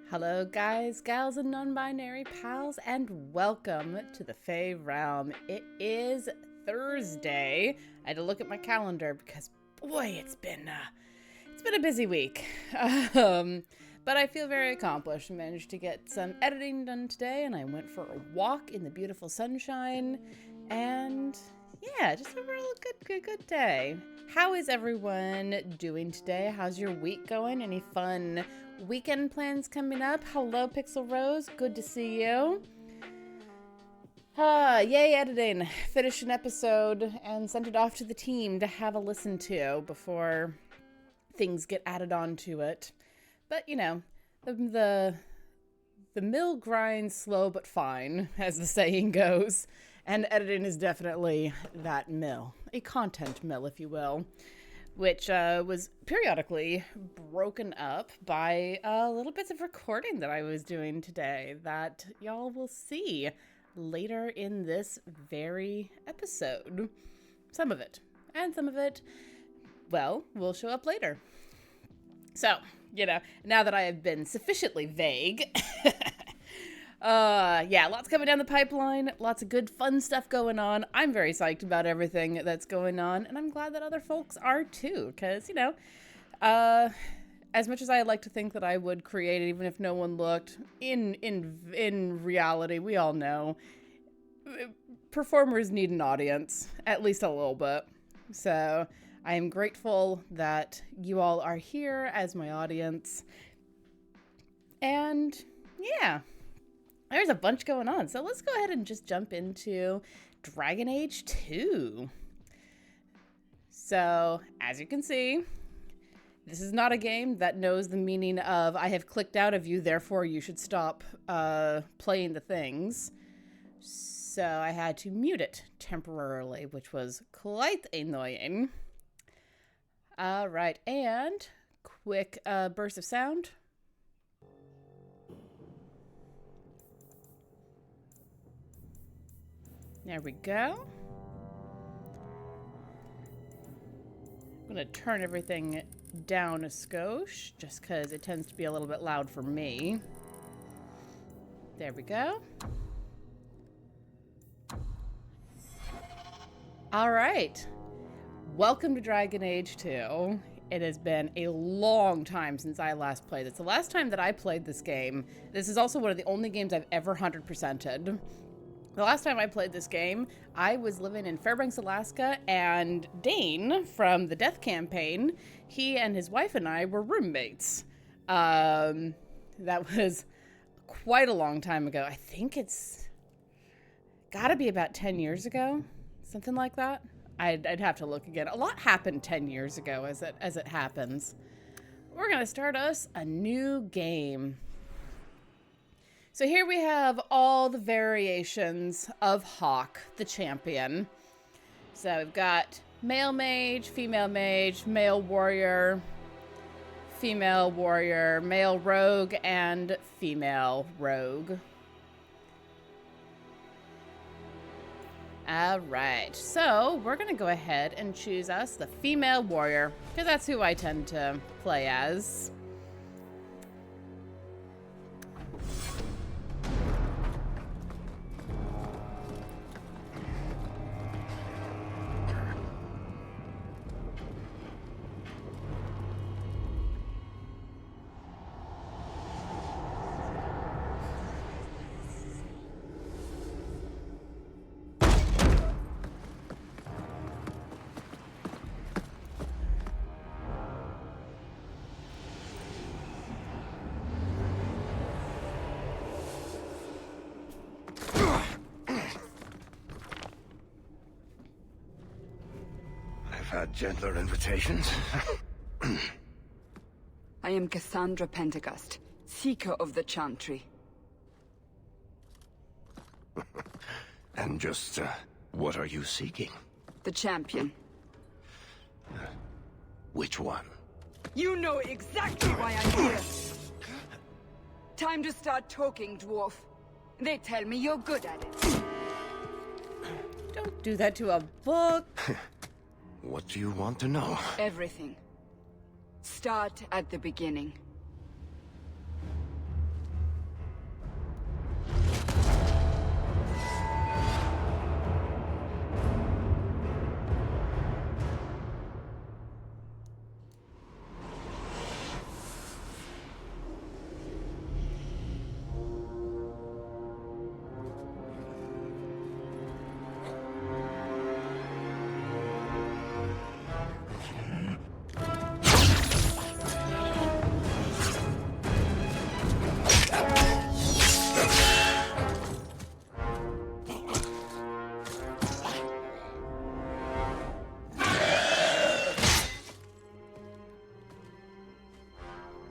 Hello guys, gals, and non-binary pals, and welcome to the Fae Realm. It is Thursday. I had to look at my calendar because, boy, it's been a busy week. But I feel very accomplished. I managed to get some editing done today, and I went for a walk in the beautiful sunshine, and yeah, just a real good day. How is everyone doing today? How's your week going? Any fun weekend plans coming up? Hello, Pixel Rose. Good to see you. Yay, editing. Finished an episode and sent it off to the team to have a listen to before things get added on to it. But, you know, the mill grinds slow but fine, as the saying goes. And editing is definitely that mill. A content mill, if you will. Which was periodically broken up by little bits of recording that I was doing today that y'all will see later in this very episode. Some of it. And some of it, well, will show up later. So, you know, now that I have been sufficiently vague, lots coming down the pipeline, lots of good fun stuff going on. I'm very psyched about everything that's going on, and I'm glad that other folks are too, because, you know, as much as I like to think that I would create it even if no one looked, in reality, we all know performers need an audience, at least a little bit. So I am grateful that you all are here as my audience. And yeah, there's a bunch going on. So let's go ahead and just jump into Dragon Age 2. So as you can see, this is not a game that knows the meaning of I have clicked out of you, therefore you should stop playing the things. So I had to mute it temporarily, which was quite annoying. All right, and quick burst of sound. There we go. I'm going to turn everything down a skosh, just because it tends to be a little bit loud for me. There we go. All right. Welcome to Dragon Age 2. It has been a long time since I last played this. The last time that I played this game, this is also one of the only games I've ever 100%ed. The last time I played this game, I was living in Fairbanks, Alaska, and Dane from the Death Campaign, he and his wife and I were roommates. That was quite a long time ago. I think it's gotta be about 10 years ago, something like that. I'd have to look again. A lot happened 10 years ago as it happens. We're gonna start us a new game. So here we have all the variations of Hawke, the champion. So we've got male mage, male warrior, female warrior, male rogue, and female rogue. All right, so we're gonna go ahead and choose us the female warrior, because that's who I tend to play as. Had gentler invitations. I am Cassandra Pentagust, Seeker of the Chantry. And just, what are you seeking? The champion. Which one? You know exactly why I'm here! Time to start talking, dwarf. They tell me you're good at it. Don't do that to a book. What do you want to know? Everything. Start at the beginning.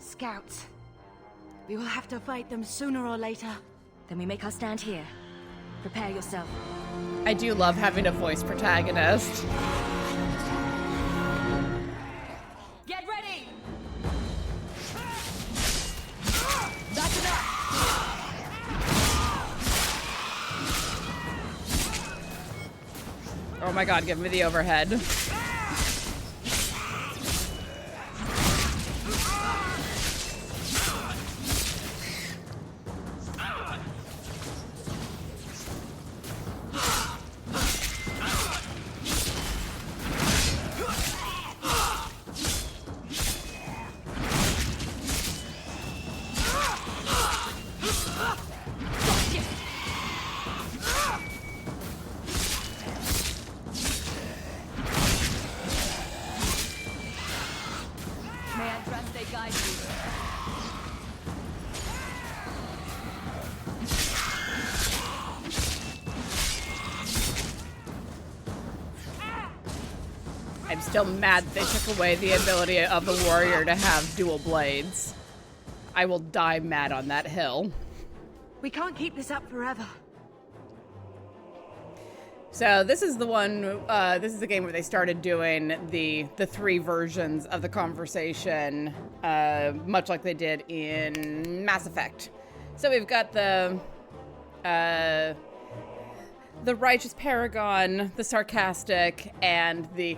Scouts. We will have to fight them sooner or later. Then we make our stand here. Prepare yourself. I do love having a voice protagonist. Get ready! That's enough! Oh my god, give me the overhead. I'm still mad they took away the ability of the warrior to have dual blades. I will die mad on that hill. We can't keep this up forever. So this is the one, this is the game where they started doing the three versions of the conversation, much like they did in Mass Effect. So we've got the righteous paragon, the sarcastic, and the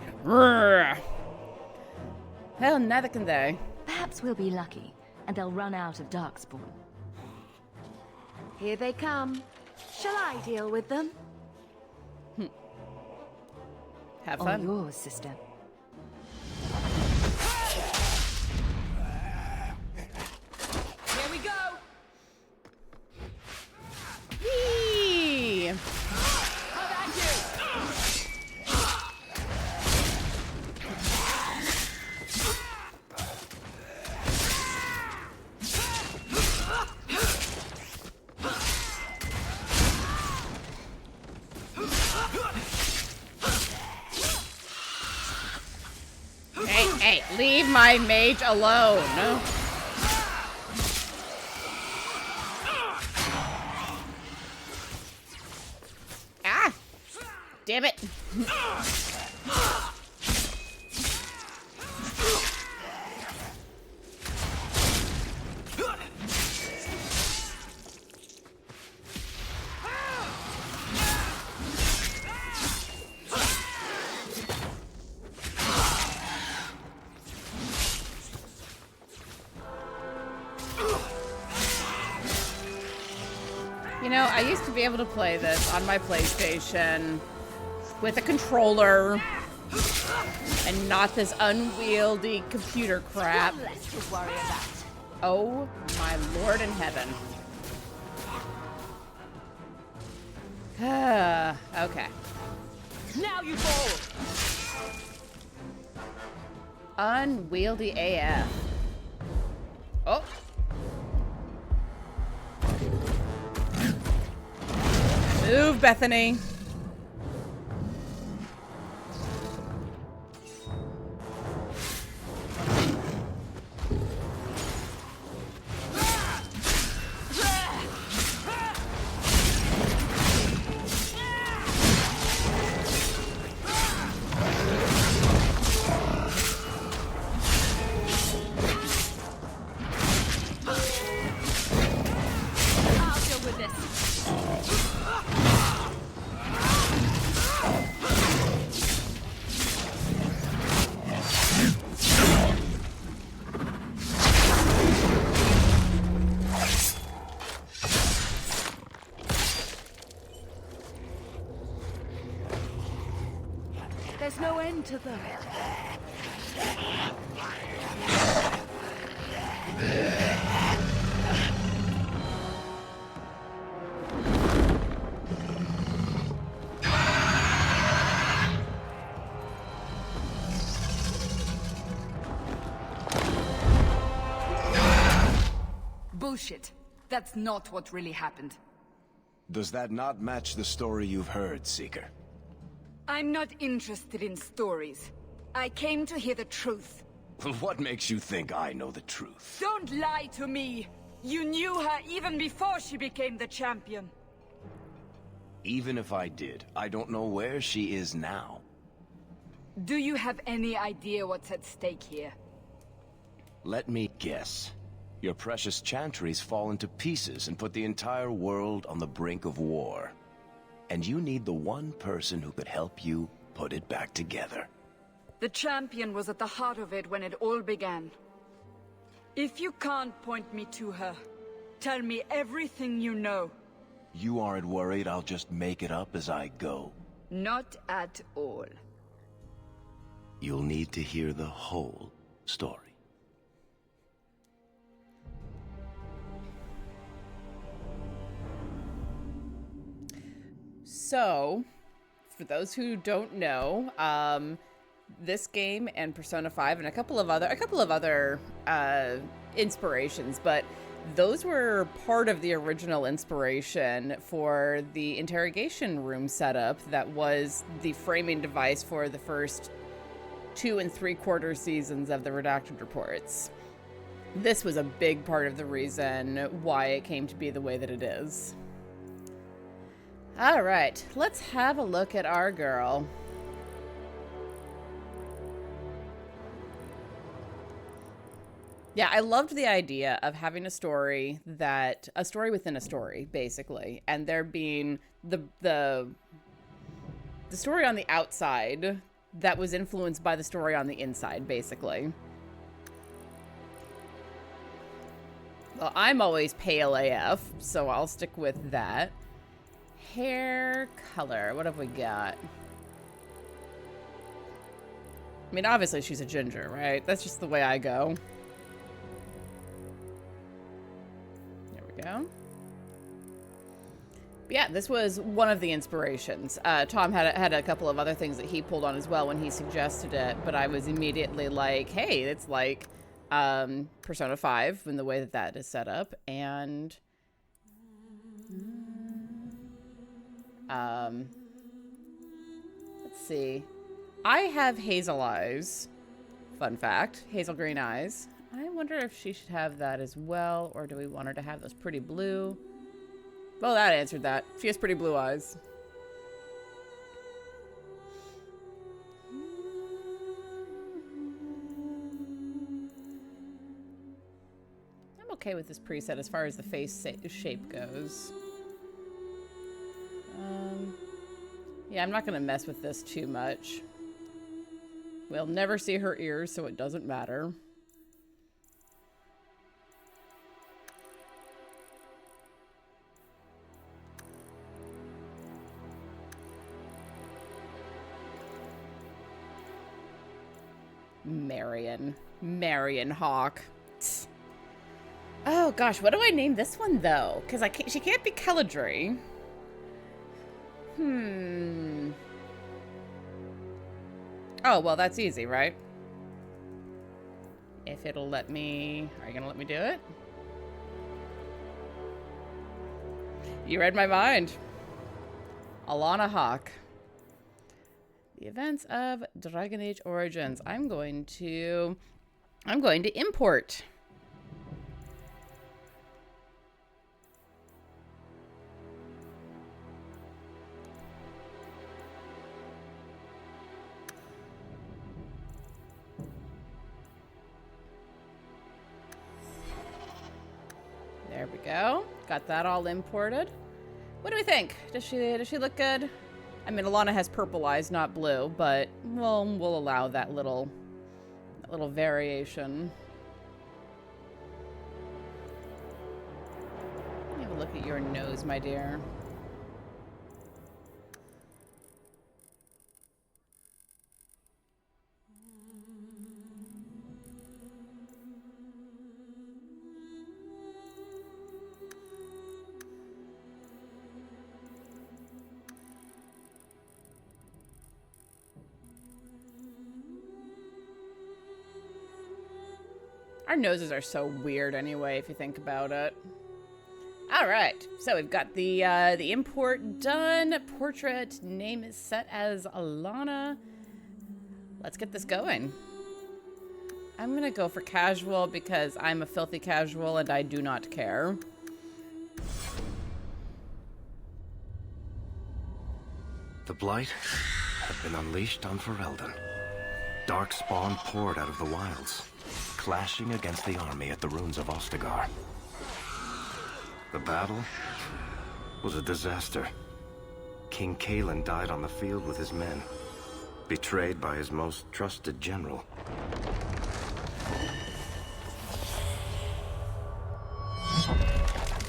well, neither can they. Perhaps we'll be lucky, and they'll run out of Darkspawn. Here they come. Shall I deal with them? Have fun. All yours, sister. Here we go! Whee! How about you? Hey, leave my mage alone. Ah! Damn it. You know, I used to be able to play this on my PlayStation with a controller and not this unwieldy computer crap. Less to worry about. Oh my Lord in heaven. Okay. Now you fall! Unwieldy AF. Oh. Move, Bethany. I'll deal with this. There's no end to them. Bullshit. That's not what really happened. Does that not match the story you've heard, Seeker? I'm not interested in stories. I came to hear the truth. What makes you think I know the truth? Don't lie to me! You knew her even before she became the champion. Even if I did, I don't know where she is now. Do you have any idea what's at stake here? Let me guess. Your precious chantries fall into pieces and put the entire world on the brink of war. And you need the one person who could help you put it back together. The champion was at the heart of it when it all began. If you can't point me to her, tell me everything you know. You aren't worried I'll just make it up as I go? Not at all. You'll need to hear the whole story. So, for those who don't know, this game and Persona 5 and a couple of other inspirations, but those were part of the original inspiration for the interrogation room setup that was the framing device for the first 2 3/4 seasons of the Redacted Reports. This was a big part of the reason why it came to be the way that it is. All right, let's have a look at our girl. Yeah, I loved the idea of having a story within a story, basically, and there being the story on the outside that was influenced by the story on the inside, basically. Well, I'm always pale AF, so I'll stick with that. Hair color, what have we got? I mean, obviously she's a ginger, right? That's just the way I go. There we go. But yeah, this was one of the inspirations. Tom had a couple of other things that he pulled on as well when he suggested it, but I was immediately like, hey, it's like Persona 5 in the way that that is set up, and let's see. I have hazel eyes. Fun fact, hazel green eyes. I wonder if she should have that as well, or do we want her to have those pretty blue? Well, that answered that. She has pretty blue eyes. I'm okay with this preset as far as the face shape goes. Yeah, I'm not going to mess with this too much. We'll never see her ears, so it doesn't matter. Marion Hawke. Oh gosh, what do I name this one though? Because she can't be Kelladry. Oh, well, that's easy, right? If it'll let me... Are you gonna let me do it? You read my mind. Alanna Hawke. The events of Dragon Age Origins. I'm going to import. There we go. Got that all imported. What do we think? Does she look good? I mean, Alanna has purple eyes, not blue, but we'll allow that little variation. Let me have a look at your nose, my dear. Our noses are so weird anyway, if you think about it. All right, so we've got the import done. Portrait name is set as Alanna. Let's get this going. I'm gonna go for casual because I'm a filthy casual and I do not care. The Blight have been unleashed on Ferelden. Darkspawn poured out of the wilds, clashing against the army at the ruins of Ostagar. The battle was a disaster. King Cailan died on the field with his men, betrayed by his most trusted general.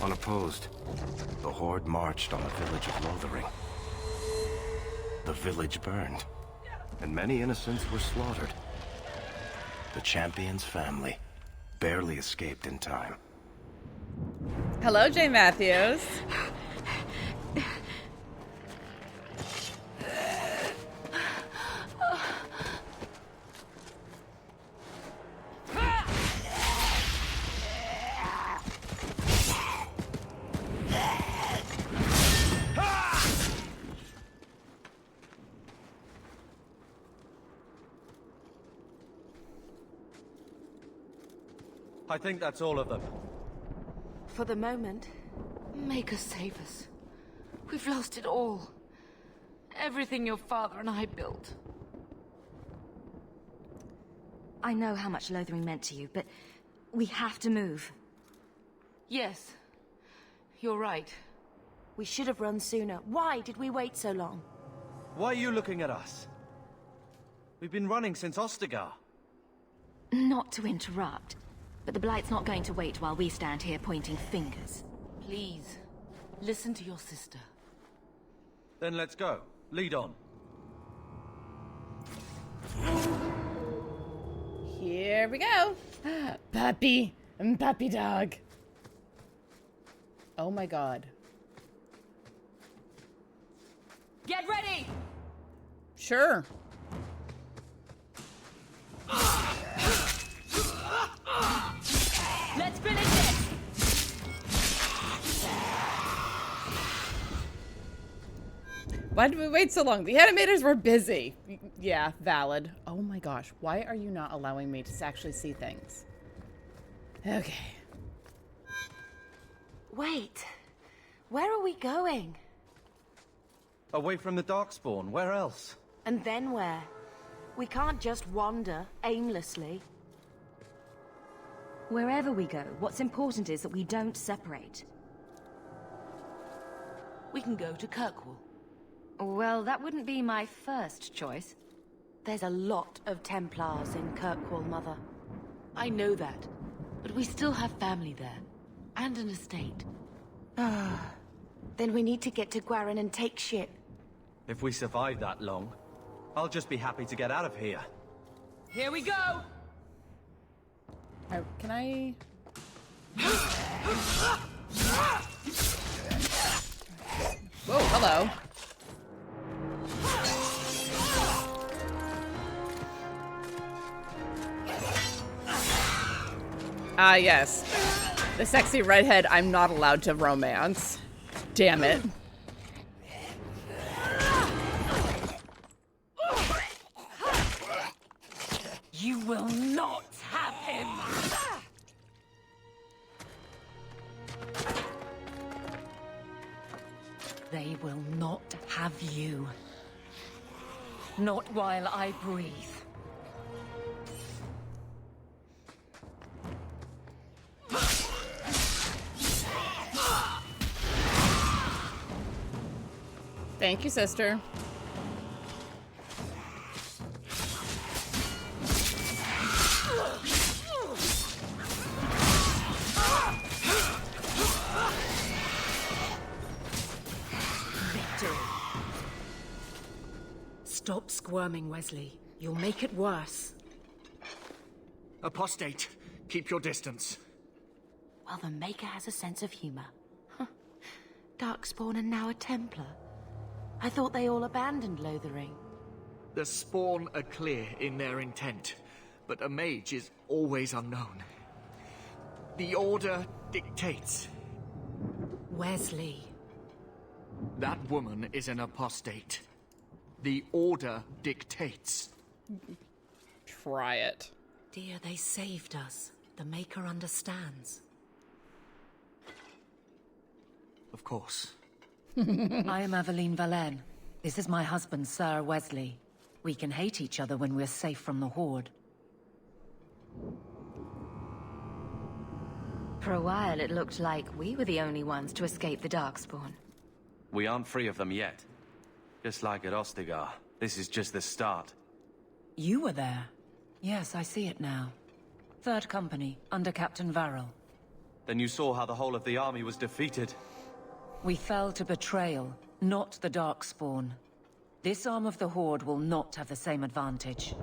Unopposed, the Horde marched on the village of Lothering. The village burned, and many innocents were slaughtered. The champion's family barely escaped in time. Hello, Jay Matthews. I think that's all of them. For the moment, make us save us. We've lost it all. Everything your father and I built. I know how much Lothering meant to you, but we have to move. Yes, you're right. We should have run sooner. Why did we wait so long? Why are you looking at us? We've been running since Ostagar. Not to interrupt, but the Blight's not going to wait while we stand here pointing fingers. Please, listen to your sister. Then let's go. Lead on. Here we go. Puppy and puppy dog. Oh my god. Get ready! Sure. Let's finish this! Why did we wait so long? The animators were busy. Yeah, valid. Oh my gosh. Why are you not allowing me to actually see things? Okay. Wait. Where are we going? Away from the Darkspawn. Where else? And then where? We can't just wander aimlessly. Wherever we go, what's important is that we don't separate. We can go to Kirkwall. Well, that wouldn't be my first choice. There's a lot of Templars in Kirkwall, Mother. I know that, but we still have family there, and an estate. Then we need to get to Gwarin and take ship. If we survive that long, I'll just be happy to get out of here. Here we go! Can I... Whoa, hello. Ah, yes. The sexy redhead I'm not allowed to romance. Damn it. You will not have him! They will not have you. Not while I breathe. Thank you, sister. Victory. Stop squirming, Wesley. You'll make it worse. Apostate, keep your distance. Well, the Maker has a sense of humor. Darkspawn and now a Templar. I thought they all abandoned Lothering. The Spawn are clear in their intent, but a mage is always unknown. The Order dictates. Wesley. That woman is an apostate. The Order dictates. Try it. Dear, they saved us. The Maker understands. Of course. I am Aveline Valenne. This is my husband, Sir Wesley. We can hate each other when we're safe from the Horde. For a while, it looked like we were the only ones to escape the Darkspawn. We aren't free of them yet. Just like at Ostagar, this is just the start. You were there. Yes, I see it now. Third Company, under Captain Varric. Then you saw how the whole of the army was defeated. We fell to betrayal, not the Darkspawn. This arm of the Horde will not have the same advantage.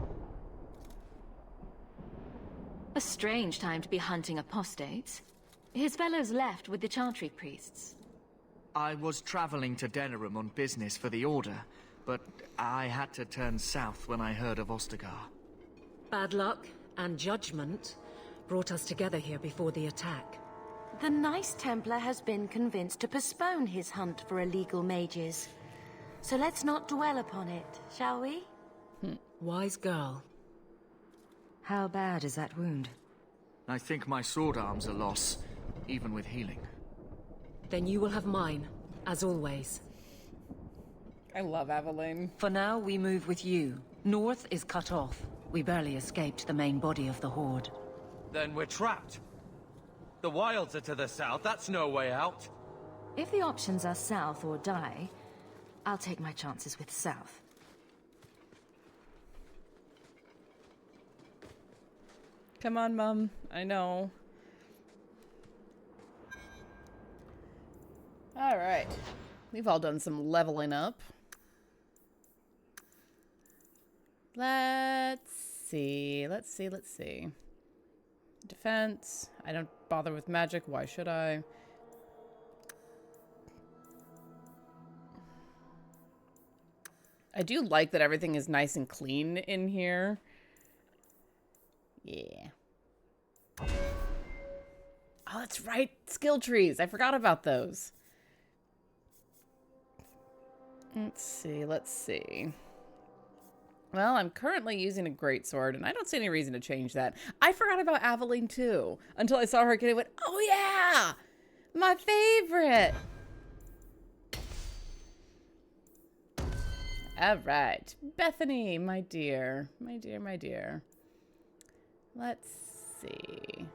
A strange time to be hunting apostates. His fellows left with the Chantry priests. I was traveling to Denerim on business for the Order, but I had to turn south when I heard of Ostagar. Bad luck and judgment brought us together here before the attack. The Nice Templar has been convinced to postpone his hunt for illegal mages. So let's not dwell upon it, shall we? Wise girl. How bad is that wound? I think my sword arm's a loss, even with healing. Then you will have mine, as always. I love Aveline. For now, we move with you. North is cut off. We barely escaped the main body of the Horde. Then we're trapped. The wilds are to the south, that's no way out. If the options are south or die, I'll take my chances with south. Come on, Mum. I know. Alright. We've all done some leveling up. Let's see. Defense. I don't bother with magic. Why should I? I do like that everything is nice and clean in here. Yeah. Oh, that's right. Skill trees. I forgot about those. Let's see. Well, I'm currently using a greatsword, and I don't see any reason to change that. I forgot about Aveline, too, until I saw her get it and went, oh, yeah! My favorite! All right. Bethany, my dear. My dear. Let's see.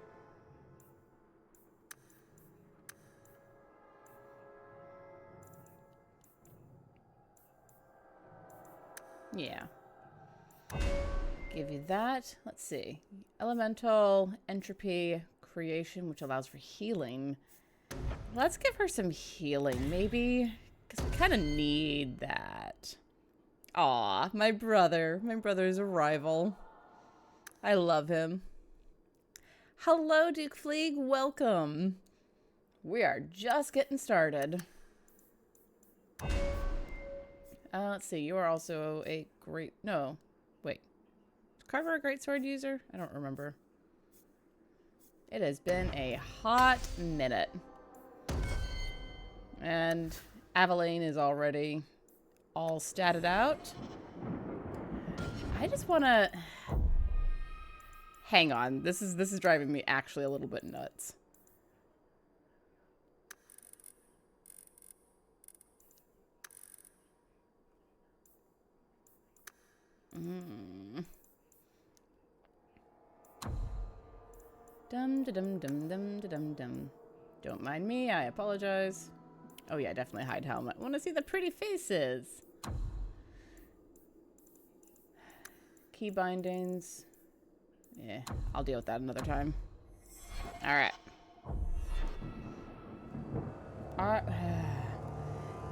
Yeah. Give you that. Let's see. Elemental, entropy, creation, which allows for healing. Let's give her some healing, maybe. Because we kind of need that. Aw, my brother. My brother's a rival. I love him. Hello, Duke Fleeg. Welcome. We are just getting started. Let's see. You are also a great... No. Wait. Is Carver a greatsword user? I don't remember. It has been a hot minute. And Aveline is already all statted out. I just want to... Hang on. This is driving me actually a little bit nuts. Dum. Don't mind me. I apologize. Oh yeah, definitely hide helmet. Want to see the pretty faces. Key bindings. Yeah, I'll deal with that another time. All right.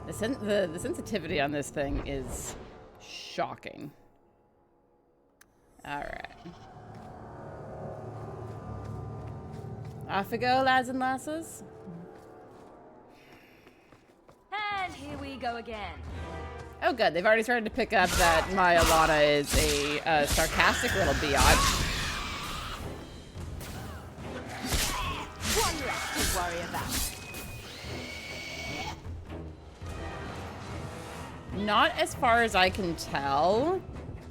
The sensitivity on this thing is shocking. All right. Off we go, lads and lasses. And here we go again. Oh, good. They've already started to pick up that my Alanna is a sarcastic little biatch. One less to worry about. Not as far as I can tell.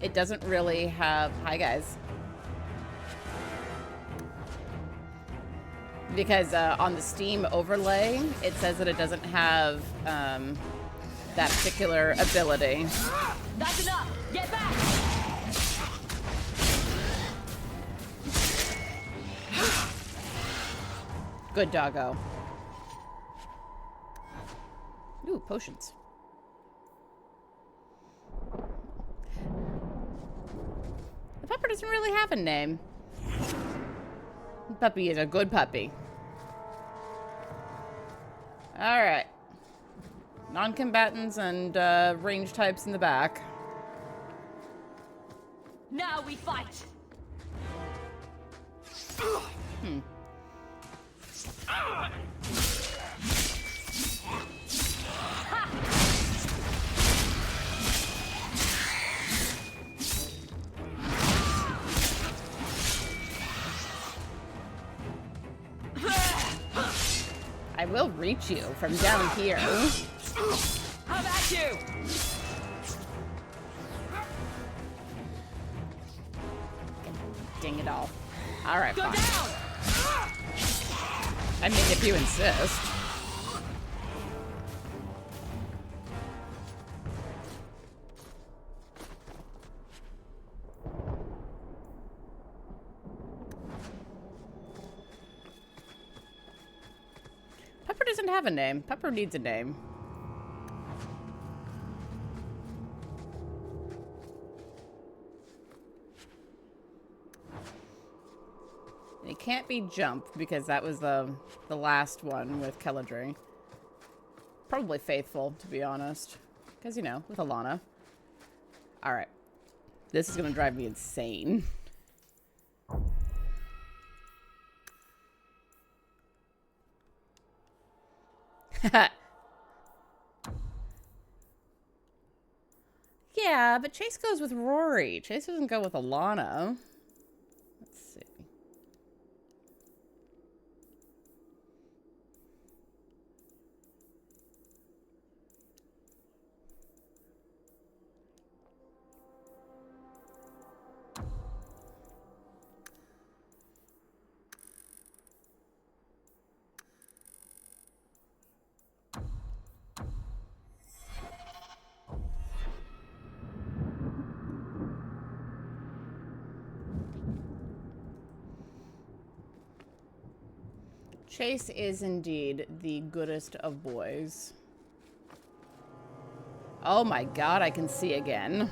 It doesn't really have... Hi, guys. Because on the Steam overlay, it says that it doesn't have that particular ability. That's enough! Get back! Good doggo. Ooh, potions. The pupper doesn't really have a name. The puppy is a good puppy. Alright. Non-combatants and range types in the back. Now we fight! I will reach you from down here. How about you? Ding it all. Alright, Go fine. down! I mean, if you insist. Pepper doesn't have a name. Pepper needs a name. It can't be Jump because that was the last one with Keladri. Probably Faithful, to be honest. Because, you know, with Alanna. Alright. This is going to drive me insane. Yeah, but Chase goes with Rory. Chase doesn't go with Alanna. Let's see. Chase is indeed the goodest of boys. Oh my god, I can see again.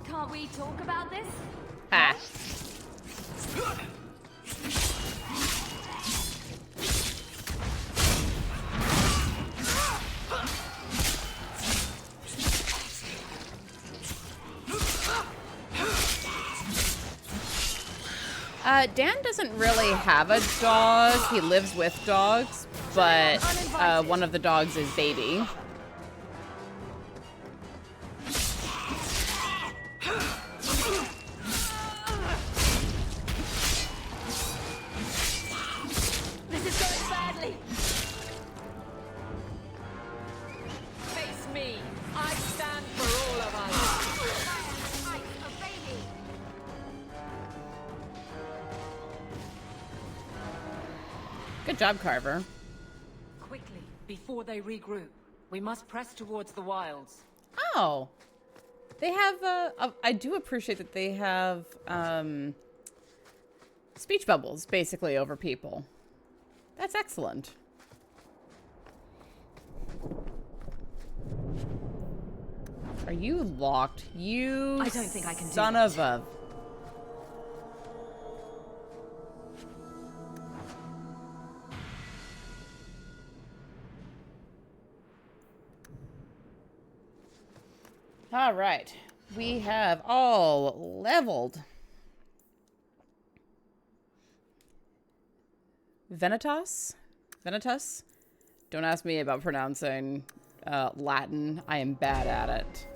Can't we talk about this? Ha! Dan doesn't really have a dog. He lives with dogs, but one of the dogs is Baby. This is going badly! Face me! I stand for all of us! Good job, Carver. Quickly, before they regroup, we must press towards the wilds. Oh. They have, I do appreciate that they have, speech bubbles, basically, over people. That's excellent. Are you locked? You I don't think I can do son that. of a... All right, we have all leveled. Venitas? Venitas? Don't ask me about pronouncing Latin. I am bad at it.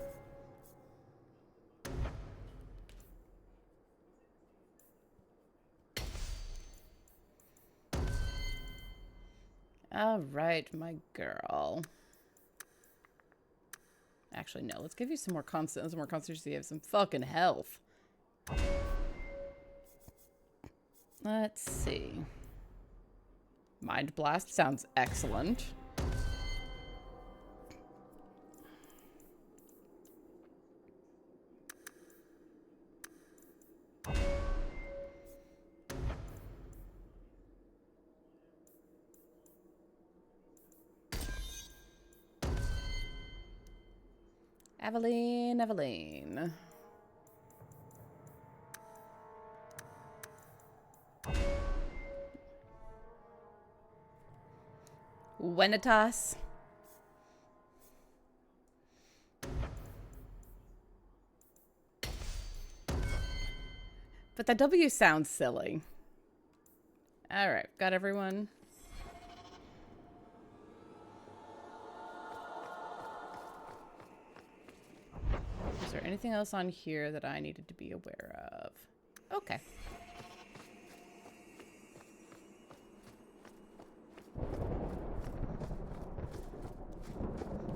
All right, my girl. Actually, no. Let's give you some more constitution. You have some fucking health. Let's see. Mind Blast sounds excellent. Eveline. Wenitas. But that W sounds silly. All right, got everyone. Is there anything else on here that I needed to be aware of? Okay.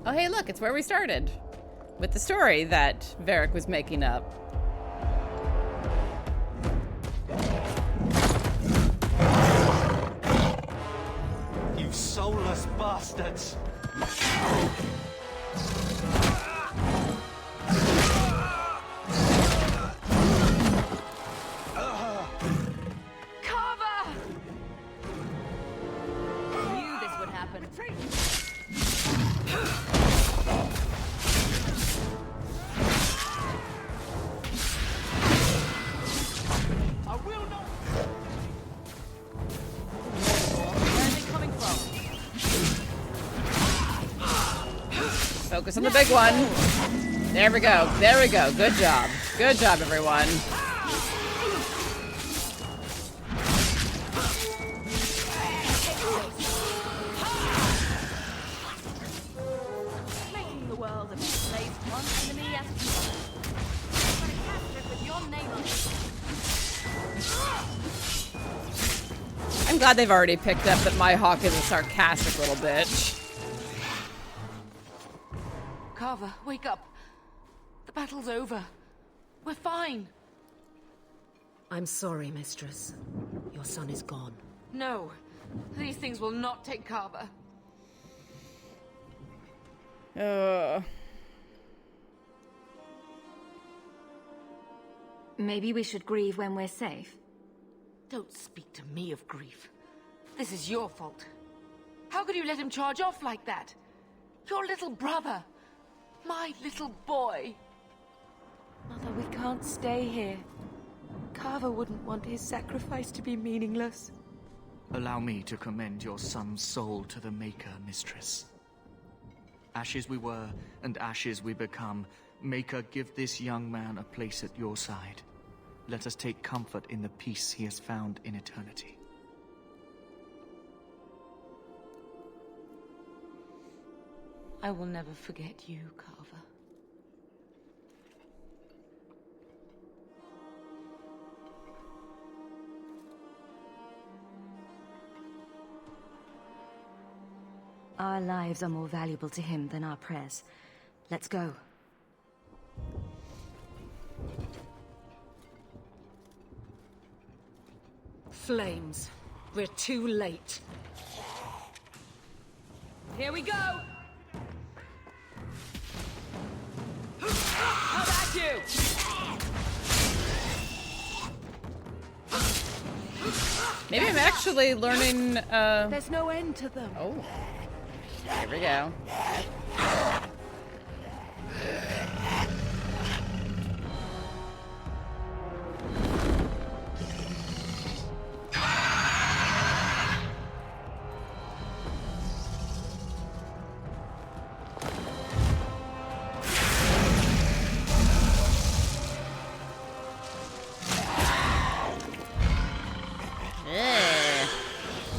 Oh, hey, look, it's where we started. With the story that Varric was making up. You soulless bastards! Focus on the big one. There we go. There we go. Good job. Good job, everyone. Making the world a better place one enemy at a time. But a casket with your name on it. I'm glad they've already picked up that my Hawke is a sarcastic little bitch. Carver, wake up. The battle's over. We're fine. I'm sorry, Mistress. Your son is gone. No. These things will not take Carver. Maybe we should grieve when we're safe. Don't speak to me of grief. This is your fault. How could you let him charge off like that? Your little brother. My little boy. Mother, we can't stay here. Carver wouldn't want his sacrifice to be meaningless. Allow me to commend your son's soul to the Maker, Mistress. Ashes we were, and ashes we become. Maker, give this young man a place at your side. Let us take comfort in the peace he has found in eternity. I will never forget you, Carver. Our lives are more valuable to him than our prayers. Let's go. Flames. We're too late. Here we go! How about you? Maybe I'm actually learning, There's no end to them. Oh. Here we go.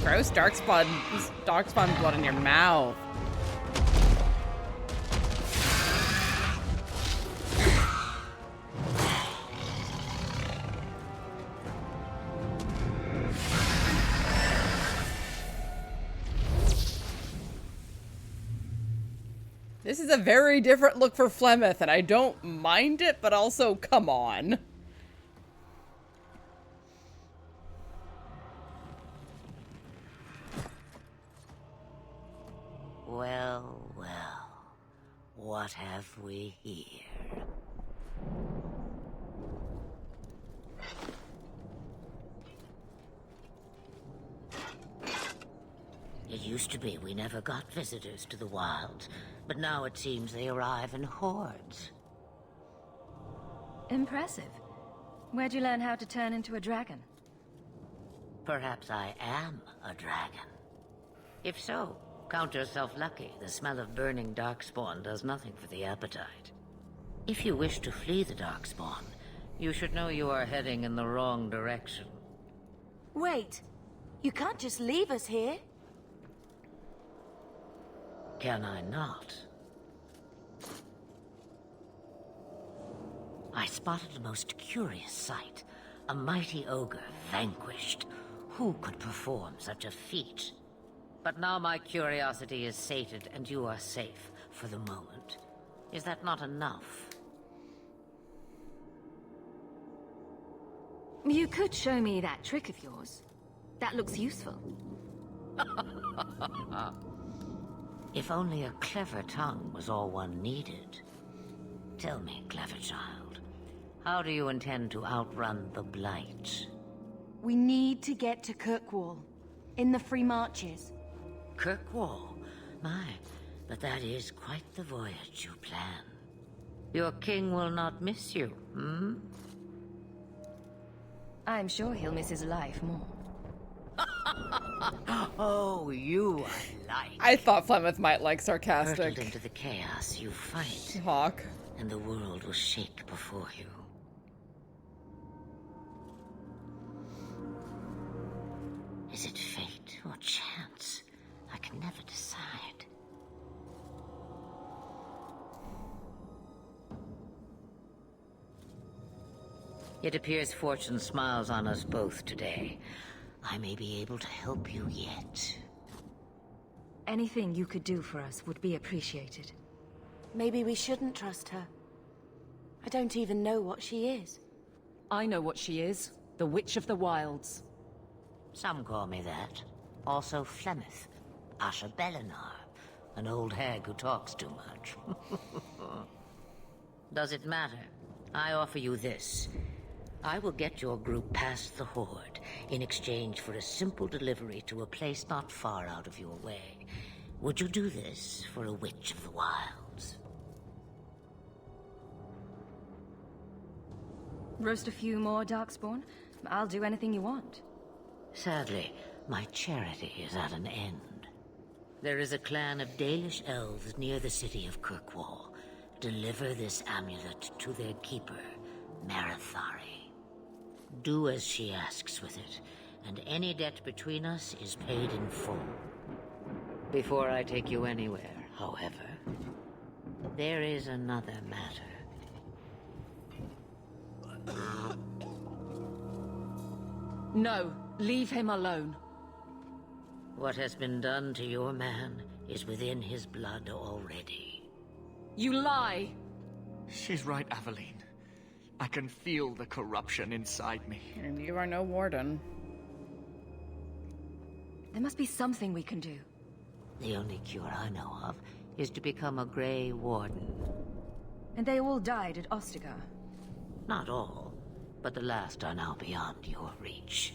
Gross darkspawn blood in your mouth. This is a very different look for Flemeth, and I don't mind it, but also, come on. Well, well. What have we here? It used to be we never got visitors to the wilds, but now it seems they arrive in hordes. Impressive. Where'd you learn how to turn into a dragon? Perhaps I am a dragon. If so, count yourself lucky. The smell of burning darkspawn does nothing for the appetite. If you wish to flee the darkspawn, you should know you are heading in the wrong direction. Wait. You can't just leave us here. Can I not? I spotted a most curious sight. A mighty ogre vanquished. Who could perform such a feat? But now my curiosity is sated and you are safe for the moment. Is that not enough? You could show me that trick of yours. That looks useful. If only a clever tongue was all one needed. Tell me, clever child, how do you intend to outrun the Blight? We need to get to Kirkwall, in the Free Marches. Kirkwall? My, but that is quite the voyage you plan. Your king will not miss you, hmm? I'm sure he'll miss his life more. Oh, you I like. I thought Flemeth might like sarcastic. Hurtled into the chaos you fight. Hawke. And the world will shake before you. Is it fate or chance? I can never decide. It appears fortune smiles on us both today. I may be able to help you yet. Anything you could do for us would be appreciated. Maybe we shouldn't trust her. I don't even know what she is. I know what she is. The Witch of the Wilds. Some call me that. Also Flemeth. Asha Belinar. An old hag who talks too much. Does it matter? I offer you this. I will get your group past the Horde in exchange for a simple delivery to a place not far out of your way. Would you do this for a Witch of the Wilds? Roast a few more Darkspawn? I'll do anything you want. Sadly, my charity is at an end. There is a clan of Dalish elves near the city of Kirkwall. Deliver this amulet to their keeper, Marithari. Do as she asks with it, and any debt between us is paid in full. Before I take you anywhere, however, there is another matter. No, leave him alone. What has been done to your man is within his blood already. You lie! She's right, Aveline. I can feel the corruption inside me. And you are no warden. There must be something we can do. The only cure I know of is to become a Grey Warden. And they all died at Ostagar. Not all, but the last are now beyond your reach.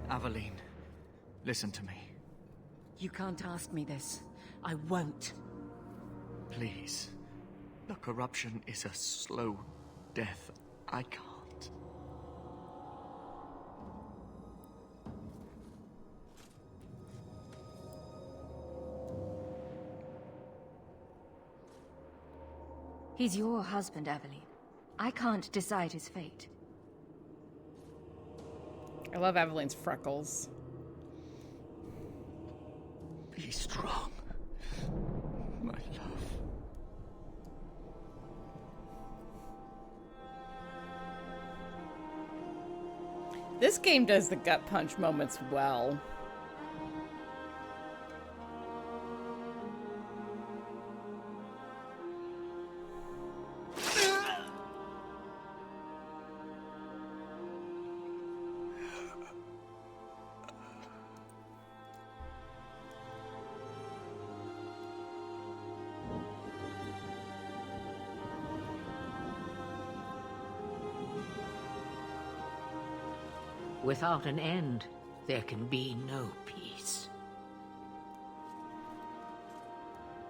Aveline, listen to me. You can't ask me this. I won't. Please. The corruption is a slow death. I can't. He's your husband, Aveline. I can't decide his fate. I love Aveline's freckles. Be strong, my love. This game does the gut punch moments well. Without an end, there can be no peace.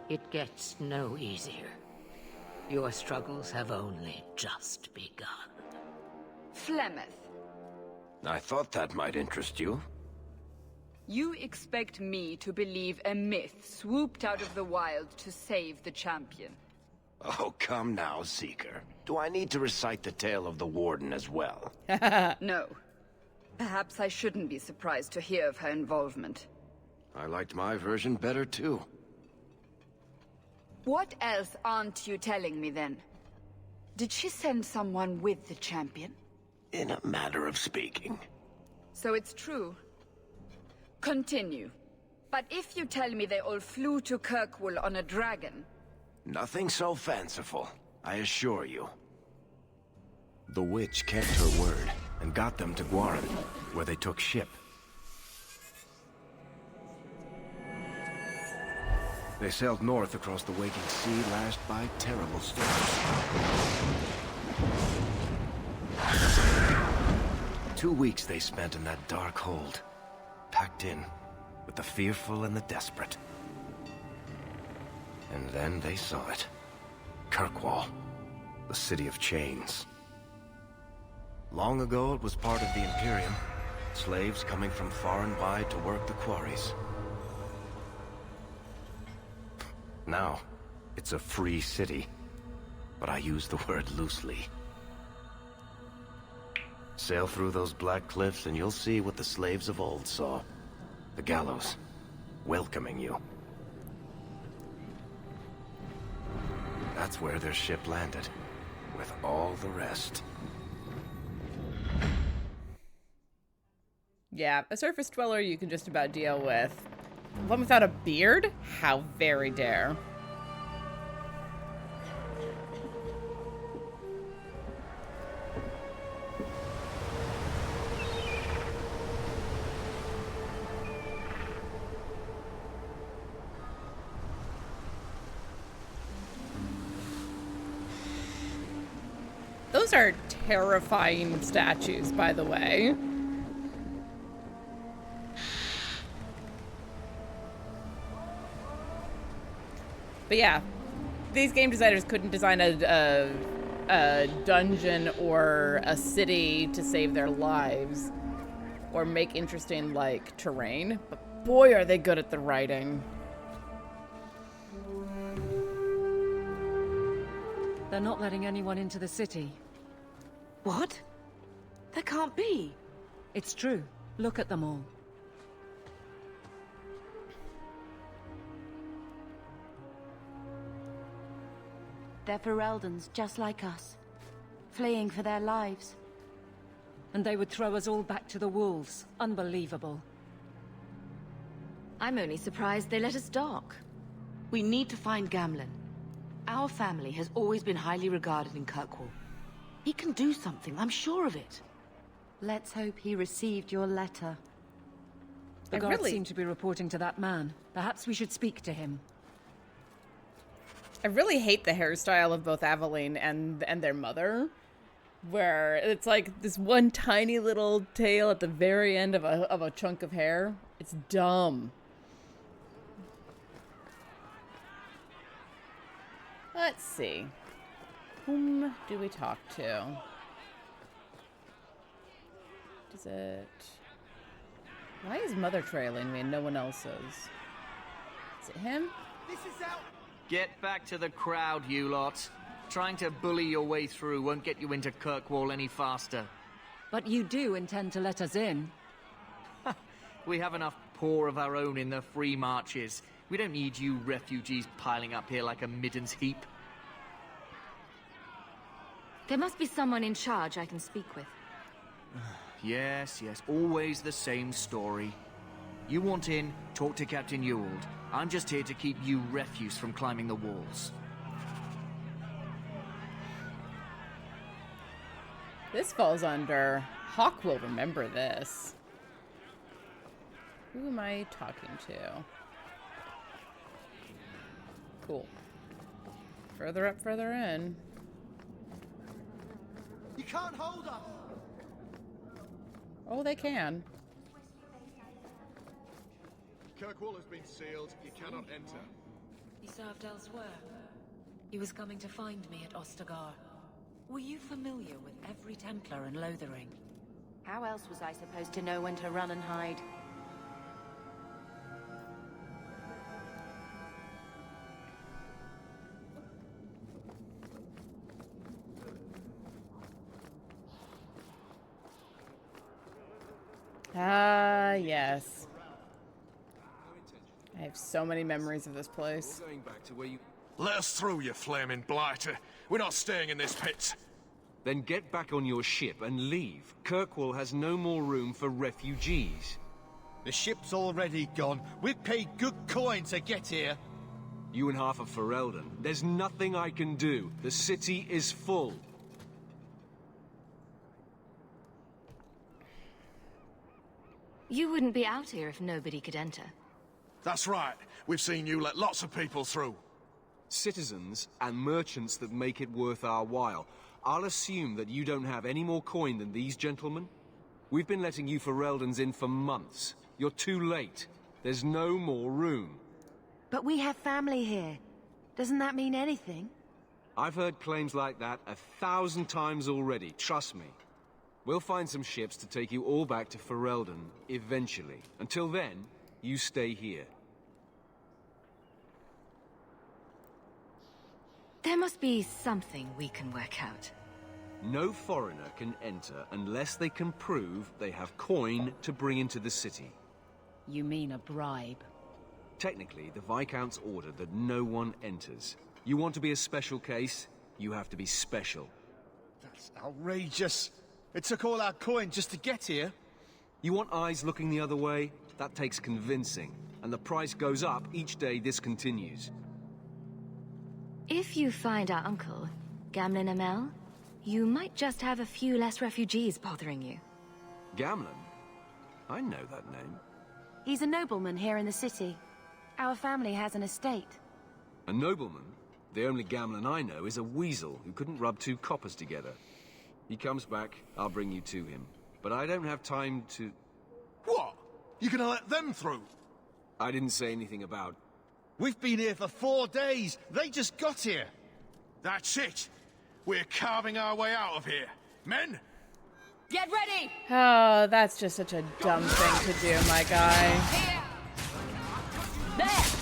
It gets no easier. Your struggles have only just begun. Flemeth, I thought that might interest you. you expect me to believe a myth swooped out of the wild to save the champion? Oh, come now, Seeker. Do I need to recite the tale of the Warden as well? No. Perhaps I shouldn't be surprised to hear of her involvement. I liked my version better, too. What else aren't you telling me, then? Did she send someone with the champion? In a matter of speaking. So it's true. Continue. But if you tell me they all flew to Kirkwall on a dragon... Nothing so fanciful, I assure you. The witch kept her word, and got them to Guaran, where they took ship. They sailed north across the waking sea, lashed by terrible storms. 2 weeks they spent in that dark hold, packed in with the fearful and the desperate. And then they saw it. Kirkwall, the city of chains. Long ago it was part of the Imperium, slaves coming from far and wide to work the quarries. Now, it's a free city, but I use the word loosely. Sail through those black cliffs and you'll see what the slaves of old saw. The gallows, welcoming you. That's where their ship landed, with all the rest. Yeah, a surface dweller you can just about deal with. One without a beard? How very dare. Those are terrifying statues, by the way. But yeah, these game designers couldn't design a dungeon or a city to save their lives or make interesting, like, terrain. But boy, are they good at the writing. They're not letting anyone into the city. What? That can't be. It's true. Look at them all. They're Fereldans, just like us. Fleeing for their lives. And they would throw us all back to the wolves. Unbelievable. I'm only surprised they let us dock. We need to find Gamlen. Our family has always been highly regarded in Kirkwall. He can do something, I'm sure of it. Let's hope he received your letter. The guards seem to be reporting to that man. Perhaps we should speak to him. I really hate the hairstyle of both Aveline and their mother, where it's like this one tiny little tail at the very end of a chunk of hair. It's dumb. Let's see. Whom do we talk to? Does it... Why is Mother trailing me and no one else is? Is it him? This is out. Get back to the crowd, you lot. Trying to bully your way through won't get you into Kirkwall any faster. But you do intend to let us in. We have enough poor of our own in the free marches. We don't need you refugees piling up here like a middens heap. There must be someone in charge I can speak with. Yes, always the same story. You want in, talk to Captain Ewald. I'm just here to keep you refuse from climbing the walls. This falls under... Hawke will remember this. Who am I talking to? Cool. Further up, further in. You can't hold us! Oh, they can. Kirkwall has been sealed. You cannot enter. He served elsewhere. He was coming to find me at Ostagar. Were you familiar with every Templar in Lothering? How else was I supposed to know when to run and hide? Ah, yes. I have so many memories of this place. Going back to where you... Let us through, you flaming blighter. We're not staying in this pit. Then get back on your ship and leave. Kirkwall has no more room for refugees. The ship's already gone. We paid good coin to get here. You and half of Ferelden. There's nothing I can do. The city is full. You wouldn't be out here if nobody could enter. That's right. We've seen you let lots of people through. Citizens and merchants that make it worth our while. I'll assume that you don't have any more coin than these gentlemen. We've been letting you Fereldans in for months. You're too late. There's no more room. But we have family here. Doesn't that mean anything? I've heard claims like that 1,000 times already, trust me. We'll find some ships to take you all back to Ferelden, eventually. Until then, you stay here. There must be something we can work out. No foreigner can enter unless they can prove they have coin to bring into the city. You mean a bribe? Technically, the Viscount's ordered that no one enters. You want to be a special case, you have to be special. That's outrageous. It took all our coin just to get here. You want eyes looking the other way? That takes convincing. And the price goes up each day this continues. If you find our uncle, Gamlen Amell, you might just have a few less refugees bothering you. Gamlen? I know that name. He's a nobleman here in the city. Our family has an estate. A nobleman? The only Gamlen I know is a weasel who couldn't rub two coppers together. He comes back, I'll bring you to him. But I don't have time to... What? You gonna let them through? I didn't say anything about... We've been here for 4 days. They just got here. That's it. We're carving our way out of here. Men? Get ready! Oh, that's just such a dumb thing to do, my guy. Here! There!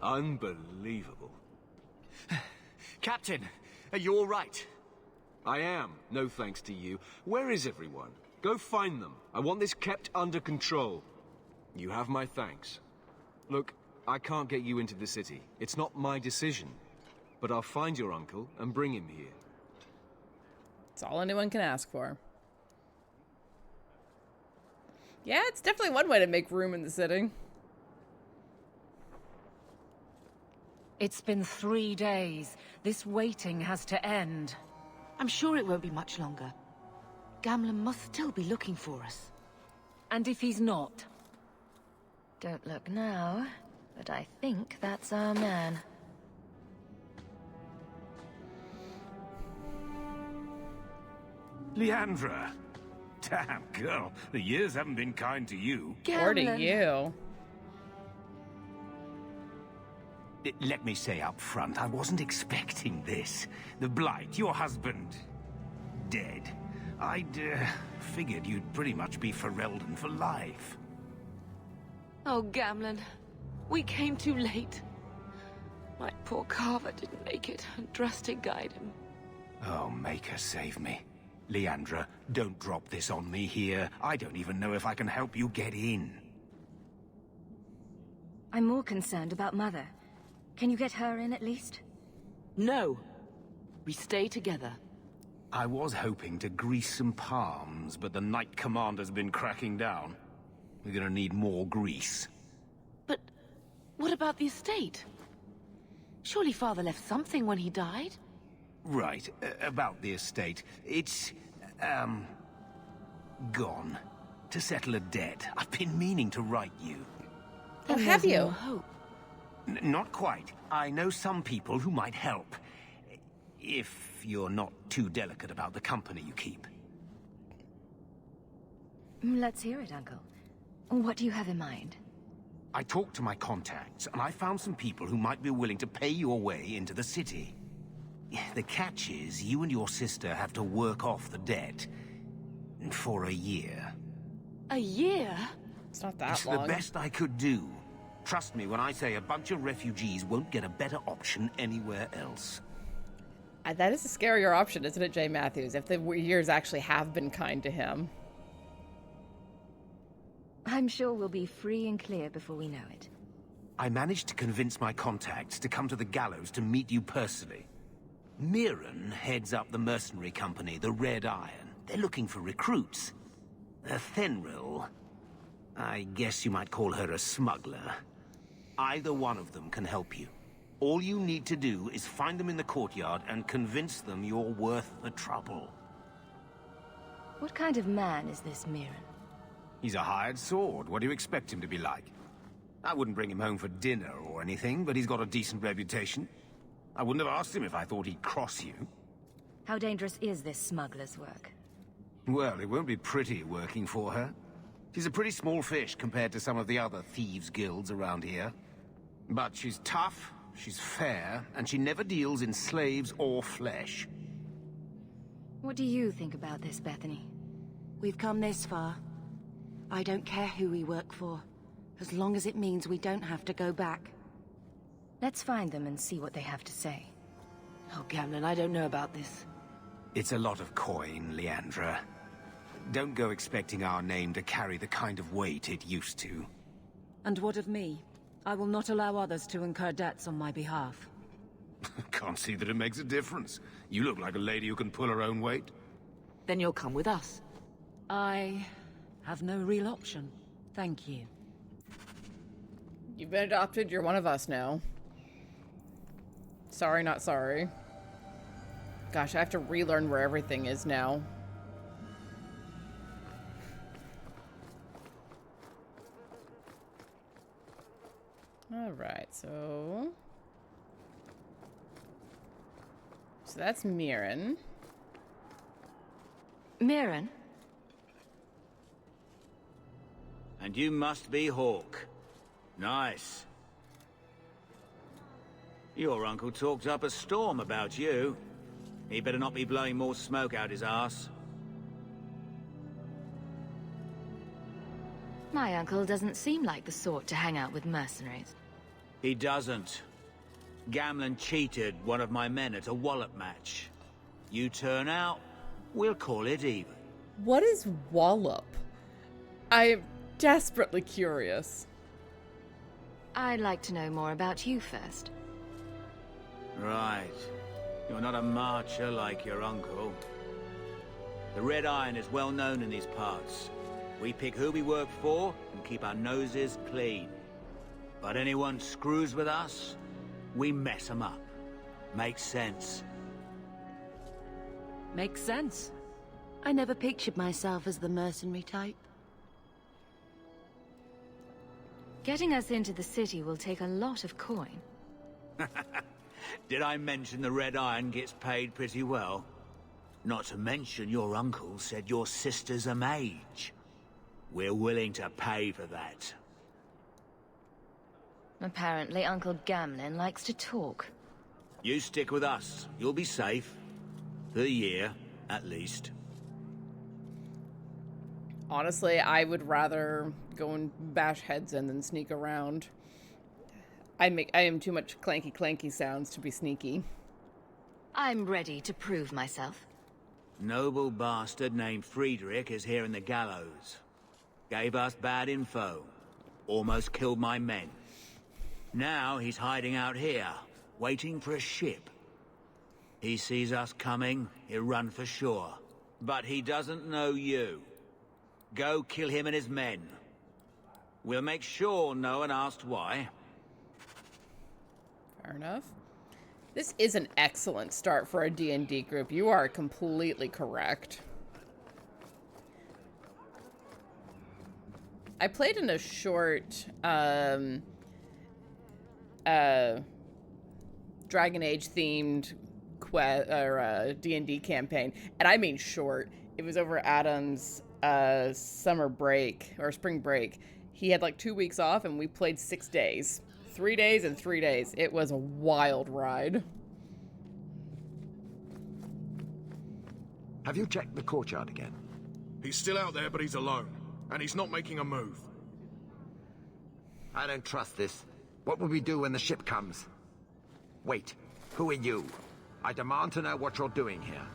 Unbelievable. Captain, are you all right? I am, no thanks to you. Where is everyone? Go find them. I want this kept under control. You have my thanks. Look, I can't get you into the city. It's not my decision. But I'll find your uncle and bring him here. It's all anyone can ask for. Yeah, it's definitely one way to make room in the city. It's been 3 days. This waiting has to end. I'm sure it won't be much longer. Gamlen must still be looking for us. And if he's not? Don't look now, but I think that's our man. Leandra. Damn, girl. The years haven't been kind to you. Or to you. Let me say up front, I wasn't expecting this. The Blight, your husband, dead. I'd figured you'd pretty much be Ferelden for life. Oh, Gamlen. We came too late. My poor Carver didn't make it, and Drastic guide him. Oh, Maker, save me. Leandra, don't drop this on me here. I don't even know if I can help you get in. I'm more concerned about Mother. Can you get her in at least? No. We stay together. I was hoping to grease some palms, but the Knight Commander's been cracking down. We're gonna need more grease. But what about the estate? Surely Father left something when he died? Right, about the estate. It's, gone. To settle a debt. I've been meaning to write you. Oh, have you? No hope. Not quite. I know some people who might help. If you're not too delicate about the company you keep. Let's hear it, Uncle. What do you have in mind? I talked to my contacts, and I found some people who might be willing to pay your way into the city. The catch is, you and your sister have to work off the debt. For a year. A year? It's not that It's long. the best I could do. Trust me when I say a bunch of refugees won't get a better option anywhere else. That is a scarier option, isn't it, Jay Matthews? If the years actually have been kind to him. I'm sure we'll be free and clear before we know it. I managed to convince my contacts to come to the gallows to meet you personally. Mirren heads up the mercenary company, the Red Iron. They're looking for recruits. Fenril, I guess you might call her a smuggler. Either one of them can help you. All you need to do is find them in the courtyard and convince them you're worth the trouble. What kind of man is this Mirren? He's a hired sword. What do you expect him to be like? I wouldn't bring him home for dinner or anything, but he's got a decent reputation. I wouldn't have asked him if I thought he'd cross you. How dangerous is this smuggler's work? Well, it won't be pretty working for her. She's a pretty small fish compared to some of the other thieves' guilds around here. But she's tough, she's fair, and she never deals in slaves or flesh. What do you think about this, Bethany? We've come this far. I don't care who we work for, as long as it means we don't have to go back. Let's find them and see what they have to say. Oh, Gamlen, I don't know about this. It's a lot of coin, Leandra. Don't go expecting our name to carry the kind of weight it used to. And what of me? I will not allow others to incur debts on my behalf. Can't see that it makes a difference. You look like a lady who can pull her own weight. Then you'll come with us. I have no real option. Thank you. You've been adopted, you're one of us now. Sorry, not sorry. Gosh, I have to relearn where everything is now. Alright, so that's Mirren. Mirren? And you must be Hawke. Nice. Your uncle talked up a storm about you. He better not be blowing more smoke out his arse. My uncle doesn't seem like the sort to hang out with mercenaries. He doesn't. Gamlen cheated one of my men at a wallop match. You turn out, we'll call it even. What is wallop? I am desperately curious. I'd like to know more about you first. Right. You're not a marcher like your uncle. The Red Iron is well known in these parts. We pick who we work for and keep our noses clean. But anyone screws with us, we mess them up. Makes sense. Makes sense. I never pictured myself as the mercenary type. Getting us into the city will take a lot of coin. Did I mention the Red Iron gets paid pretty well? Not to mention your uncle said your sister's a mage. We're willing to pay for that. Apparently, Uncle Gamlen likes to talk. You stick with us. You'll be safe. For a year, at least. Honestly, I would rather go and bash heads in than sneak around. I am too much clanky sounds to be sneaky. I'm ready to prove myself. Noble bastard named Friedrich is here in the gallows. Gave us bad info. Almost killed my men. Now he's hiding out here, waiting for a ship. He sees us coming, he'll run for shore. But he doesn't know you. Go kill him and his men. We'll make sure no one asks why. Fair enough. This is an excellent start for a D&D group. You are completely correct. I played in a short Dragon Age themed D&D campaign, and I mean short. It was over Adam's summer break or spring break. He had like 2 weeks off, and we played 6 days. 3 days and 3 days. It was a wild ride. Have you checked the courtyard again? He's still out there, but he's alone. And he's not making a move. I don't trust this. What will we do when the ship comes? Wait, who are you? I demand to know what you're doing here.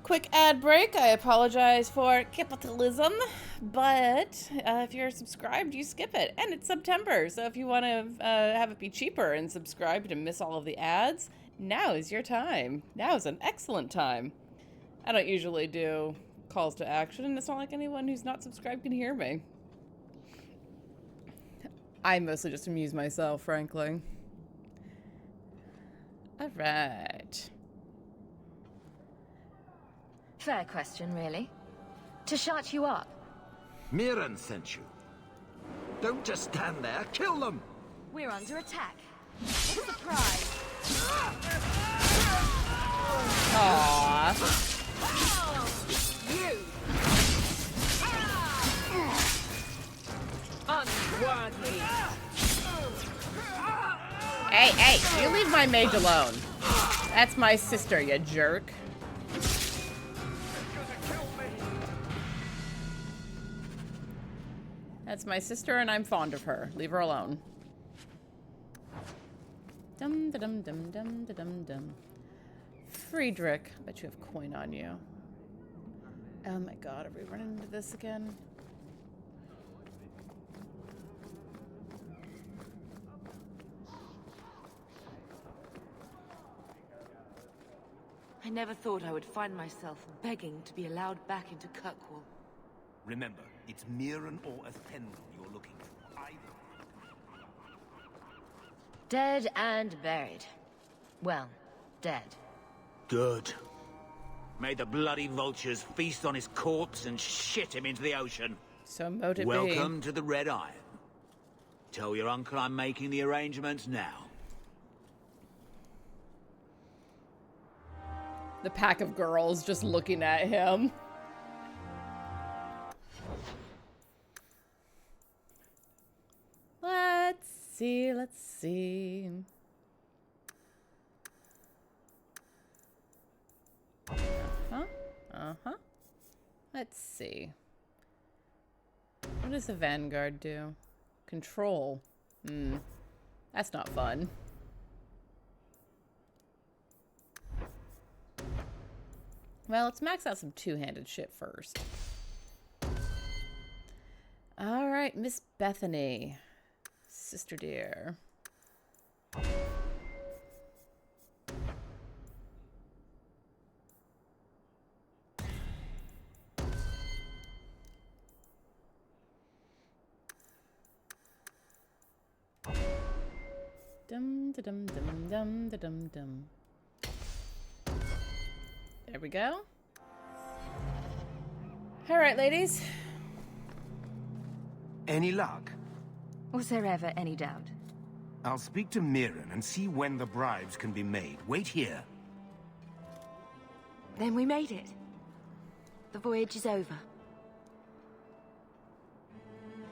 Quick ad break. I apologize for capitalism, but if you're subscribed, you skip it. And it's September, so if you want to have it be cheaper and subscribe to miss all of the ads, now is your time. Now is an excellent time. I don't usually do calls to action, and it's not like anyone who's not subscribed can hear me. I mostly just amuse myself, frankly. All right. Fair question, really. To shut you up. Mirren sent you. Don't just stand there, kill them! We're under attack. What a surprise! Aww. You! Unworthy! Hey, you leave my mage alone. That's my sister, you jerk. That's my sister, and I'm fond of her. Leave her alone. Dum da dum dum dum da dum dum. Friedrich, I bet you have coin on you. Oh my god, are we running into this again? I never thought I would find myself begging to be allowed back into Kirkwall. Remember, it's Mirren or Athendel you're looking for. Either. Dead and buried. Well, dead. Good. May the bloody vultures feast on his corpse and shit him into the ocean. So mote it be. Welcome to the Red Iron. Tell your uncle I'm making the arrangements now. The pack of girls just looking at him. Let's see. Let's see. What does the Vanguard do? Control. That's not fun. Well, let's max out some two-handed shit first. All right, Miss Bethany. Sister dear. Dum da dum dum dum da dum dum. There we go. All right, ladies. Any luck? Was there ever any doubt? I'll speak to Mirren and see when the bribes can be made. Wait here. Then we made it. The voyage is over.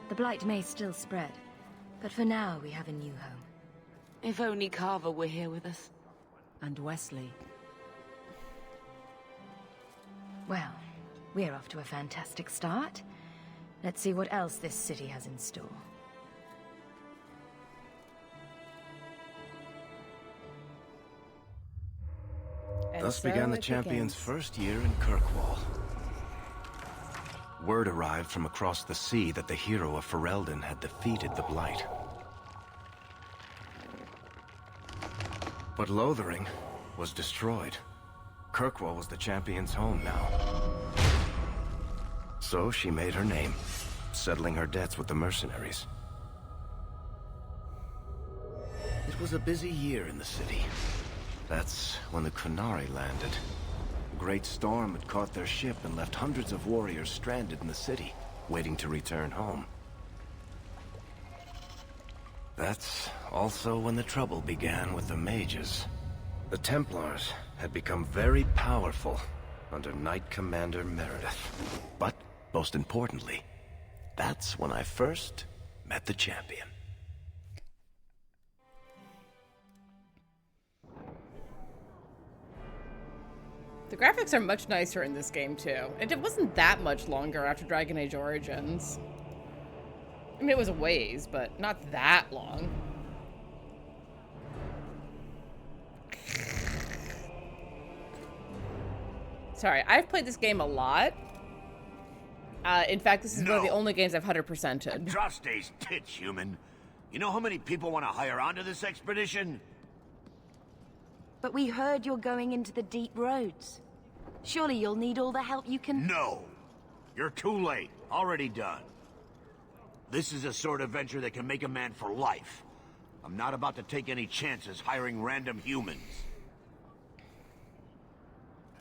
The Blight may still spread, but for now we have a new home. If only Carver were here with us. And Wesley. Well, we're off to a fantastic start. Let's see what else this city has in store. Thus began the champion's first year in Kirkwall. Word arrived from across the sea that the hero of Ferelden had defeated the Blight. But Lothering was destroyed. Kirkwall was the champion's home now. So she made her name, settling her debts with the mercenaries. It was a busy year in the city. That's when the Qunari landed. A great storm had caught their ship and left hundreds of warriors stranded in the city, waiting to return home. That's also when the trouble began with the mages. The Templars had become very powerful under Knight Commander Meredith. But, most importantly, that's when I first met the champion. The graphics are much nicer in this game, too. And it wasn't that much longer after Dragon Age Origins. I mean, it was a ways, but not that long. Sorry, I've played this game a lot. In fact, this is one of the only games I've 100%ed. Trust these tits, human. You know how many people want to hire onto this expedition? But we heard you're going into the deep roads. Surely you'll need all the help you can... No! You're too late. Already done. This is a sort of venture that can make a man for life. I'm not about to take any chances hiring random humans.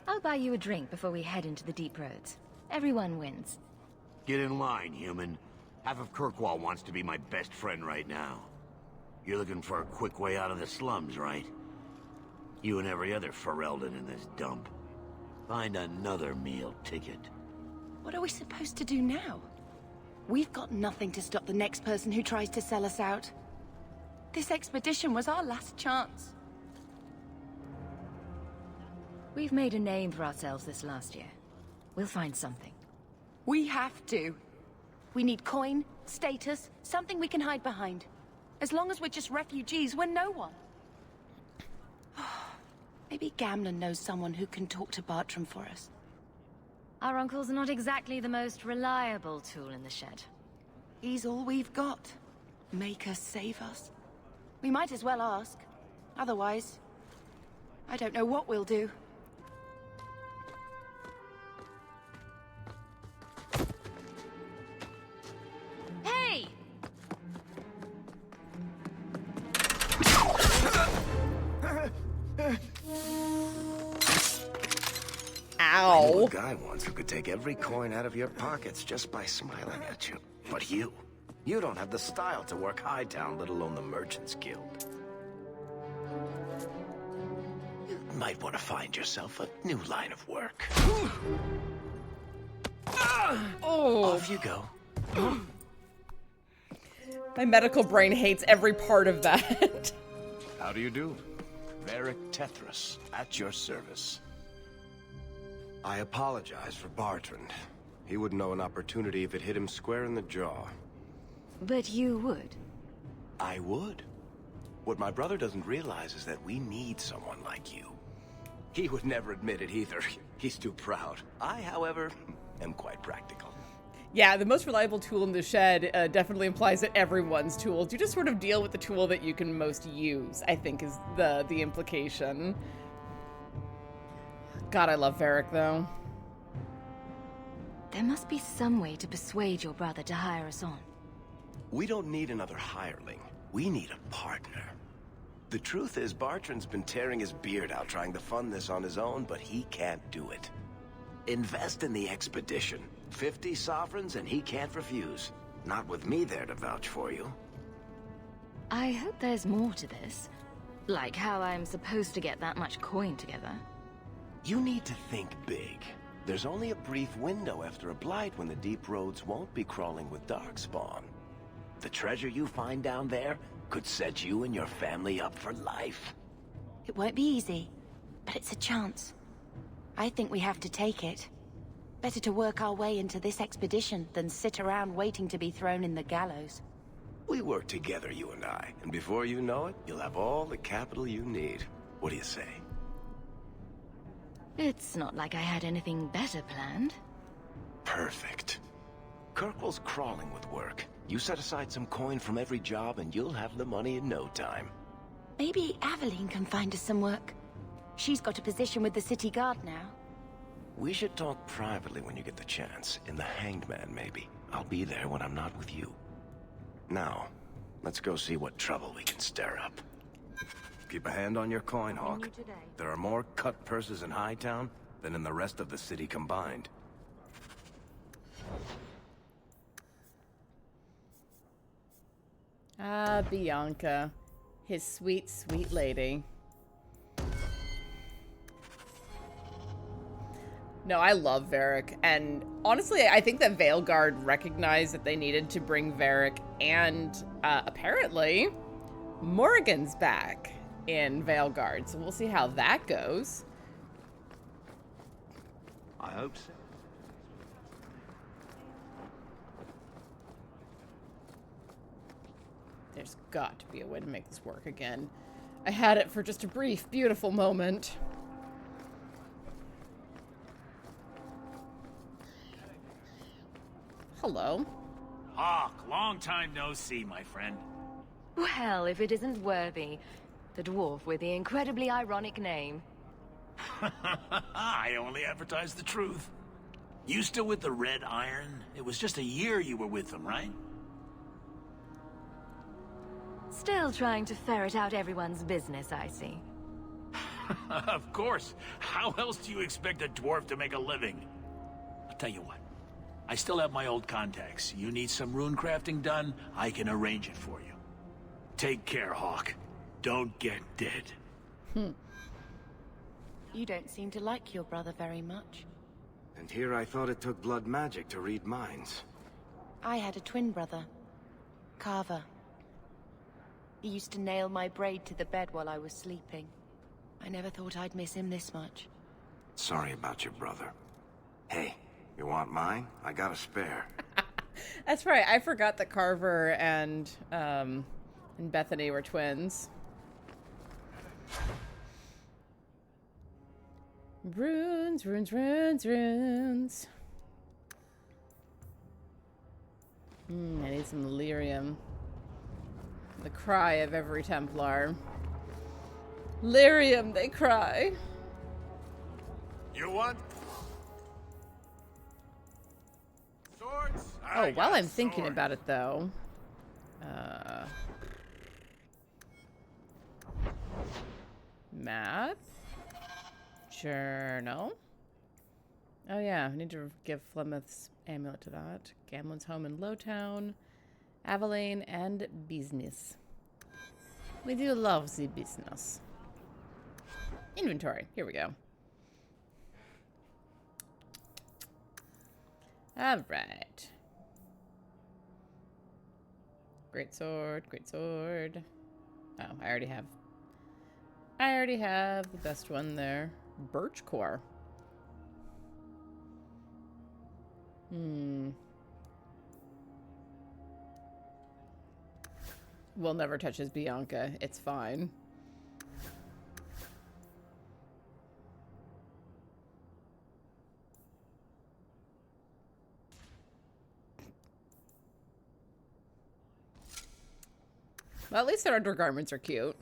I'll buy you a drink before we head into the deep roads. Everyone wins. Get in line, human. Half of Kirkwall wants to be my best friend right now. You're looking for a quick way out of the slums, right? You and every other Ferelden in this dump. Find another meal ticket. What are we supposed to do now? We've got nothing to stop the next person who tries to sell us out. This expedition was our last chance. We've made a name for ourselves this last year. We'll find something. We have to. We need coin, status, something we can hide behind. As long as we're just refugees, we're no one. Maybe Gamlen knows someone who can talk to Bartrand for us. Our uncle's not exactly the most reliable tool in the shed. He's all we've got. Make us save us. We might as well ask. Otherwise, I don't know what we'll do. Hey! I knew a guy once who could take every coin out of your pockets just by smiling at you. But you don't have the style to work Hightown, let alone the Merchants Guild. You might want to find yourself a new line of work. Off you go. My medical brain hates every part of that. How do you do? Varric Tethras, at your service. I apologize for Bartrand. He wouldn't know an opportunity if it hit him square in the jaw. But you would. I would. What my brother doesn't realize is that we need someone like you. He would never admit it either. He's too proud. I, however, am quite practical. Yeah, the most reliable tool in the shed definitely implies that everyone's tools. You just sort of deal with the tool that you can most use, I think is the implication. God, I love Varric, though. There must be some way to persuade your brother to hire us on. We don't need another hireling. We need a partner. The truth is, Bartrand's been tearing his beard out trying to fund this on his own, but he can't do it. Invest in the expedition. 50 sovereigns and he can't refuse. Not with me there to vouch for you. I hope there's more to this. Like how I'm supposed to get that much coin together. You need to think big. There's only a brief window after a Blight when the deep roads won't be crawling with darkspawn. The treasure you find down there could set you and your family up for life. It won't be easy, but it's a chance. I think we have to take it. Better to work our way into this expedition than sit around waiting to be thrown in the gallows. We work together, you and I, and before you know it, you'll have all the capital you need. What do you say? It's not like I had anything better planned. Perfect. Kirkwall's crawling with work. You set aside some coin from every job and you'll have the money in no time. Maybe Aveline can find us some work. She's got a position with the city guard now. We should talk privately when you get the chance. In the Hanged Man, maybe. I'll be there when I'm not with you. Now, let's go see what trouble we can stir up. Keep a hand on your coin, Hawke. There are more cut purses in Hightown than in the rest of the city combined. Ah, Bianca. His sweet, sweet lady. No, I love Varric, and honestly, I think that Veilguard recognized that they needed to bring Varric, and apparently, Morrigan's back in Veilguard, so we'll see how that goes. I hope so. There's got to be a way to make this work again. I had it for just a brief, beautiful moment. Hello. Hawke, long time no see, my friend. Well, if it isn't Worthy, the dwarf with the incredibly ironic name. I only advertise the truth. You still with the Red Iron? It was just a year you were with them, right? Still trying to ferret out everyone's business, I see. Of course. How else do you expect a dwarf to make a living? I'll tell you what. I still have my old contacts. You need some rune crafting done, I can arrange it for you. Take care, Hawke. Don't get dead. You don't seem to like your brother very much. And here I thought it took blood magic to read minds. I had a twin brother, Carver. He used to nail my braid to the bed while I was sleeping. I never thought I'd miss him this much. Sorry about your brother. Hey, you want mine? I got a spare. That's right. I forgot that Carver and Bethany were twins. Runes, runes, runes, runes. I need some lyrium. The cry of every Templar. Lyrium, they cry. You want swords? Oh, while I'm thinking about it, though. Math? Journal? Oh, yeah. I need to give Flemeth's amulet to that. Gamlen's home in Lowtown. Aveline and business. We do love the business. Inventory. Here we go. All right. Great sword. Great sword. Oh, I already have the best one there. Birch core. We'll never touch his Bianca. It's fine. Well, at least their undergarments are cute.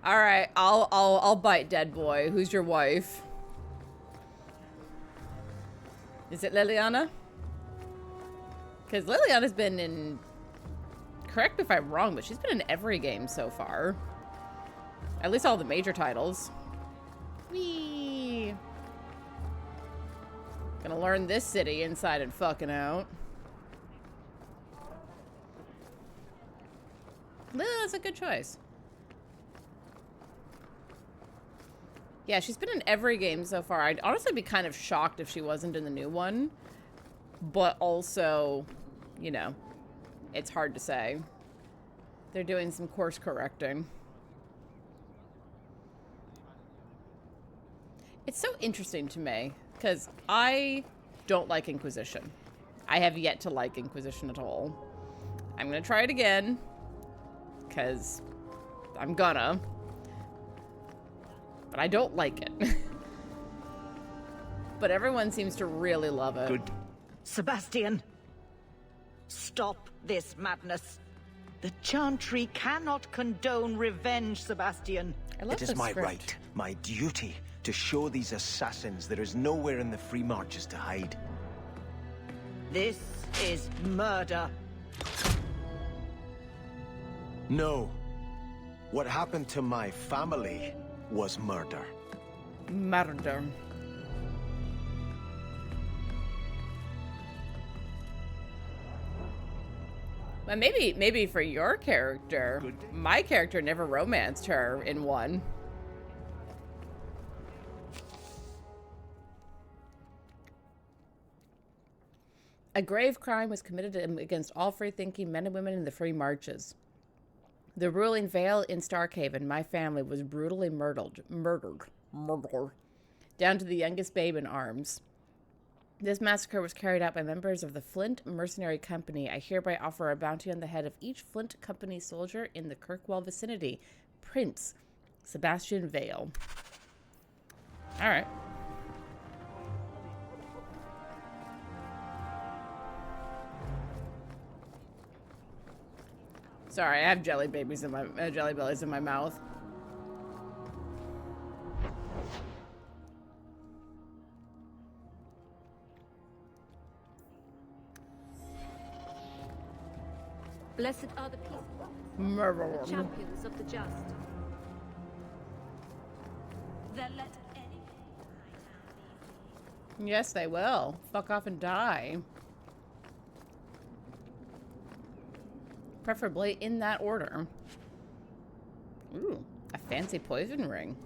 All right, I'll bite, dead boy. Who's your wife? Is it Liliana? Because Liliana's been in... Correct me if I'm wrong, but she's been in every game so far. At least all the major titles. Whee! Gonna learn this city inside and fucking out. That's a good choice. Yeah, she's been in every game so far. I'd honestly be kind of shocked if she wasn't in the new one. But also, you know, it's hard to say. They're doing some course correcting. It's so interesting to me, because I don't like Inquisition. I have yet to like Inquisition at all. I'm going to try it again, because I'm gonna. But I don't like it. But everyone seems to really love it. Good. Sebastian! Stop this madness. The Chantry cannot condone revenge, Sebastian. It is my right, my duty, to show these assassins there is nowhere in the Free Marches to hide. This is murder. No. What happened to my family was murder. Murder. But maybe for your character, my character never romanced her in one. A grave crime was committed against all free-thinking men and women in the Free Marches. The ruling Vale in Starkhaven, my family was brutally murdered, down to the youngest babe in arms. This massacre was carried out by members of the Flint Mercenary Company. I hereby offer a bounty on the head of each Flint Company soldier in the Kirkwall vicinity. Prince Sebastian Vale. All right. Sorry, I have jelly bellies in my mouth. Blessed are the peaceful, the champions of the just. Then let any... Yes, they will. Fuck off and die. Preferably in that order. Ooh, a fancy poison ring.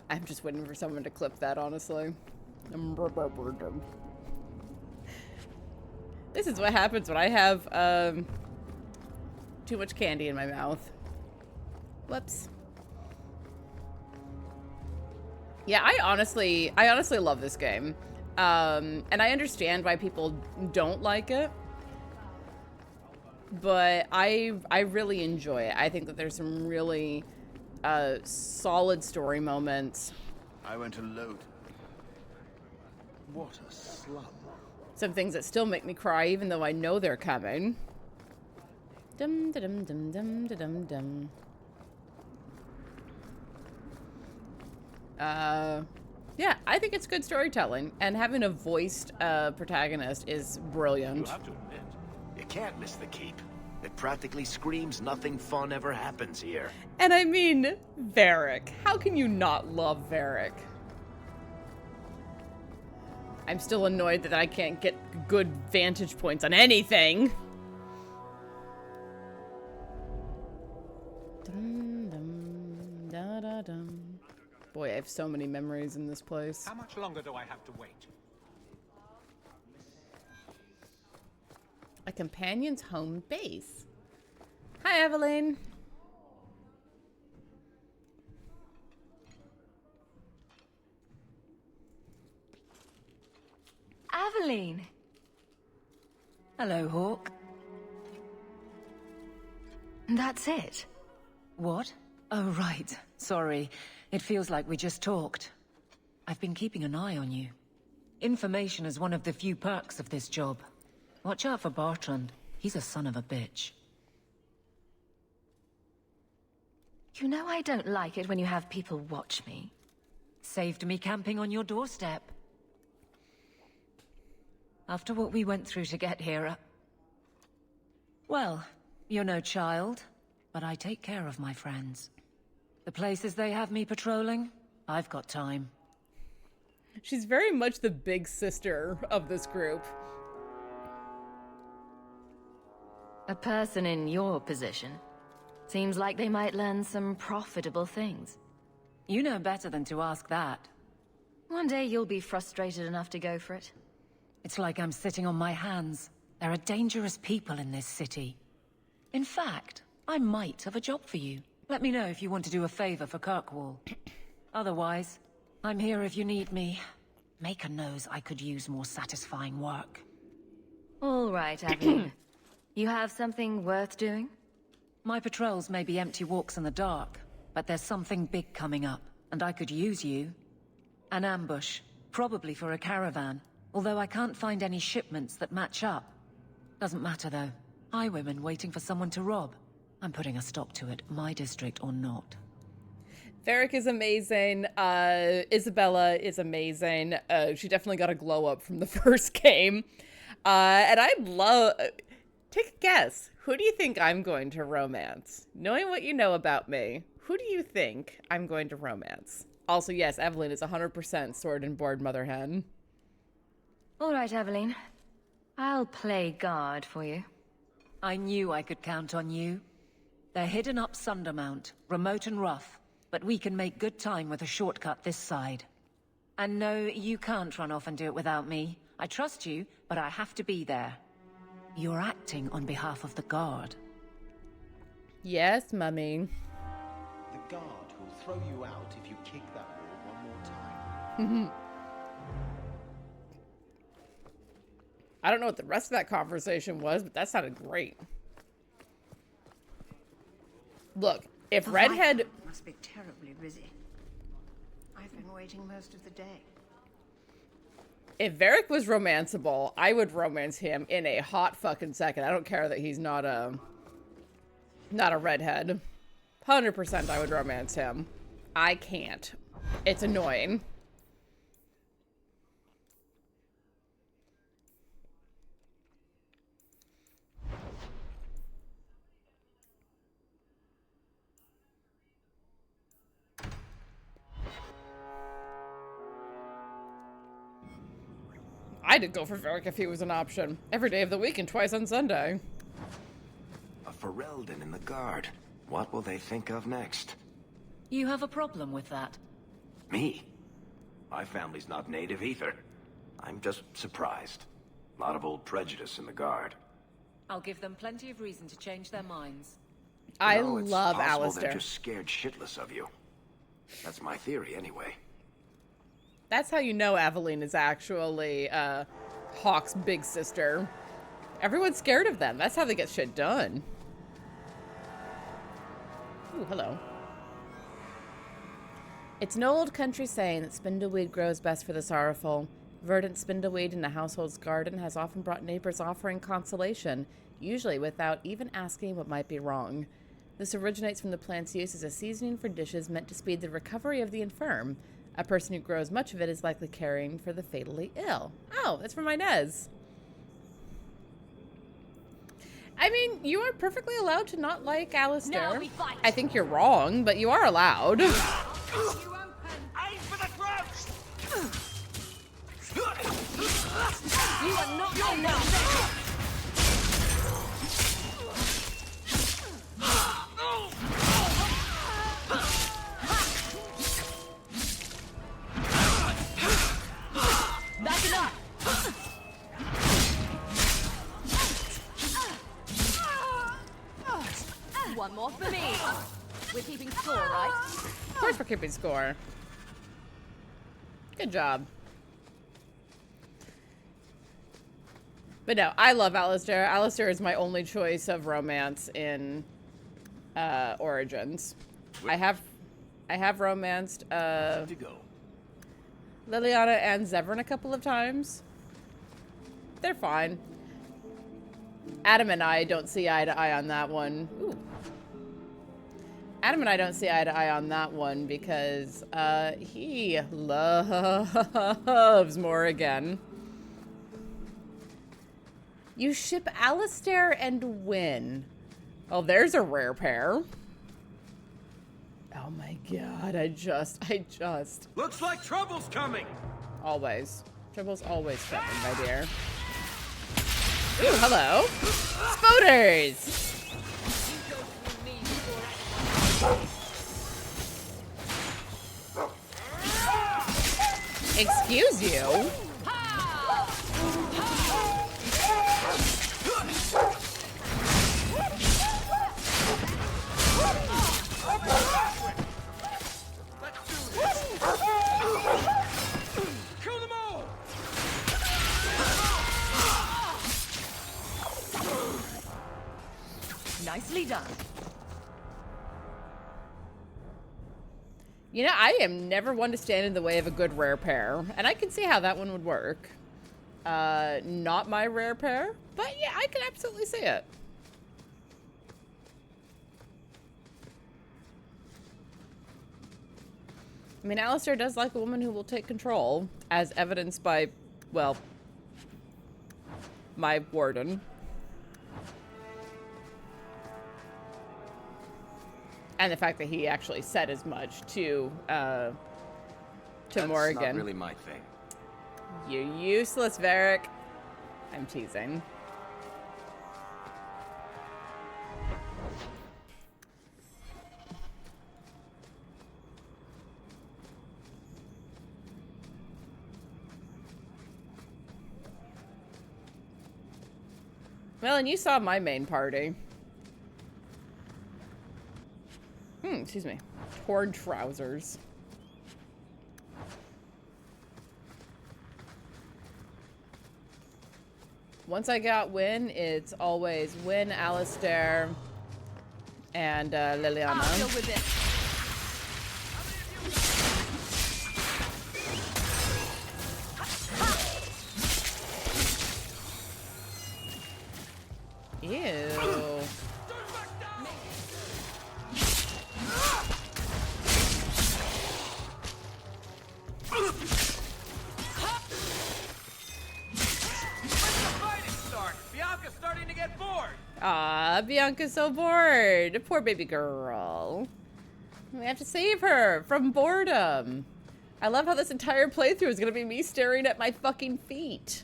I'm just waiting for someone to clip that, honestly. This is what happens when I have too much candy in my mouth. Whoops. Yeah, I honestly love this game. And I understand why people don't like it. But I really enjoy it. I think that there's some really solid story moments. I went alone. What a slum. Some things that still make me cry even though I know they're coming. Dum dum dum dum dum dum. Yeah, I think it's good storytelling, and having a voiced protagonist is brilliant. You have to admit, you can't miss the keep. It practically screams nothing fun ever happens here. And I mean, Varric. How can you not love Varric? I'm still annoyed that I can't get good vantage points on anything. Dum, dum, da, da, dum. Boy, I have so many memories in this place. How much longer do I have to wait? A companion's home base. Hi, Evelyn. Aveline. Hello, Hawke. That's it. What? Oh, right. Sorry. It feels like we just talked. I've been keeping an eye on you. Information is one of the few perks of this job. Watch out for Bartrand. He's a son of a bitch. You know I don't like it when you have people watch me. Saved me camping on your doorstep. After what we went through to get here, well, you're no child, but I take care of my friends. The places they have me patrolling, I've got time. She's very much the big sister of this group. A person in your position seems like they might learn some profitable things. You know better than to ask that. One day you'll be frustrated enough to go for it. It's like I'm sitting on my hands. There are dangerous people in this city. In fact, I might have a job for you. Let me know if you want to do a favor for Kirkwall. Otherwise, I'm here if you need me. Maker knows I could use more satisfying work. All right, Aveline. You have something worth doing? My patrols may be empty walks in the dark, but there's something big coming up, and I could use you. An ambush. Probably for a caravan, although I can't find any shipments that match up. Doesn't matter though. Highwaymen waiting for someone to rob. I'm putting a stop to it, my district or not. Varric is amazing. Isabella is amazing. She definitely got a glow up from the first game. And I love... Take a guess. Who do you think I'm going to romance? Knowing what you know about me, who do you think I'm going to romance? Also, yes, Evelyn is 100% sword and board mother hen. All right, Evelyn. I'll play guard for you. I knew I could count on you. They're hidden up Sundermount, remote and rough, but we can make good time with a shortcut this side. And no, you can't run off and do it without me. I trust you, but I have to be there. You're acting on behalf of the guard. Yes, Mummy. The guard will throw you out if you kick that wall one more time. I don't know what the rest of that conversation was, but that sounded great. Look, if Redhead... Must be terribly busy. I've been waiting most of the day. If Varric was romanceable, I would romance him in a hot fucking second. I don't care that he's not a redhead. 100% I would romance him. I can't. It's annoying. I did go for Varric if he was an option. Every day of the week and twice on Sunday. A Ferelden in the guard. What will they think of next? You have a problem with that? Me? My family's not native either. I'm just surprised. A lot of old prejudice in the guard. I'll give them plenty of reason to change their minds. I No, it's love possible Alistair. They're just scared shitless of you. That's my theory, anyway. That's how you know Aveline is actually Hawke's big sister. Everyone's scared of them. That's how they get shit done. Ooh, hello. It's an old country saying that spindleweed grows best for the sorrowful. Verdant spindleweed in a household's garden has often brought neighbors offering consolation, usually without even asking what might be wrong. This originates from the plant's use as a seasoning for dishes meant to speed the recovery of the infirm. A person who grows much of it is likely caring for the fatally ill. Oh, that's from Inez. I mean, you are perfectly allowed to not like Alistair. I think you're wrong, but you are allowed. Aim for the throat! You are not enough! Back it up! One more for me. We're keeping score, right? Of course we're keeping score. Good job. But no, I love Alistair. Alistair is my only choice of romance in Origins. I have romanced Liliana and Zevran a couple of times. They're fine. Adam and I don't see eye to eye on that one. Ooh. Adam and I don't see eye to eye on that one because he loves Morrigan. You ship Alistair and Wynn. Oh, there's a rare pair. Oh my god, I just... Looks like trouble's coming! Always. Trouble's always coming, my dear. Ooh, hello. Spoders! Excuse you? Kill them all! Nicely done. You know, I am never one to stand in the way of a good rare pair, and I can see how that one would work. Not my rare pair, but yeah, I can absolutely see it. I mean, Alistair does like a woman who will take control, as evidenced by, well, my warden. And the fact that he actually said as much to Morrigan. That's not really my thing. You're useless, Varric. I'm teasing. Well, and you saw my main party. Excuse me. Torn trousers. Once I got Wynn, it's always Wynn, Alistair, and Liliana. I'll deal with it. Ew. Ah, Bianca's so bored. Poor baby girl. We have to save her from boredom. I love how this entire playthrough is going to be me staring at my fucking feet.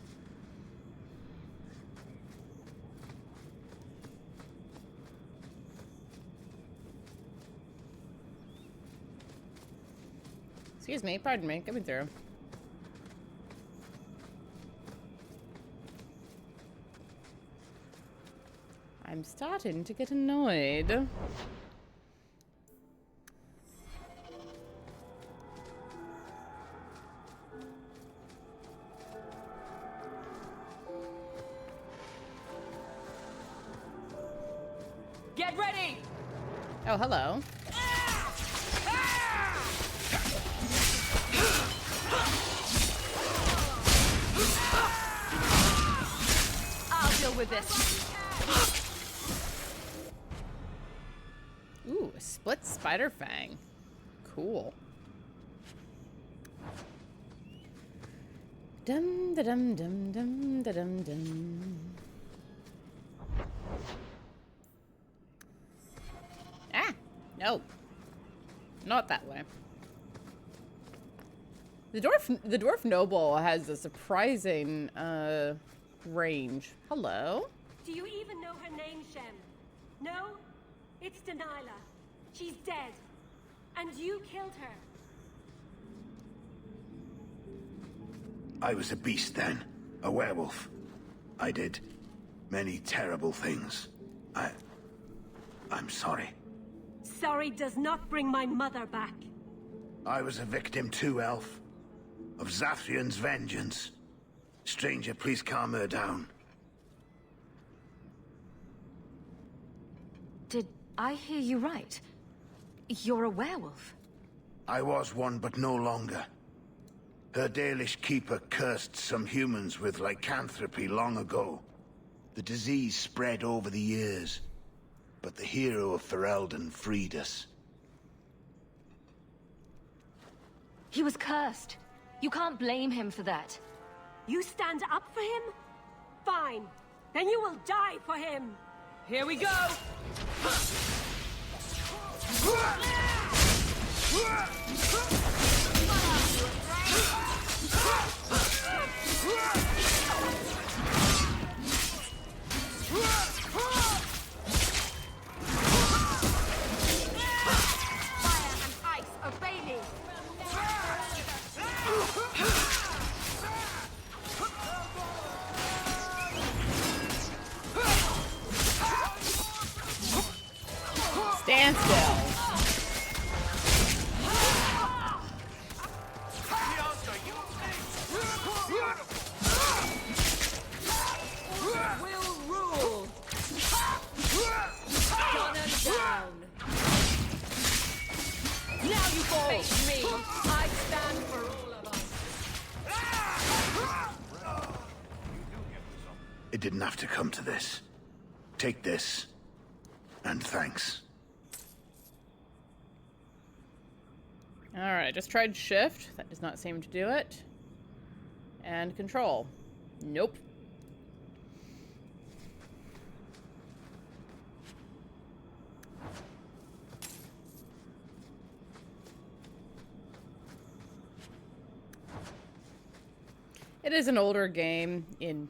Excuse me, pardon me, coming through. I'm starting to get annoyed. Get ready! Oh, hello. I'll deal with this. Ooh, a split spider fang. Cool. Dum da dum dum dum da dum dum. Ah, no, not that way. The dwarf noble has a surprising range. Hello. Do you even know her name, Shem? No? It's Delilah. She's dead. And you killed her. I was a beast then. A werewolf. I did many terrible things. I'm sorry. Sorry does not bring my mother back. I was a victim too, Elf. Of Zathrian's vengeance. Stranger, please calm her down. Did I hear you right? You're a werewolf? I was one, but no longer. Her Dalish keeper cursed some humans with lycanthropy long ago. The disease spread over the years, but the hero of Ferelden freed us. He was cursed. You can't blame him for that. You stand up for him? Fine. Then you will die for him. Here we go! Fire and ice, obey me. Stand still. Will rule! Gun and down! Now you fall! It didn't have to come to this. Take this. And thanks. Alright, just tried shift. That does not seem to do it. And control. Nope. It is an older game, in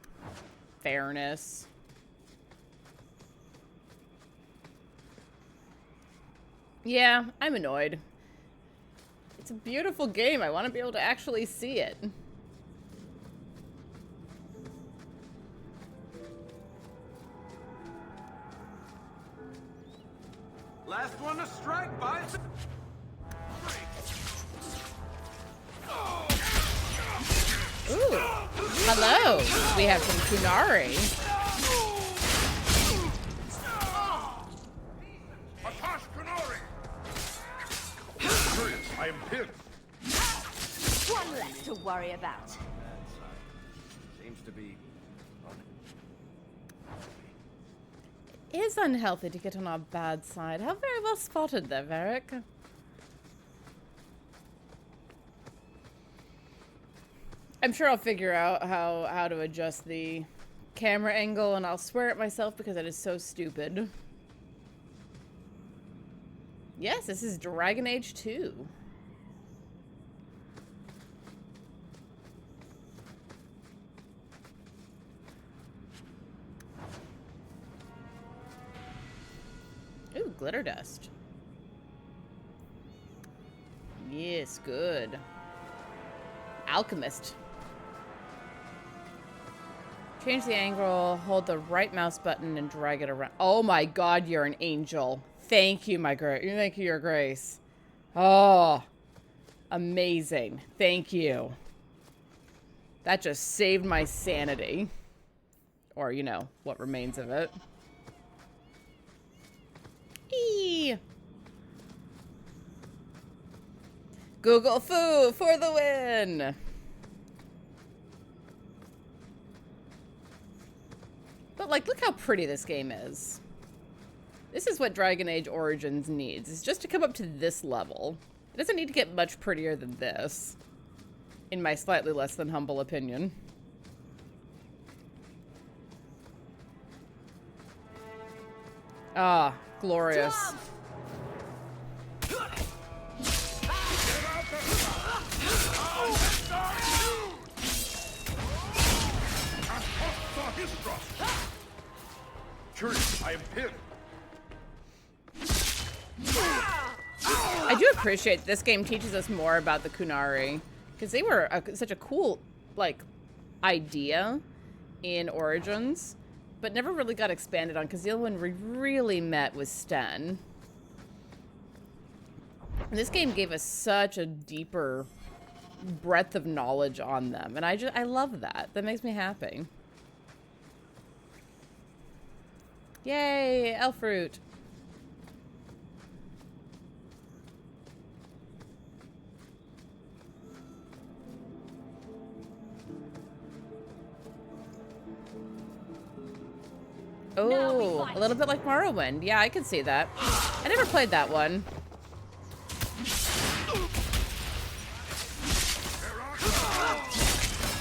fairness. Yeah, I'm annoyed. It's a beautiful game. I want to be able to actually see it. Last one to strike, boys. Ooh, hello. We have some Kunari. I am pinned. One less to worry about. Seems to be. It is unhealthy to get on our bad side. How very well spotted there, Varric. I'm sure I'll figure out how to adjust the camera angle, and I'll swear at myself because it is so stupid. Yes, this is Dragon Age 2. Ooh, glitter dust. Yes, good. Alchemist. Change the angle, hold the right mouse button, and drag it around. Oh my god, you're an angel. Thank you, thank you, Your Grace. Oh, amazing. Thank you. That just saved my sanity. Or, you know, what remains of it. Eee! Google Foo for the win! But, like, look how pretty this game is. This is what Dragon Age Origins needs, is just to come up to this level. It doesn't need to get much prettier than this, in my slightly less than humble opinion. Ah, glorious. Curious, I am pinned. I do appreciate this game teaches us more about the Kunari, because they were such a cool, like, idea in Origins, but never really got expanded on, because the other one we really met was Sten. And this game gave us such a deeper breadth of knowledge on them, and I love that. That makes me happy. Yay, elf fruit. Oh, a little bit like Morrowind. Yeah, I can see that. I never played that one.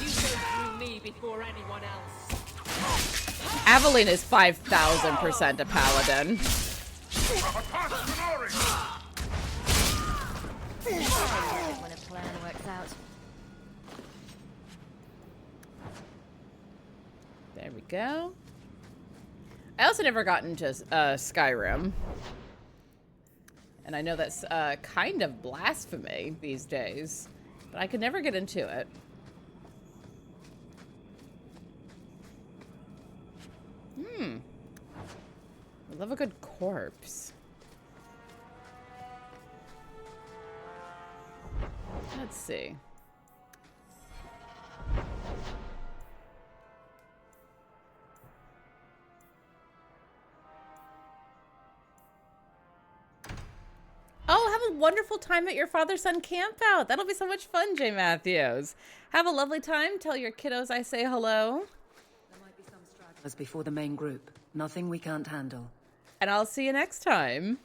You go through me before anyone else. Aveline is 5,000% a paladin. When a plan works out. There we go. I also never got into Skyrim. And I know that's kind of blasphemy these days, but I could never get into it. I love a good corpse. Let's see. Oh, have a wonderful time at your father-son campout. That'll be so much fun, J. Matthews. Have a lovely time. Tell your kiddos I say hello. There might be some stragglers us before the main group. Nothing we can't handle. And I'll see you next time.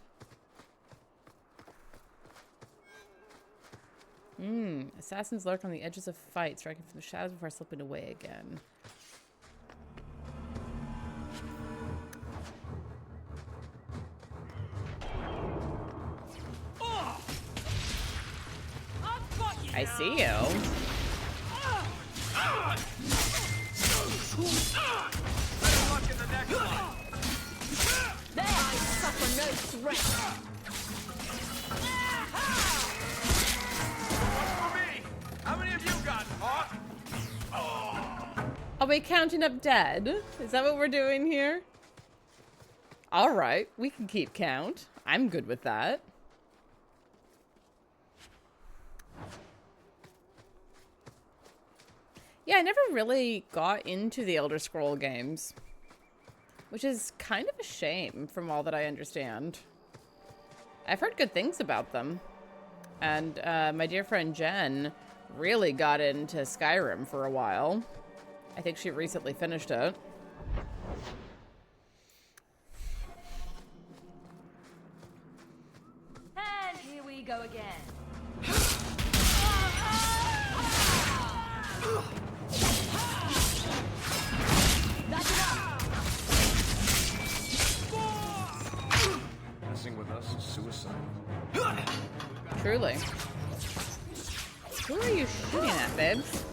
Assassins lurk on the edges of fight, striking from the shadows before slipping away again. I see you. There I suffer no threat. How many of you got, Hawke? Are we counting up dead? Is that what we're doing here? All right, we can keep count. I'm good with that. Yeah, I never really got into the Elder Scroll games, which is kind of a shame from all that I understand. I've heard good things about them. And my dear friend Jen really got into Skyrim for a while. I think she recently finished it. And here we go again. Messing with us is suicide. Truly. Who are you shooting at, babes?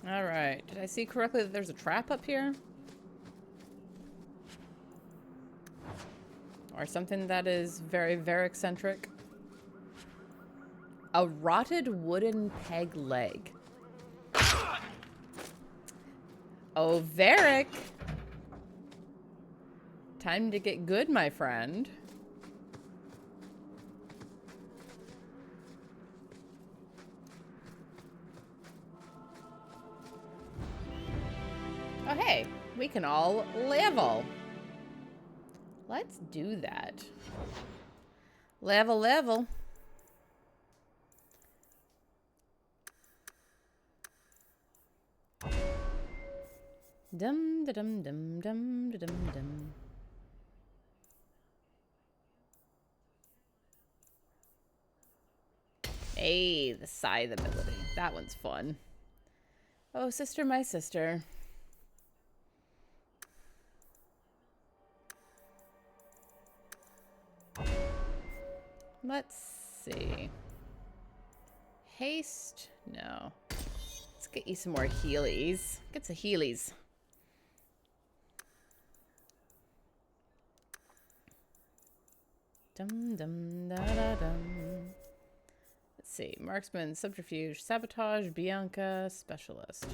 Alright, did I see correctly that there's a trap up here? Or something that is very Varric-centric? A rotted wooden peg leg. Oh, Varric! Time to get good, my friend. Oh, hey, we can all level. Let's do that. Level. Dum da dum dum dum da dum dum. Hey, the scythe ability. That one's fun. Oh, sister, my sister. Let's see. Haste? No. Let's get you some more healies. Get some healies. Dum dum da da dum. Let's see. Marksman, subterfuge, sabotage, Bianca, specialist.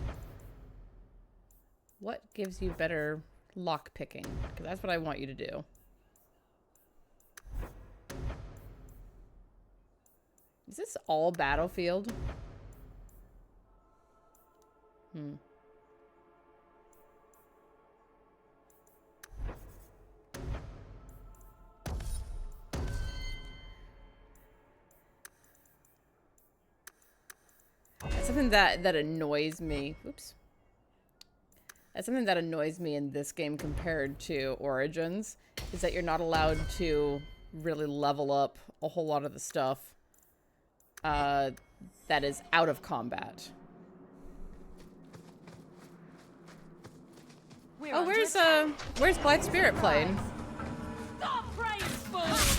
What gives you better lock picking? Because that's what I want you to do. Is this all battlefield? That's something that annoys me. Oops. That's something that annoys me in this game compared to Origins, is that you're not allowed to really level up a whole lot of the stuff that is out of combat. Oh, where's Blight Spirit playing? Stop praying, fools!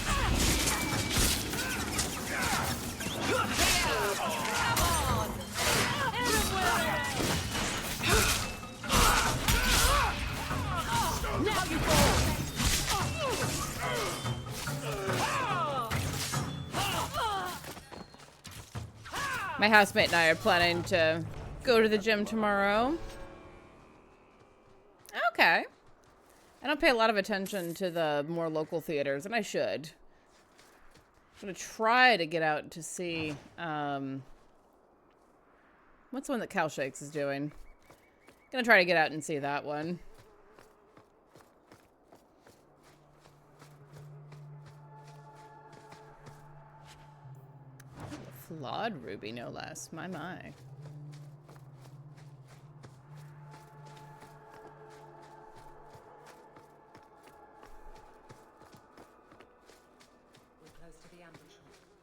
Now you fall! My housemate and I are planning to go to the gym tomorrow. Okay. I don't pay a lot of attention to the more local theaters, and I should. I'm gonna try to get out to see, what's the one that Cal Shakes is doing? Gonna try to get out and see that one. Flawed ruby, no less. My.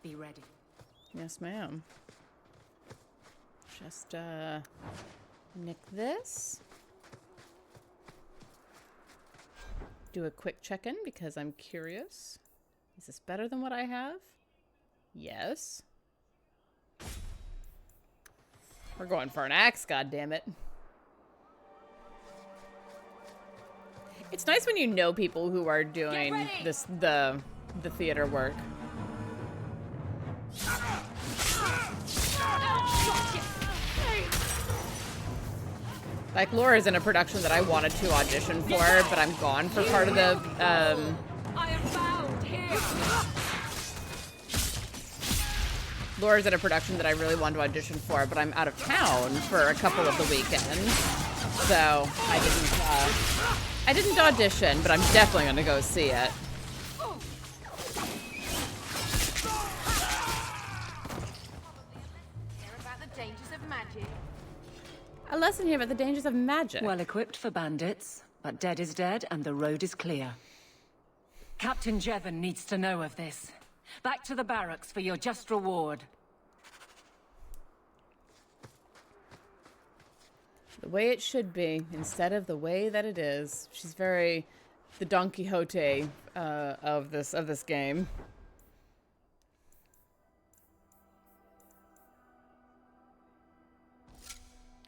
Be ready. Yes, ma'am. Just, nick this. Do a quick check-in because I'm curious. Is this better than what I have? Yes. We're going for an axe, goddammit. It's nice when you know people who are doing the theater work. Like, Laura's in a production that I wanted to audition for, but I'm gone for part of the, I am bound here. Laura's in a production that I really wanted to audition for, but I'm out of town for a couple of the weekends. So, I didn't audition, but I'm definitely gonna go see it. A lesson here about the dangers of magic. Well equipped for bandits, but dead is dead and the road is clear. Captain Jevon needs to know of this. Back to the barracks for your just reward. The way it should be, instead of the way that it is. She's very the Don Quixote of this game.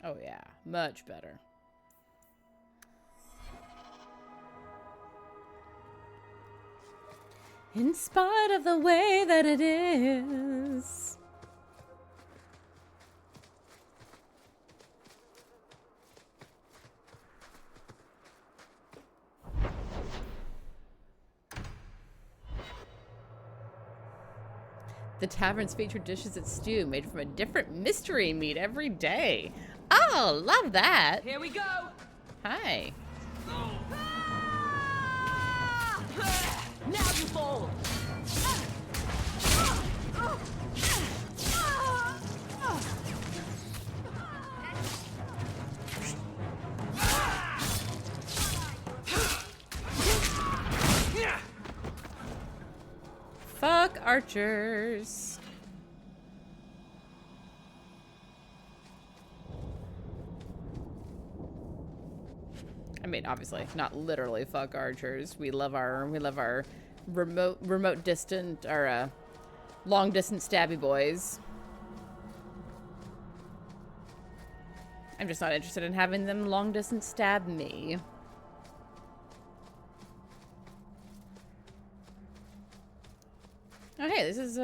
Oh yeah, much better. In spite of the way that it is. The taverns feature dishes and stew made from a different mystery meat every day. Oh, love that. Here we go. Hi. Now you fall. Fuck archers. I mean, obviously, not literally fuck archers. We love our remote distant, or long distance stabby boys. I'm just not interested in having them long distance stab me. Oh, hey, this is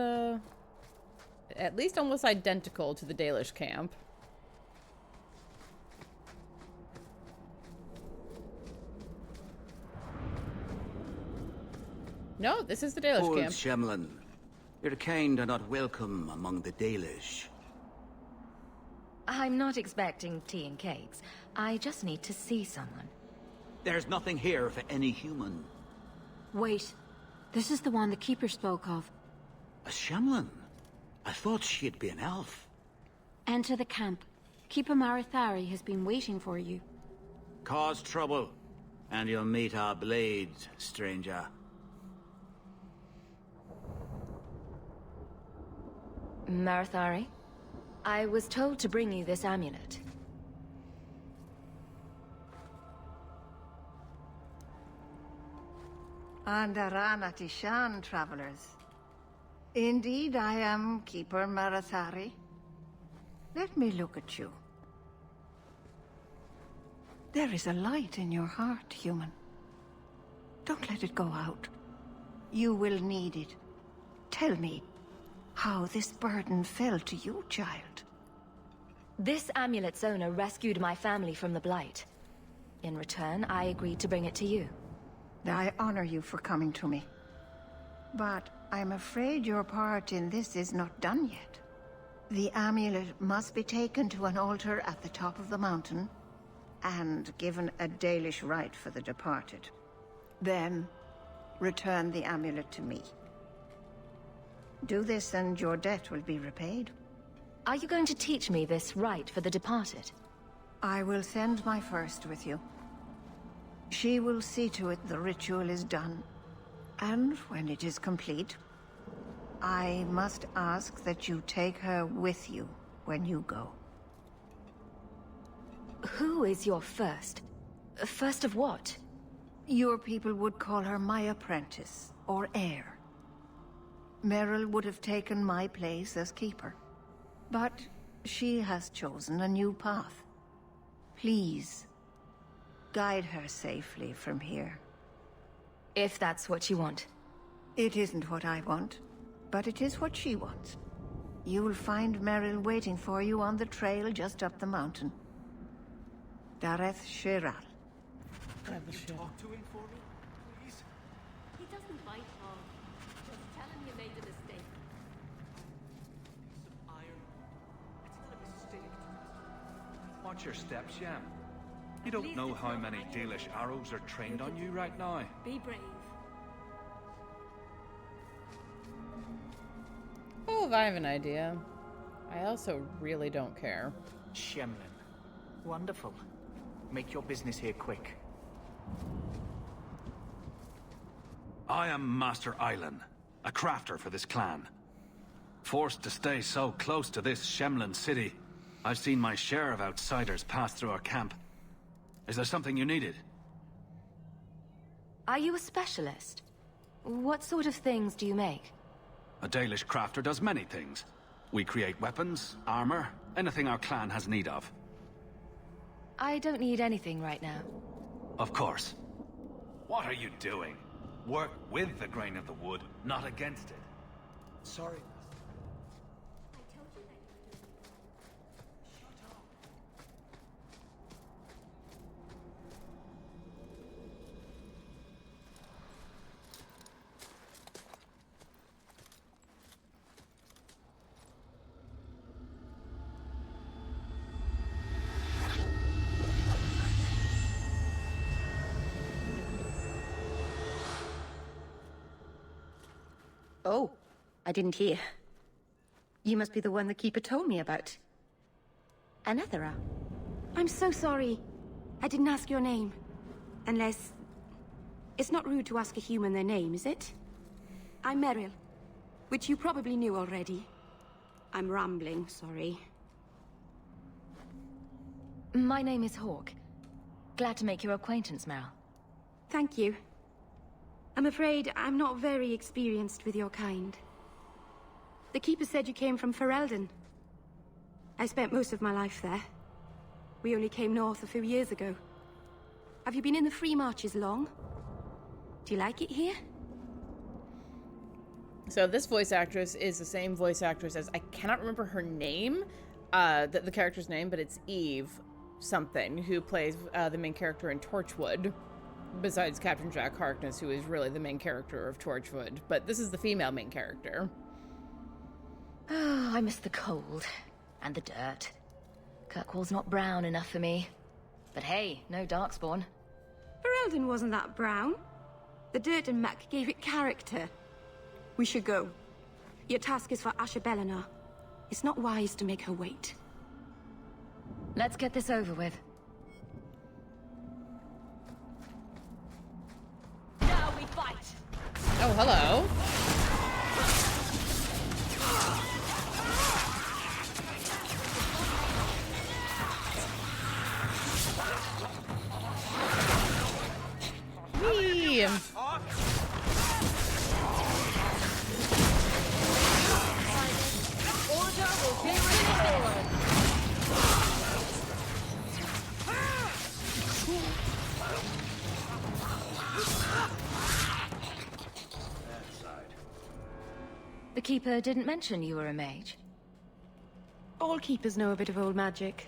at least almost identical to the Dalish camp. No, this is the Dalish Old camp. Shemlin, your kind are not welcome among the Dalish. I'm not expecting tea and cakes. I just need to see someone. There's nothing here for any human. Wait. This is the one the Keeper spoke of. A Shemlin? I thought she'd be an elf. Enter the camp. Keeper Marathari has been waiting for you. Cause trouble, and you'll meet our blades, stranger. Marathari, I was told to bring you this amulet. Andarana Tishan, travelers. Indeed, I am Keeper Marathari. Let me look at you. There is a light in your heart, human. Don't let it go out. You will need it. Tell me, how this burden fell to you, child. This amulet's owner rescued my family from the Blight. In return, I agreed to bring it to you. I honor you for coming to me. But I'm afraid your part in this is not done yet. The amulet must be taken to an altar at the top of the mountain and given a Dalish rite for the departed. Then, return the amulet to me. Do this and your debt will be repaid. Are you going to teach me this rite for the departed? I will send my first with you. She will see to it the ritual is done. And when it is complete, I must ask that you take her with you when you go. Who is your first? First of what? Your people would call her my apprentice, or heir. Meryl would have taken my place as keeper. But she has chosen a new path. Please, guide her safely from here. If that's what you want. It isn't what I want, but it is what she wants. You will find Meryl waiting for you on the trail just up the mountain. Dareth Shiral. Can you talk to him for me, please? He doesn't bite hard. Just tell him you made a mistake. Piece of iron. It's not a mistake. Watch your steps, Shem. You don't know how many Dalish arrows are trained on you right now. Be brave. Oh, I have an idea. I also really don't care. Shemlin. Wonderful. Make your business here quick. I am Master Island, a crafter for this clan. Forced to stay so close to this Shemlin city, I've seen my share of outsiders pass through our camp. Is there something you needed? Are you a specialist? What sort of things do you make? A Dalish crafter does many things. We create weapons, armor, anything our clan has need of. I don't need anything right now. Of course. What are you doing? Work with the grain of the wood, not against it. Sorry. Oh, I didn't hear. You must be the one the Keeper told me about. Anethera. I'm so sorry. I didn't ask your name. Unless... It's not rude to ask a human their name, is it? I'm Meryl, which you probably knew already. I'm rambling, sorry. My name is Hawke. Glad to make your acquaintance, Meryl. Thank you. I'm afraid I'm not very experienced with your kind. The Keeper said you came from Ferelden. I spent most of my life there. We only came north a few years ago. Have you been in the Free Marches long? Do you like it here? So this voice actress is the same voice actress as, I cannot remember her name, the character's name, but it's Eve something, who plays the main character in Torchwood. Besides Captain Jack Harkness, who is really the main character of Torchwood. But this is the female main character. Oh, I miss the cold. And the dirt. Kirkwall's not brown enough for me. But hey, no Darkspawn. Ferelden wasn't that brown. The dirt and muck gave it character. We should go. Your task is for Asha Bellinar. It's not wise to make her wait. Let's get this over with. Now we fight! Oh, hello. Whee! Order will be restored! That's a Keeper didn't mention you were a mage. All keepers know a bit of old magic.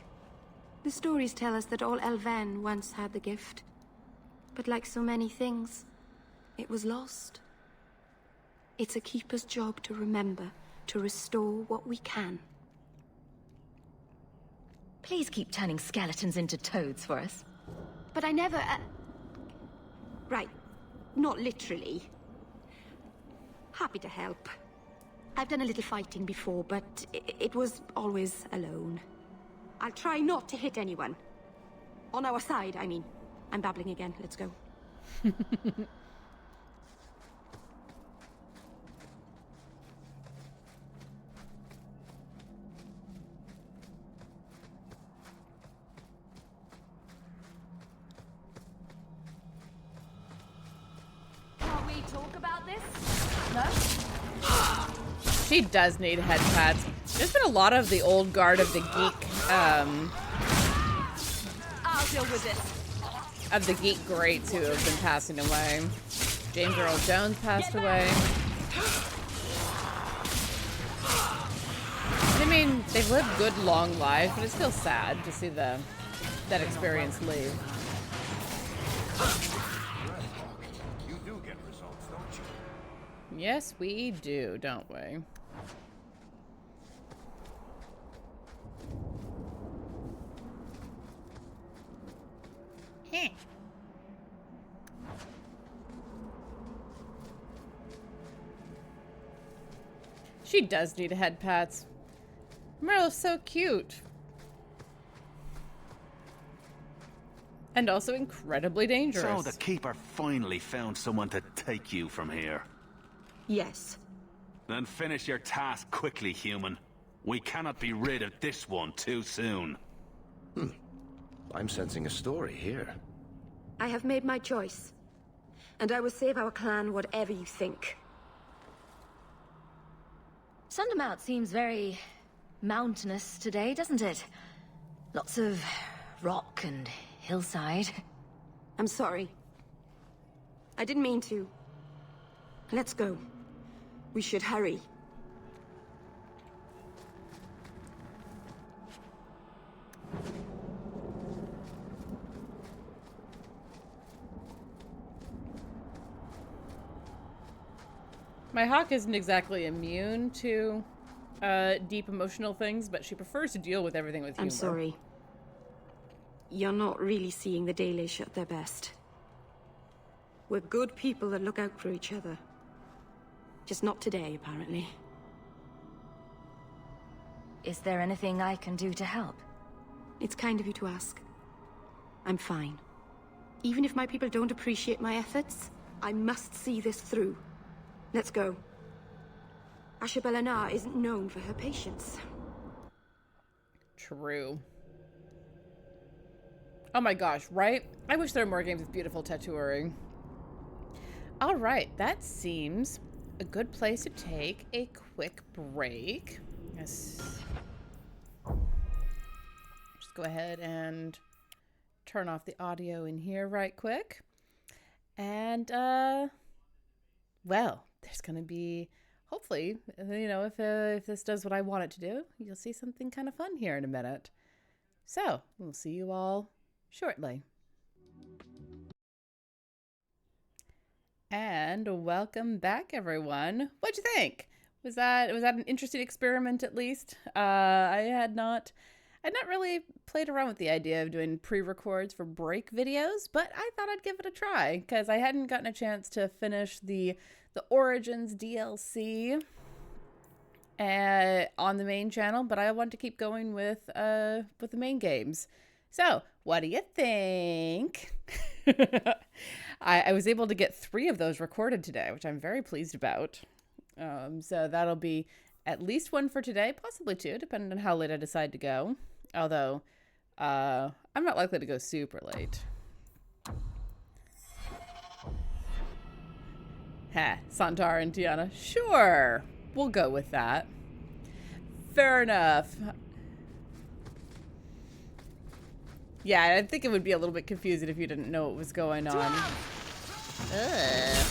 The stories tell us that all Elven once had the gift. But like so many things, it was lost. It's a keeper's job to remember, to restore what we can. Please keep turning skeletons into toads for us. But I never... Right. Not literally. Happy to help. I've done a little fighting before, but it was always alone. I'll try not to hit anyone. On our side, I mean. I'm babbling again. Let's go. Can't we talk about this? No? She does need head pads. There's been a lot of the old guard of the geek, I'll deal with this. Of the geek greats who have been passing away. James Earl Jones passed away. I mean, they've lived good, long lives, but it's still sad to see that experience leave. You do get results, don't you? Yes, we do, don't we? Heh. She does need head pats. Merle's so cute. And also incredibly dangerous. So the Keeper finally found someone to take you from here. Yes. Then finish your task quickly, human. We cannot be rid of this one too soon. I'm sensing a story here. I have made my choice. And I will save our clan whatever you think. Sundermount seems very mountainous today, doesn't it? Lots of rock and hillside. I'm sorry. I didn't mean to. Let's go. We should hurry. My Hawke isn't exactly immune to deep emotional things, but she prefers to deal with everything with humor. I'm sorry. You're not really seeing the Dalish at their best. We're good people that look out for each other. Just not today, apparently. Is there anything I can do to help? It's kind of you to ask. I'm fine. Even if my people don't appreciate my efforts, I must see this through. Let's go. Alanna isn't known for her patience. True. Oh my gosh, right? I wish there were more games with beautiful tattooing. Alright, that seems a good place to take a quick break. Yes. Just go ahead and turn off the audio in here right quick. And, well, there's going to be, hopefully, you know, if this does what I want it to do, you'll see something kind of fun here in a minute. So, we'll see you all shortly. And welcome back, everyone. What'd you think? Was that an interesting experiment at least? I had not really played around with the idea of doing pre-records for break videos, but I thought I'd give it a try because I hadn't gotten a chance to finish the Origins DLC on the main channel, but I want to keep going with the main games. So, what do you think? I was able to get 3 of those recorded today, which I'm very pleased about. So that'll be at least 1 for today, possibly 2, depending on how late I decide to go. Although, I'm not likely to go super late. Ha, Santar and Tiana. Sure, we'll go with that. Fair enough. Yeah, I think it would be a little bit confusing if you didn't know what was going on. Ugh.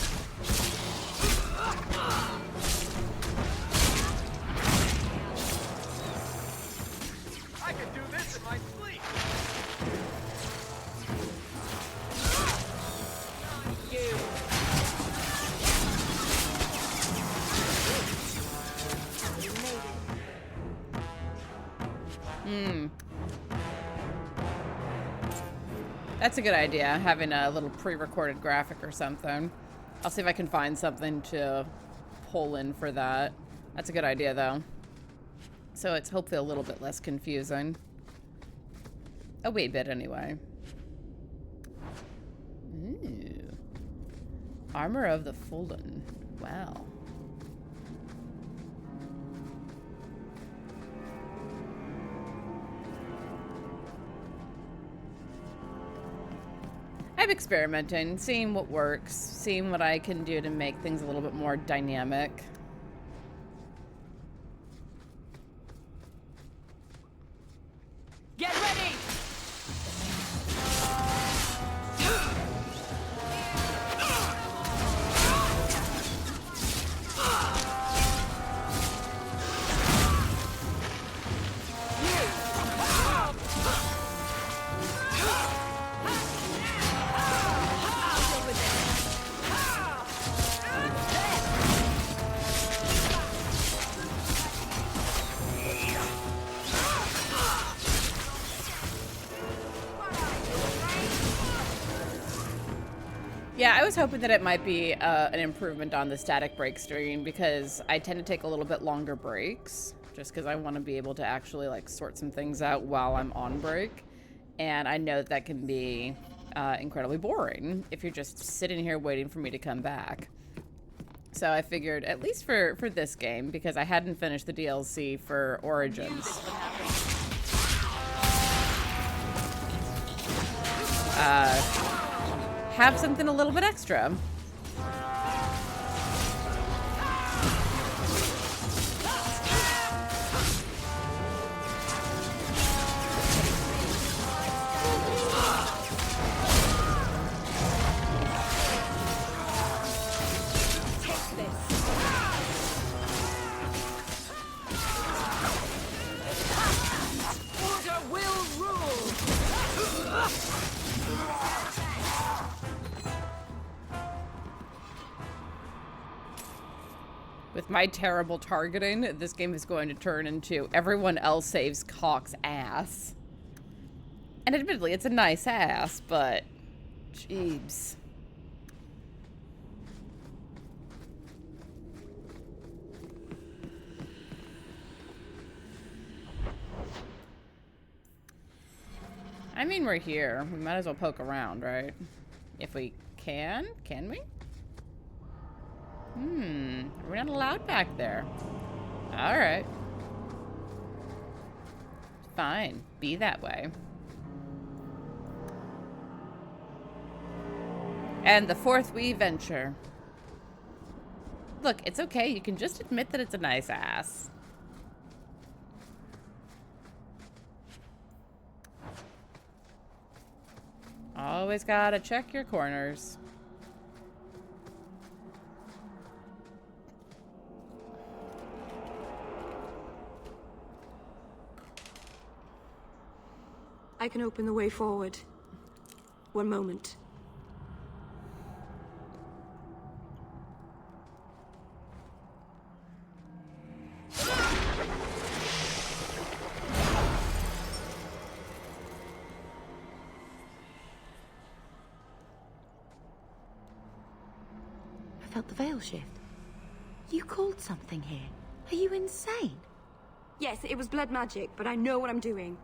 That's a good idea, having a little pre-recorded graphic or something. I'll see if I can find something to pull in for that. That's a good idea, though. So it's hopefully a little bit less confusing. A wee bit, anyway. Ooh. Armor of the Fallen. Wow. I'm experimenting, seeing what works, seeing what I can do to make things a little bit more dynamic. Get ready! Yeah, I was hoping that it might be an improvement on the static break stream, because I tend to take a little bit longer breaks just because I want to be able to actually like sort some things out while I'm on break. And I know that can be incredibly boring if you're just sitting here waiting for me to come back. So I figured, at least for this game, because I hadn't finished the DLC for Origins. Have something a little bit extra. Order will rule! With my terrible targeting, this game is going to turn into everyone else saves Cock's ass. And admittedly, it's a nice ass, but jeebs. I mean, we're here. We might as well poke around, right? If we can? Can we? We're not allowed back there. Alright. Fine. Be that way. And the forth we venture. Look, it's okay. You can just admit that it's a nice ass. Always gotta check your corners. I can open the way forward. One moment. I felt the veil shift. You called something here. Are you insane? Yes, it was blood magic, but I know what I'm doing.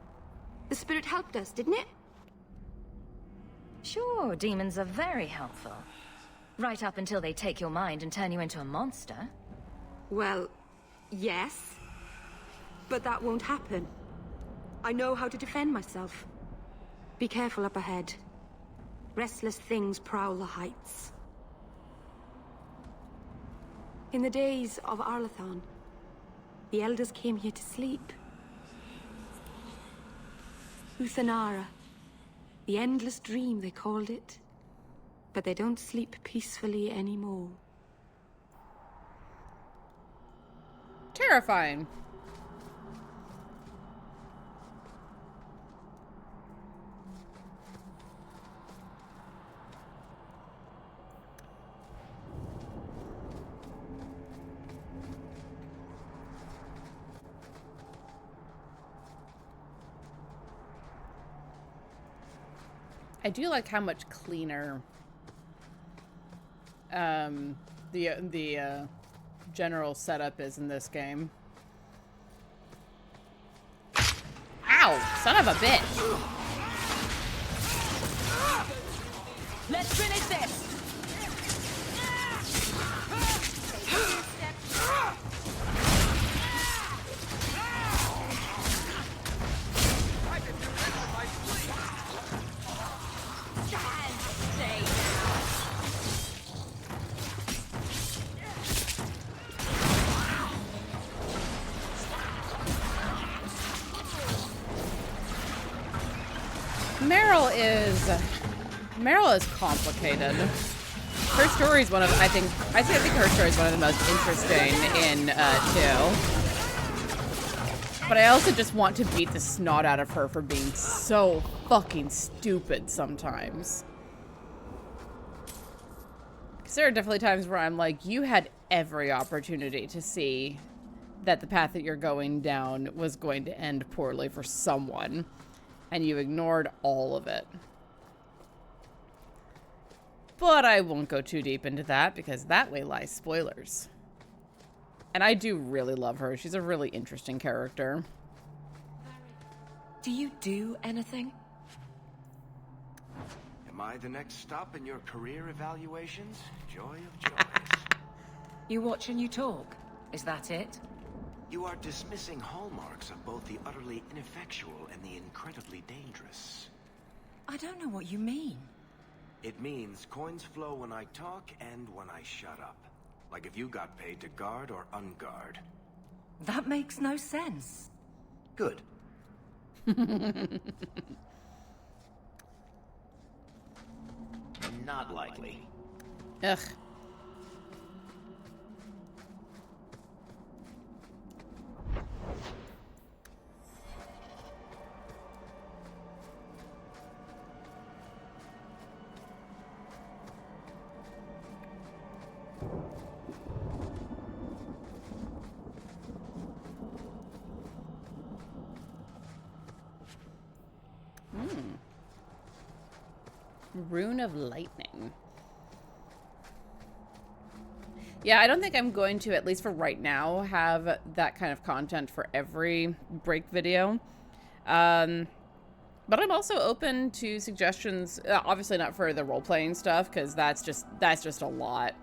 The spirit helped us, didn't it? Sure, demons are very helpful. Right up until they take your mind and turn you into a monster. Well, yes. But that won't happen. I know how to defend myself. Be careful up ahead. Restless things prowl the heights. In the days of Arlathon, the elders came here to sleep. Uthanara. The endless dream, they called it. But they don't sleep peacefully anymore. Terrifying. I do like how much cleaner the general setup is in this game. Ow! Son of a bitch! Let's finish this! Meryl is complicated. Her story is one of, I think her story is one of the most interesting in 2. But I also just want to beat the snot out of her for being so fucking stupid sometimes. Because there are definitely times where I'm like, you had every opportunity to see that the path that you're going down was going to end poorly for someone, and you ignored all of it. But I won't go too deep into that, because that way lies spoilers. And I do really love her. She's a really interesting character. Do you do anything? Am I the next stop in your career evaluations? Joy of joys. You watch and you talk. Is that it? You are dismissing hallmarks of both the utterly ineffectual and the incredibly dangerous. I don't know what you mean. It means coins flow when I talk and when I shut up. Like if you got paid to guard or unguard. That makes no sense. Good. Not likely. Ugh. Rune of Lightning. Yeah, I don't think I'm going to, at least for right now, have that kind of content for every break video. But I'm also open to suggestions, obviously not for the role-playing stuff, because that's just a lot.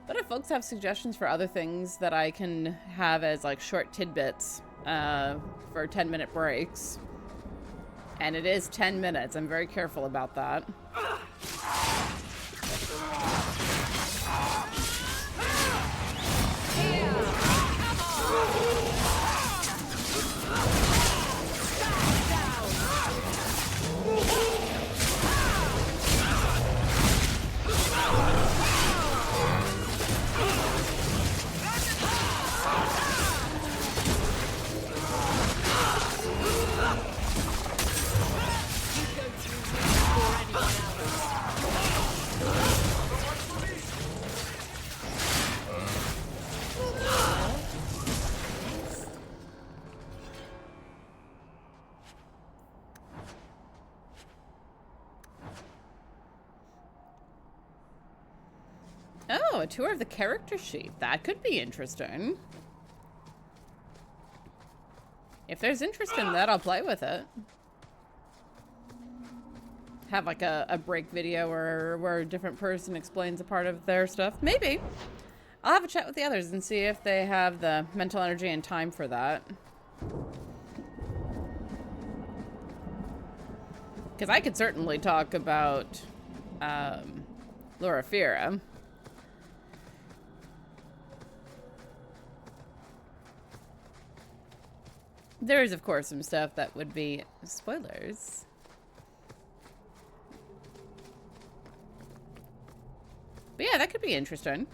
But if folks have suggestions for other things that I can have as like short tidbits for 10-minute breaks, and it is 10 minutes, I'm very careful about that. Oh, a tour of the character sheet. That could be interesting. If there's interest in that, I'll play with it. Have like a break video where a different person explains a part of their stuff. Maybe. I'll have a chat with the others and see if they have the mental energy and time for that. Because I could certainly talk about Laura Fira. There is, of course, some stuff that would be spoilers. But yeah, that could be interesting.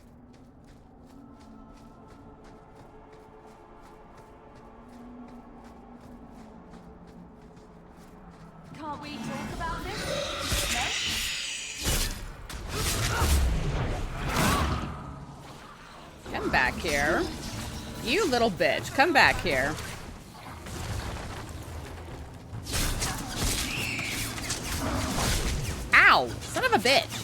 Can't we talk about this? No? Come back here. You little bitch, come back here. Ow! Son of a bitch!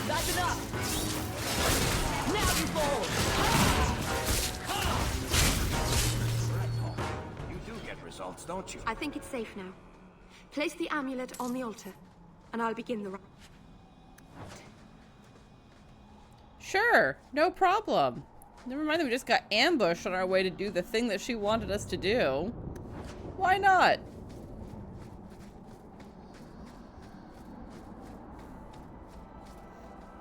That's enough! Now you fold! You do get results, don't you? I think it's safe now. Place the amulet on the altar, and I'll begin the rite. Sure, no problem. Never mind that we just got ambushed on our way to do the thing that she wanted us to do. Why not?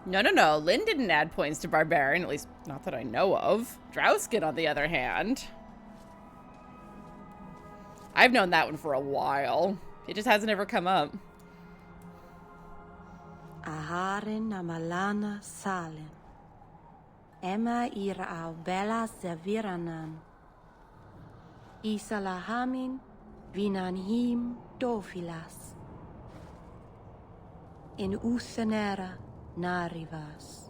No. Lynn didn't add points to Barbarian, at least not that I know of. Drouskin, on the other hand. I've known that one for a while. It just hasn't ever come up. Aharin amalana salen. Emma ira au bella seviranan. Isalahamin vinanhim dofilas. In usenera narivas.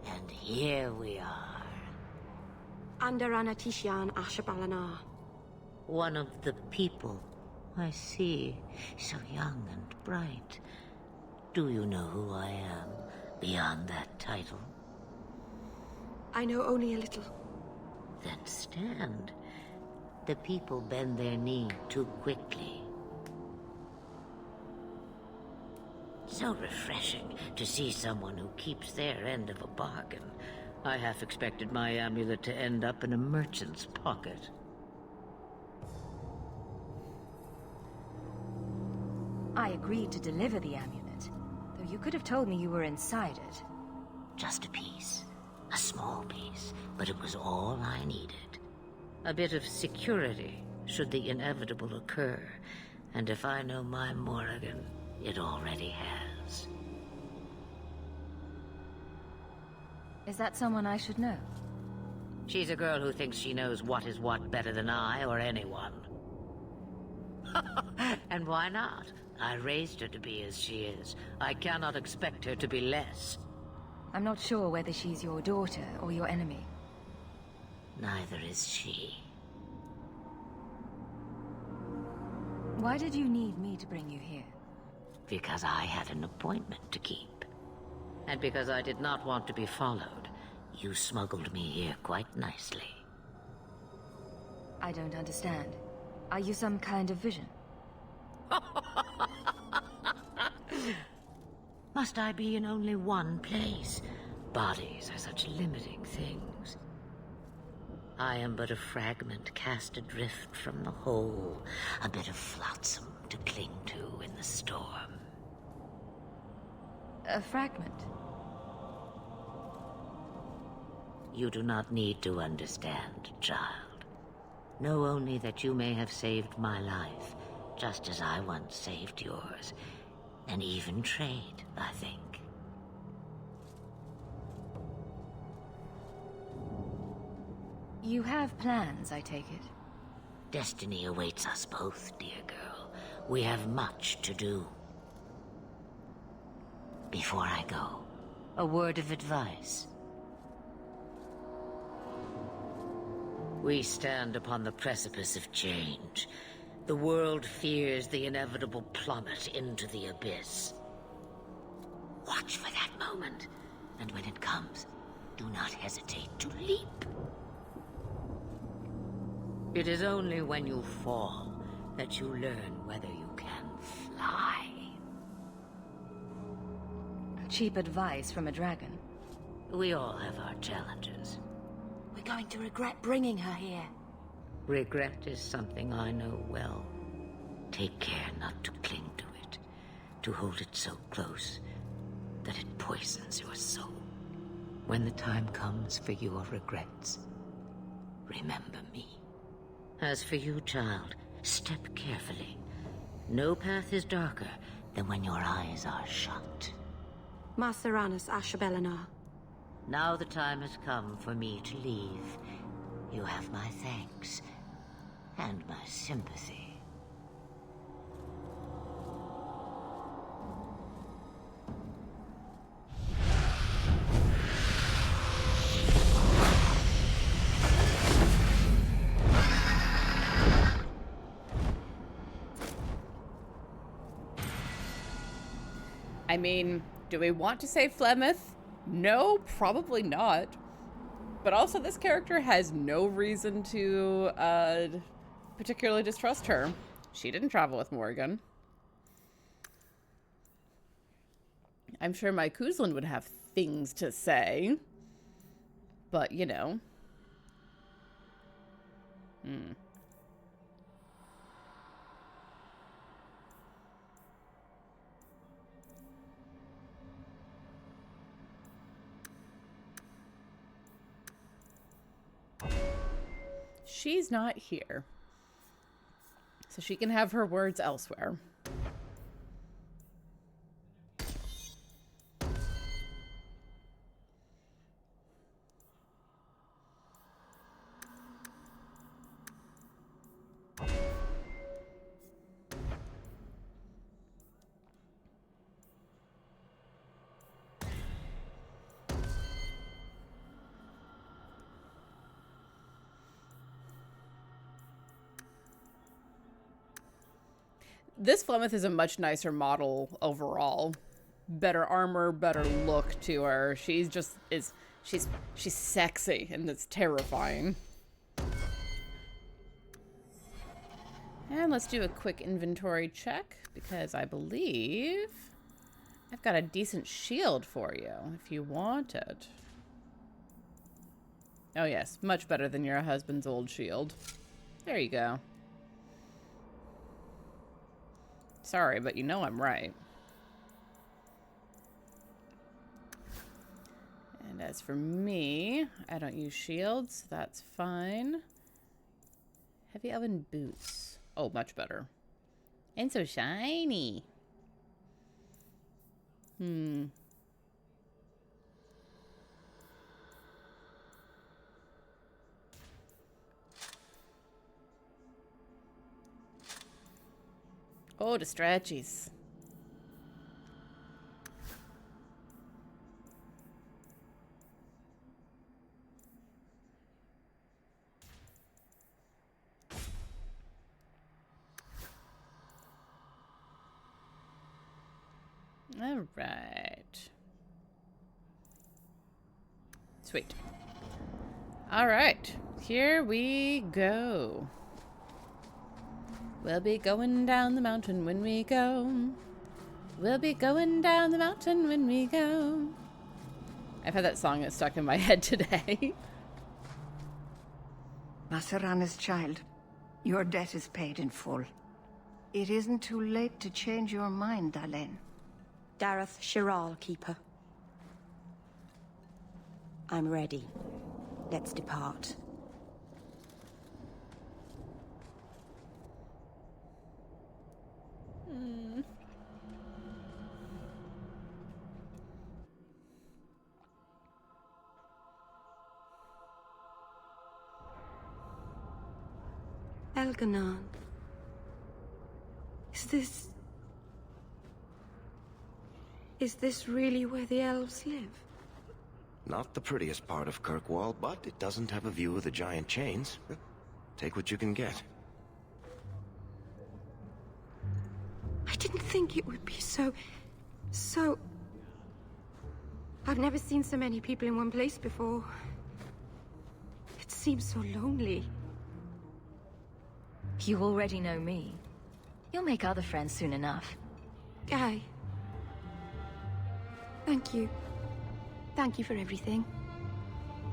And here we are. Under Anatishan Ashabalana. One of the people. I see. So young and bright. Do you know who I am, beyond that title? I know only a little. Then stand. The people bend their knee too quickly. So refreshing to see someone who keeps their end of a bargain. I half expected my amulet to end up in a merchant's pocket. I agreed to deliver the amulet, though you could have told me you were inside it. Just a piece. A small piece, but it was all I needed. A bit of security, should the inevitable occur. And if I know my Morrigan, it already has. Is that someone I should know? She's a girl who thinks she knows what is what better than I or anyone. And why not? I raised her to be as she is. I cannot expect her to be less. I'm not sure whether she's your daughter or your enemy. Neither is she. Why did you need me to bring you here? Because I had an appointment to keep. And because I did not want to be followed, you smuggled me here quite nicely. I don't understand. Are you some kind of vision? Must I be in only one place? Bodies are such limiting things. I am but a fragment cast adrift from the whole, a bit of flotsam to cling to in the storm. A fragment? You do not need to understand, child. Know only that you may have saved my life, just as I once saved yours. An even trade, I think. You have plans, I take it? Destiny awaits us both, dear girl. We have much to do. Before I go, a word of advice. We stand upon the precipice of change. The world fears the inevitable plummet into the abyss. Watch for that moment, and when it comes, do not hesitate to leap. It is only when you fall that you learn whether you can fly. Cheap advice from a dragon. We all have our challenges. We're going to regret bringing her here. Regret is something I know well. Take care not to cling to it, to hold it so close that it poisons your soul. When the time comes for your regrets, remember me. As for you, child, step carefully. No path is darker than when your eyes are shut. Maceranus Ashabelinar. Now the time has come for me to leave. You have my thanks and my sympathy. I mean, do we want to say Flemeth? No, probably not. But also, this character has no reason to particularly distrust her. She didn't travel with Morgan. I'm sure my Kuzlin would have things to say. But, you know. She's not here. So she can have her words elsewhere. This Flemeth is a much nicer model overall. Better armor, better look to her. She's just she's sexy and it's terrifying. And let's do a quick inventory check because I believe I've got a decent shield for you if you want it. Oh yes, much better than your husband's old shield. There you go. Sorry, but you know I'm right. And as for me, I don't use shields. That's fine. Heavy oven boots. Oh, much better. And so shiny. Oh, the stretchies. All right. Sweet. All right. Here we go. We'll be going down the mountain when we go. We'll be going down the mountain when we go. I've had that song that's stuck in my head today. Maceranus' child, your debt is paid in full. It isn't too late to change your mind, Alanna. Dareth Shiral, Keeper. I'm ready. Let's depart. Elganon. Is this really where the elves live? Not the prettiest part of Kirkwall, but it doesn't have a view of the giant chains. Take what you can get. I didn't think it would be so... I've never seen so many people in one place before. It seems so lonely. You already know me. You'll make other friends soon enough. Aye. Thank you. Thank you for everything.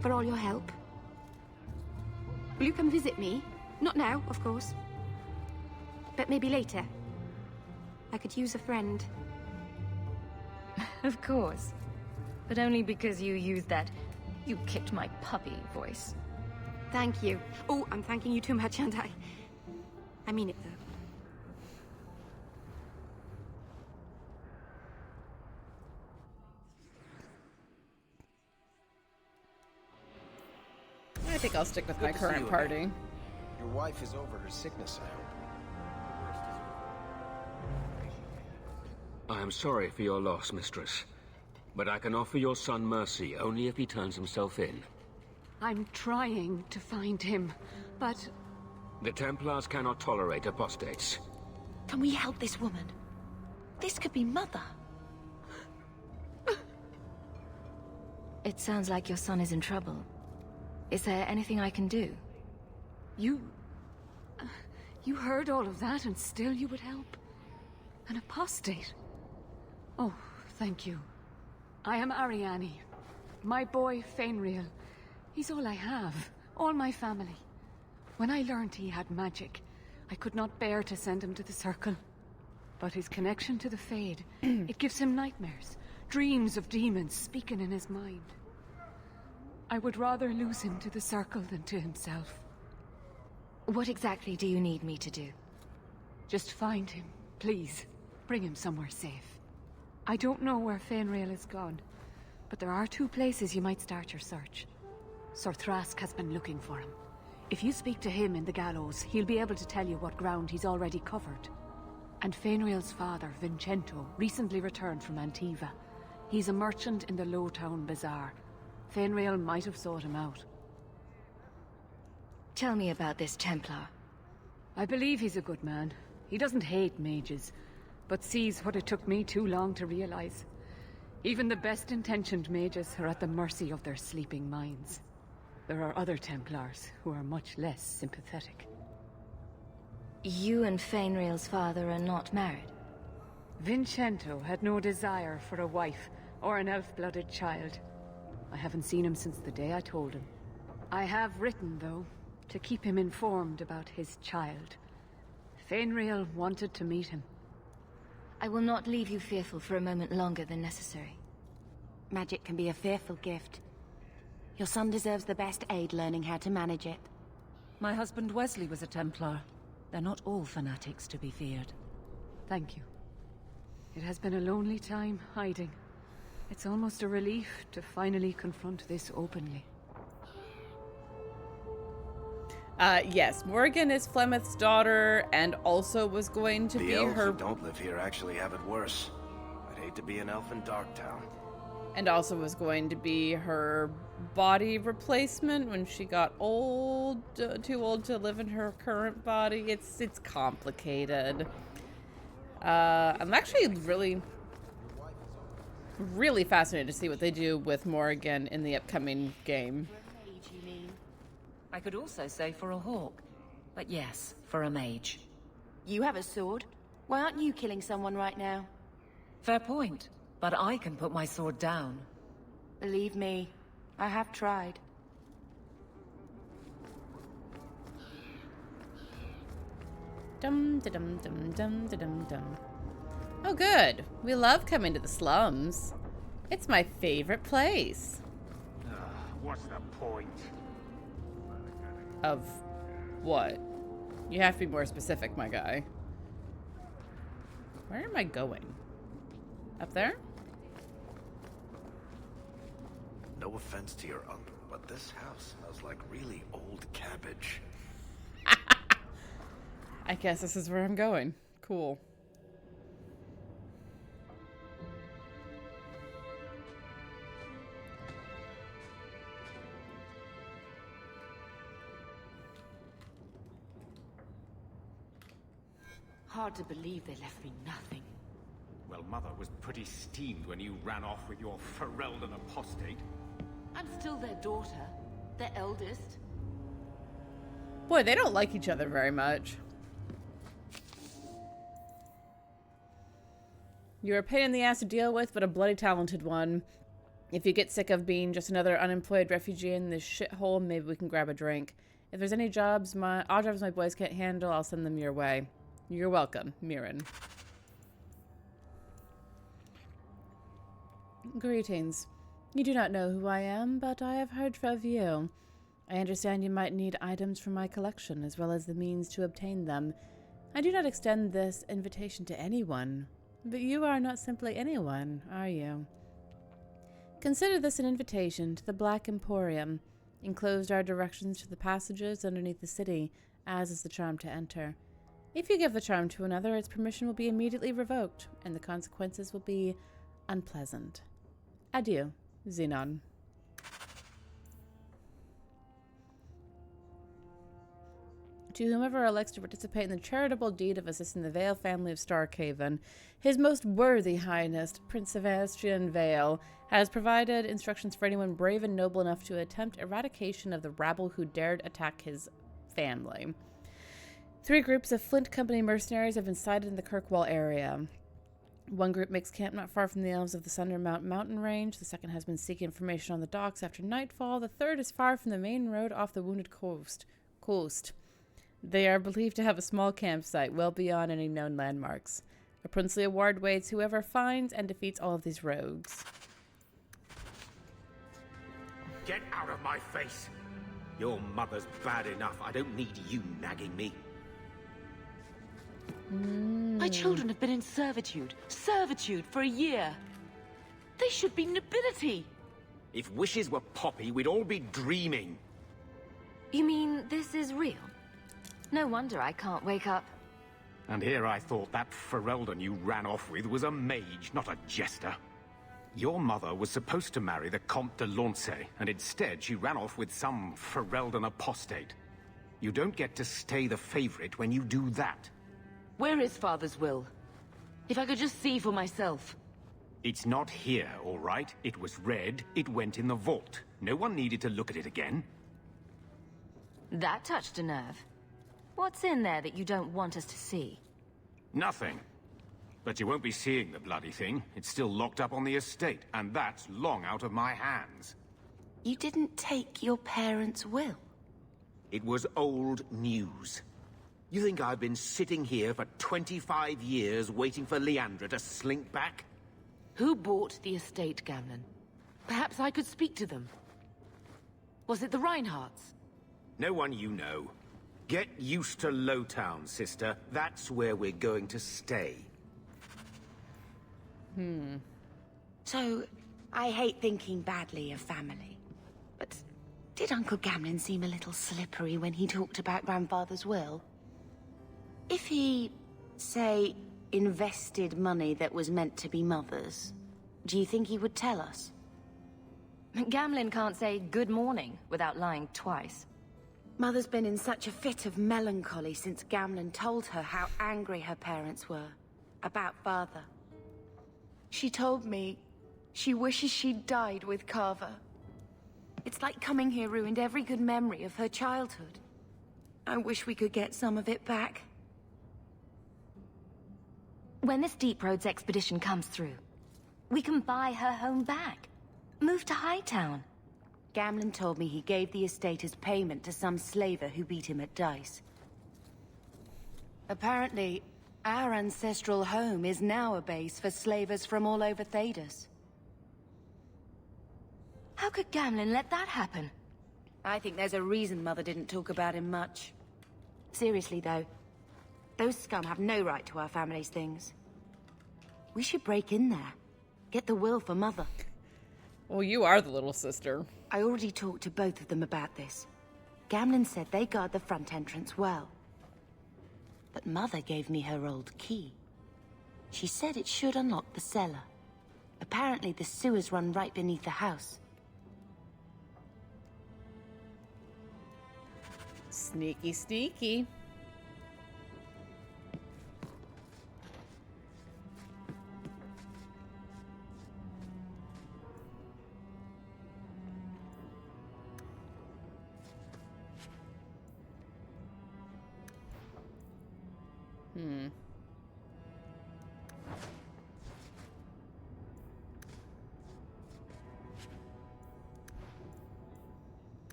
For all your help. Will you come visit me? Not now, of course. But maybe later. I could use a friend. Of course. But only because you used that "you kicked my puppy" voice. Thank you. Oh, I'm thanking you too much, aren't I? I mean it, though. I think I'll stick with my Good to see current you party. again. Your wife is over her sickness, I hope. I am sorry for your loss, mistress. But I can offer your son mercy only if he turns himself in. I'm trying to find him, but... The Templars cannot tolerate apostates. Can we help this woman? This could be Mother. It sounds like your son is in trouble. Is there anything I can do? You heard all of that and still you would help? An apostate? Oh, thank you. I am Ariane. My boy, Fainriel. He's all I have. All my family. When I learned he had magic, I could not bear to send him to the Circle. But his connection to the Fade, it gives him nightmares. Dreams of demons speaking in his mind. I would rather lose him to the Circle than to himself. What exactly do you need me to do? Just find him, please. Bring him somewhere safe. I don't know where Fainriel is gone, but there are 2 places you might start your search. Sir Thrask has been looking for him. If you speak to him in the gallows, he'll be able to tell you what ground he's already covered. And Fainriel's father, Vincento, recently returned from Antiva. He's a merchant in the Lowtown Bazaar. Fainriel might have sought him out. Tell me about this Templar. I believe he's a good man. He doesn't hate mages, but sees what it took me too long to realize. Even the best-intentioned mages are at the mercy of their sleeping minds. There are other Templars who are much less sympathetic. You and Fainriel's father are not married? Vincento had no desire for a wife or an elf-blooded child. I haven't seen him since the day I told him. I have written, though, to keep him informed about his child. Fainriel wanted to meet him. I will not leave you fearful for a moment longer than necessary. Magic can be a fearful gift. Your son deserves the best aid learning how to manage it. My husband Wesley was a Templar. They're not all fanatics to be feared. Thank you. It has been a lonely time hiding. It's almost a relief to finally confront this openly. Yes, Morgan is Flemeth's daughter, and also was going to be The elves her... who don't live here actually have it worse. I'd hate to be an elf in Darktown. And also was going to be her body replacement when she got old, too old to live in her current body. It's complicated. I'm actually really fascinated to see what they do with Morgan in the upcoming game. I could also say for a hawk, but yes, for a mage. You have a sword. Why aren't you killing someone right now? Fair point, but I can put my sword down. Believe me, I have tried. Dum da dum dum dum da dum dum. Oh good. We love coming to the slums. It's my favorite place. What's the point? Of what? You have to be more specific, my guy. Where am I going? Up there? No offense to your uncle, but this house smells like really old cabbage. I guess this is where I'm going. Cool. Hard to believe they left me nothing. Well, Mother was pretty steamed when you ran off with your Ferelden apostate. I'm still their daughter, their eldest. Boy, they don't like each other very much. You're a pain in the ass to deal with, but a bloody talented one. If you get sick of being just another unemployed refugee in this shithole, maybe we can grab a drink. If there's any jobs, odd jobs my boys can't handle, I'll send them your way. You're welcome, Mirren. Greetings. You do not know who I am, but I have heard of you. I understand you might need items from my collection, as well as the means to obtain them. I do not extend this invitation to anyone, but you are not simply anyone, are you? Consider this an invitation to the Black Emporium. Enclosed are directions to the passages underneath the city, as is the charm to enter. If you give the charm to another, its permission will be immediately revoked, and the consequences will be unpleasant. Adieu, Xenon. To whomever elects to participate in the charitable deed of assisting the Vale family of Starkhaven, His Most Worthy Highness, Prince Sebastian Vale, has provided instructions for anyone brave and noble enough to attempt eradication of the rabble who dared attack his family. 3 groups of Flint Company mercenaries have been sighted in the Kirkwall area. One group makes camp not far from the elves of the Sundermount mountain range. The second has been seeking information on the docks after nightfall. The third is far from the main road off the Wounded Coast. They are believed to have a small campsite well beyond any known landmarks. A princely award waits whoever finds and defeats all of these rogues. Get out of my face! Your mother's bad enough. I don't need you nagging me. My children have been in servitude for a year. They should be nobility. If wishes were poppy, we'd all be dreaming. You mean this is real? No wonder I can't wake up. And here I thought that Ferelden you ran off with was a mage, not a jester. Your mother was supposed to marry the Comte de Launcey, and instead she ran off with some Ferelden apostate. You don't get to stay the favorite when you do that. Where is Father's will? If I could just see for myself. It's not here, all right? It was read, it went in the vault. No one needed to look at it again. That touched a nerve. What's in there that you don't want us to see? Nothing. But you won't be seeing the bloody thing. It's still locked up on the estate, and that's long out of my hands. You didn't take your parents' will? It was old news. You think I've been sitting here for 25 years waiting for Leandra to slink back? Who bought the estate, Gamlen? Perhaps I could speak to them. Was it the Reinhardts? No one you know. Get used to Lowtown, sister. That's where we're going to stay. So, I hate thinking badly of family. But did Uncle Gamlen seem a little slippery when he talked about Grandfather's will? If he, say, invested money that was meant to be Mother's, do you think he would tell us? Gamlen can't say good morning without lying twice. Mother's been in such a fit of melancholy since Gamlen told her how angry her parents were about Father. She told me she wishes she'd died with Carver. It's like coming here ruined every good memory of her childhood. I wish we could get some of it back. When this Deep Roads expedition comes through, we can buy her home back. Move to Hightown. Gamlen told me he gave the estate as payment to some slaver who beat him at dice. Apparently, our ancestral home is now a base for slavers from all over Thedas. How could Gamlen let that happen? I think there's a reason Mother didn't talk about him much. Seriously, though, those scum have no right to our family's things. We should break in there. Get the will for Mother. Well, you are the little sister. I already talked to both of them about this. Gamlen said they guard the front entrance well. But Mother gave me her old key. She said it should unlock the cellar. Apparently the sewers run right beneath the house. Sneaky, sneaky.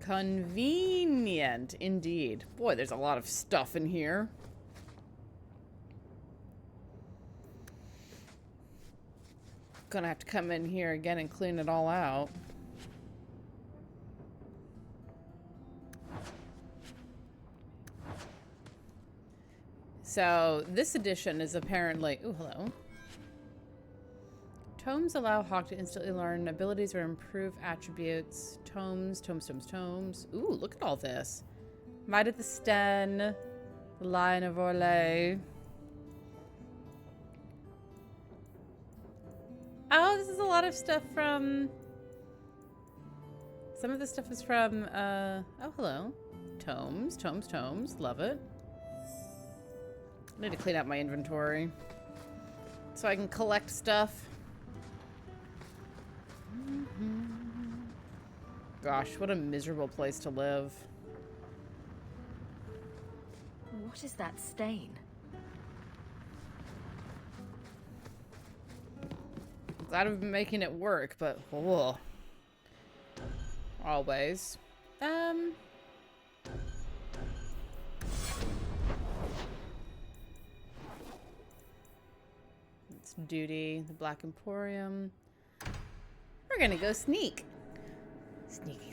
Convenient, indeed. Boy, there's a lot of stuff in here. Gonna have to come in here again and clean it all out. So this edition is apparently... Ooh, hello. Tomes allow Hawke to instantly learn abilities or improve attributes. Tomes. Ooh, look at all this. Might of the Sten. The Lion of Orlais. Oh, this is a lot of stuff from... Some of this stuff is from, oh, hello. Tomes. Love it. I need to clean out my inventory so I can collect stuff. Gosh, what a miserable place to live. What is that stain? Glad I've been making it work, but oh. Always. It's duty, the Black Emporium. We're gonna go sneak. Sneaky.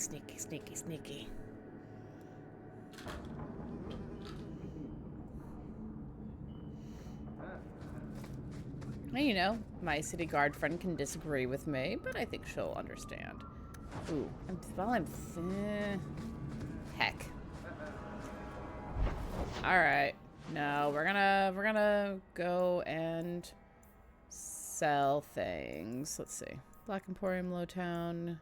You know, my city guard friend can disagree with me, but I think she'll understand. Ooh, heck. All right, no, we're gonna go and sell things. Let's see, Black Emporium, Lowtown.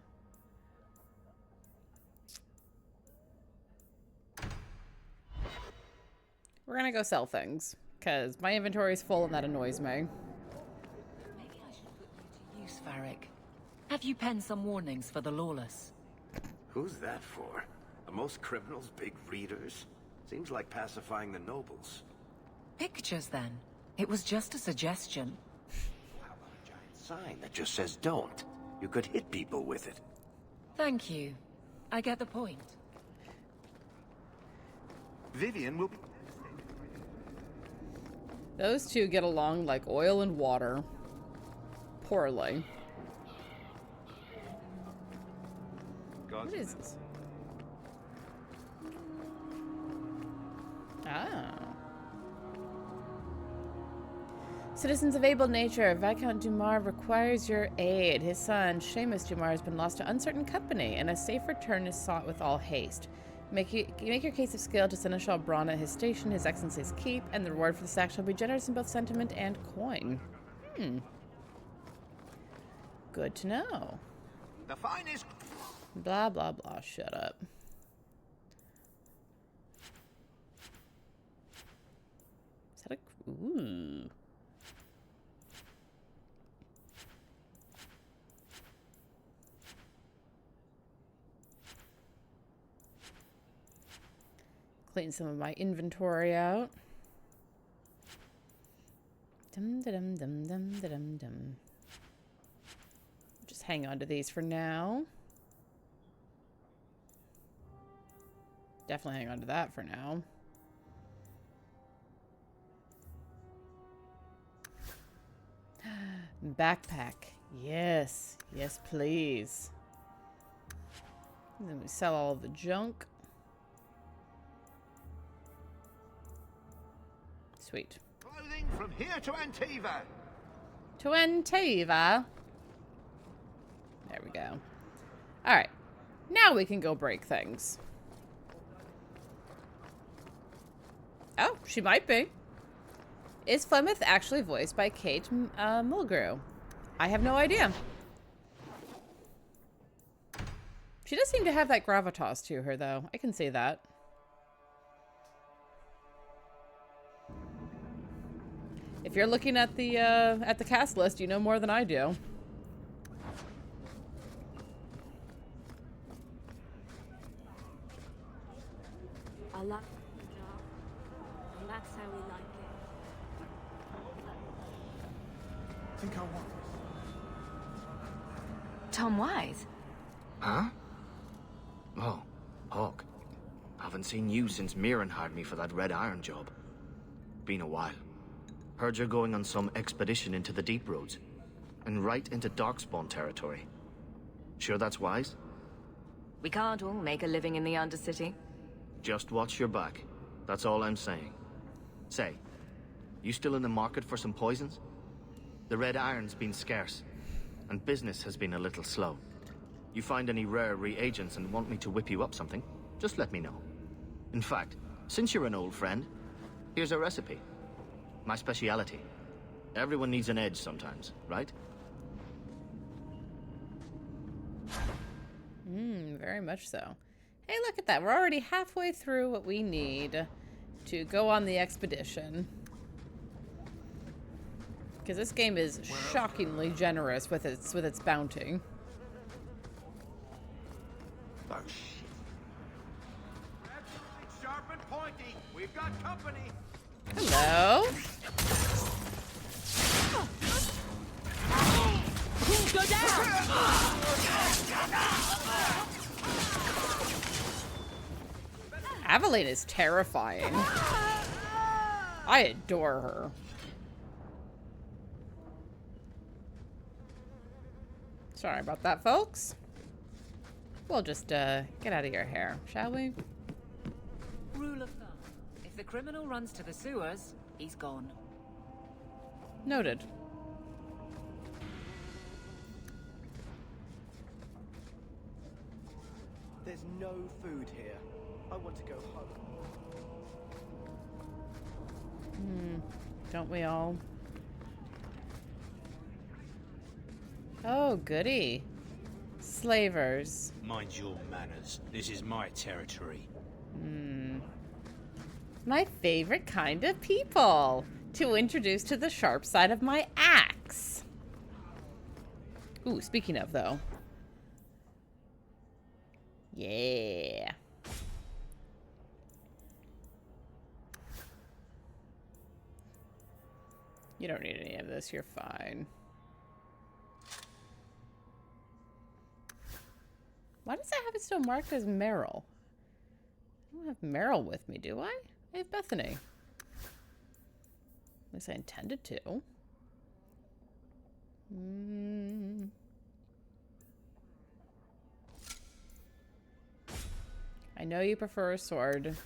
We're gonna go sell things because my inventory is full and that annoys me. Maybe I should put you to use, Varric. Have you penned some warnings for the lawless? Who's that for? Are most criminals big readers? Seems like pacifying the nobles. Pictures, then. It was just a suggestion. How about a giant sign that just says don't? You could hit people with it. Thank you. I get the point. Vivian will be... Those two get along like oil and water. Poorly. What is this? Ah. Citizens of able nature, Viscount Dumar requires your aid. His son, Seamus Dumar, has been lost to uncertain company, and a safe return is sought with all haste. Make your case of skill to Seneschal Braun at his station, His Excellency's keep, and the reward for this act shall be generous in both sentiment and coin. Good to know. The finest... Blah, blah, blah. Shut up. Is that a... Ooh. Clean some of my inventory out. Dum-da-dum-dum-dum-da-dum-dum. Just hang on to these for now. Definitely hang on to that for now. Backpack. Yes. Yes, please. And then we sell all the junk. Sweet. Clothing from here to Antiva. To Antiva. There we go. All right. Now we can go break things. Oh, she might be. Is Flemeth actually voiced by Kate Mulgrew? I have no idea. She does seem to have that gravitas to her, though. I can see that. If you're looking at the cast list, you know more than I do. I like it, and that's how we like it. Think I want Tom Wise? Huh? Oh, Hawke. Haven't seen you since Mirren hired me for that Red Iron job. Been a while. Heard you're going on some expedition into the deep roads. And right into Darkspawn territory. Sure that's wise? We can't all make a living in the Undercity. Just watch your back. That's all I'm saying. Say, You still in the market for some poisons? The red iron's been scarce, and business has been a little slow. You find any rare reagents and want me to whip you up something, just let me know. In fact, since you're an old friend, here's a recipe. My speciality. Everyone needs an edge sometimes, right? Very much so. Hey, look at that. We're already halfway through what we need to go on the expedition. Because this game is shockingly generous with its bounty. Oh, shit. Sharp and pointy. We've got company. Hello. Go down! Aveline is terrifying. I adore her. Sorry about that, folks. We'll just get out of your hair, shall we? Rule of thumb. If the criminal runs to the sewers, he's gone. Noted. There's no food here. I want to go home. Don't we all? Oh, goody. Slavers. Mind your manners. This is my territory. My favorite kind of people to introduce to the sharp side of my axe. Ooh, speaking of, though. Yeah. You don't need any of this. You're fine. Why does that have it still marked as Meryl? I don't have Meryl with me, do I? I have Bethany. At least I intended to. I know you prefer a sword,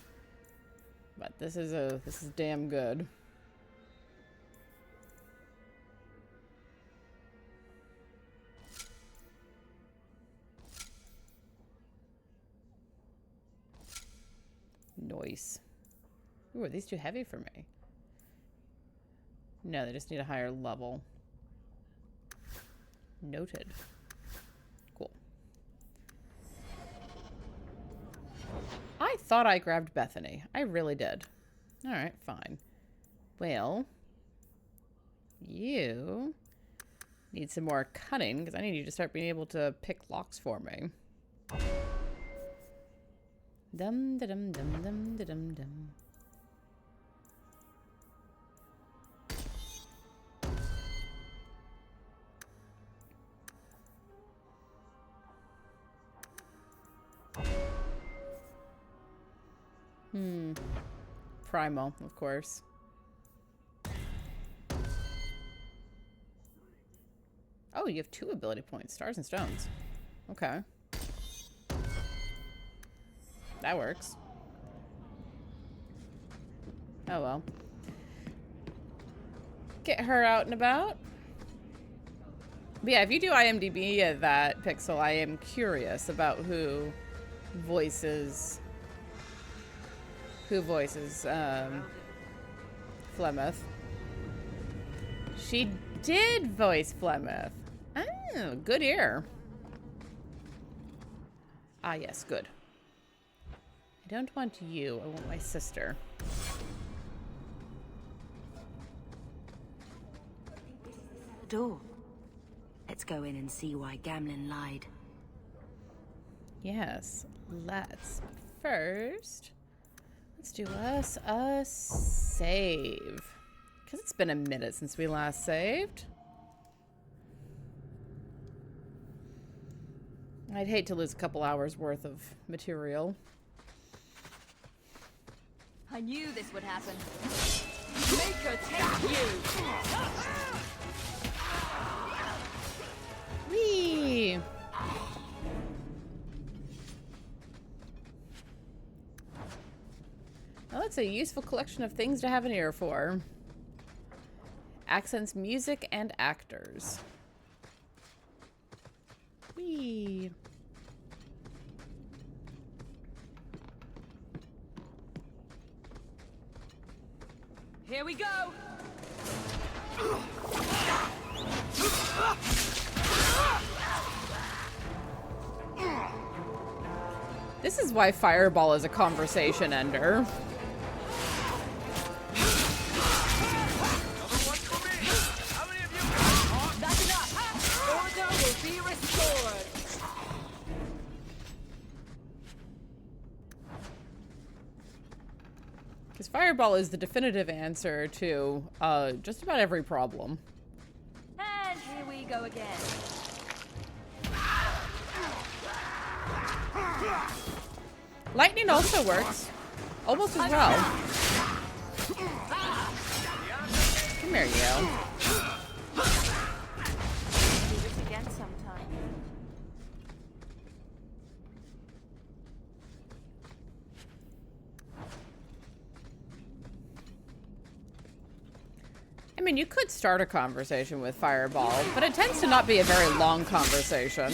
but this is damn good. Nice. Ooh, are these too heavy for me? No, they just need a higher level. Noted. Cool. I thought I grabbed Bethany. I really did. Alright, fine. Well, you need some more cunning, because I need you to start being able to pick locks for me. Dum da dum dum dum da dum dum. Primal, of course. Oh, you have 2 ability points, Stars and Stones. Okay. That works. Oh well. Get her out and about. But yeah, if you do IMDb that, Pixel, I am curious about who voices Flemeth. She did voice Flemeth. Oh, good ear. Ah, yes, good. I don't want you. I want my sister. Door. Let's go in and see why Gamlen lied. Yes, let's. First, let's do us a save. Because it's been a minute since we last saved. I'd hate to lose a couple hours worth of material. I knew this would happen. Make her take you! Whee! Well, that's a useful collection of things to have an ear for. accents music and actors. Whee! Here we go! This is why Fireball is a conversation ender. That's enough! Order will be restored! Because Fireball is the definitive answer to just about every problem. And here we go again. Lightning also works. Almost as well. Come here, you. Do this again sometime. I mean, you could start a conversation with Fireball, but it tends to not be a very long conversation.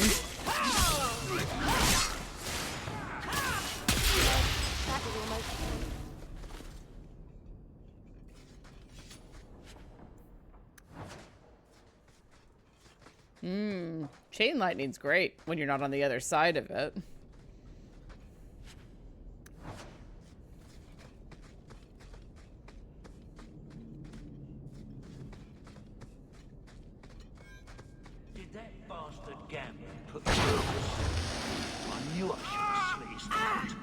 Chain lightning's great when you're not on the other side of it. Did that bastard Gambler put the I knew I should have sliced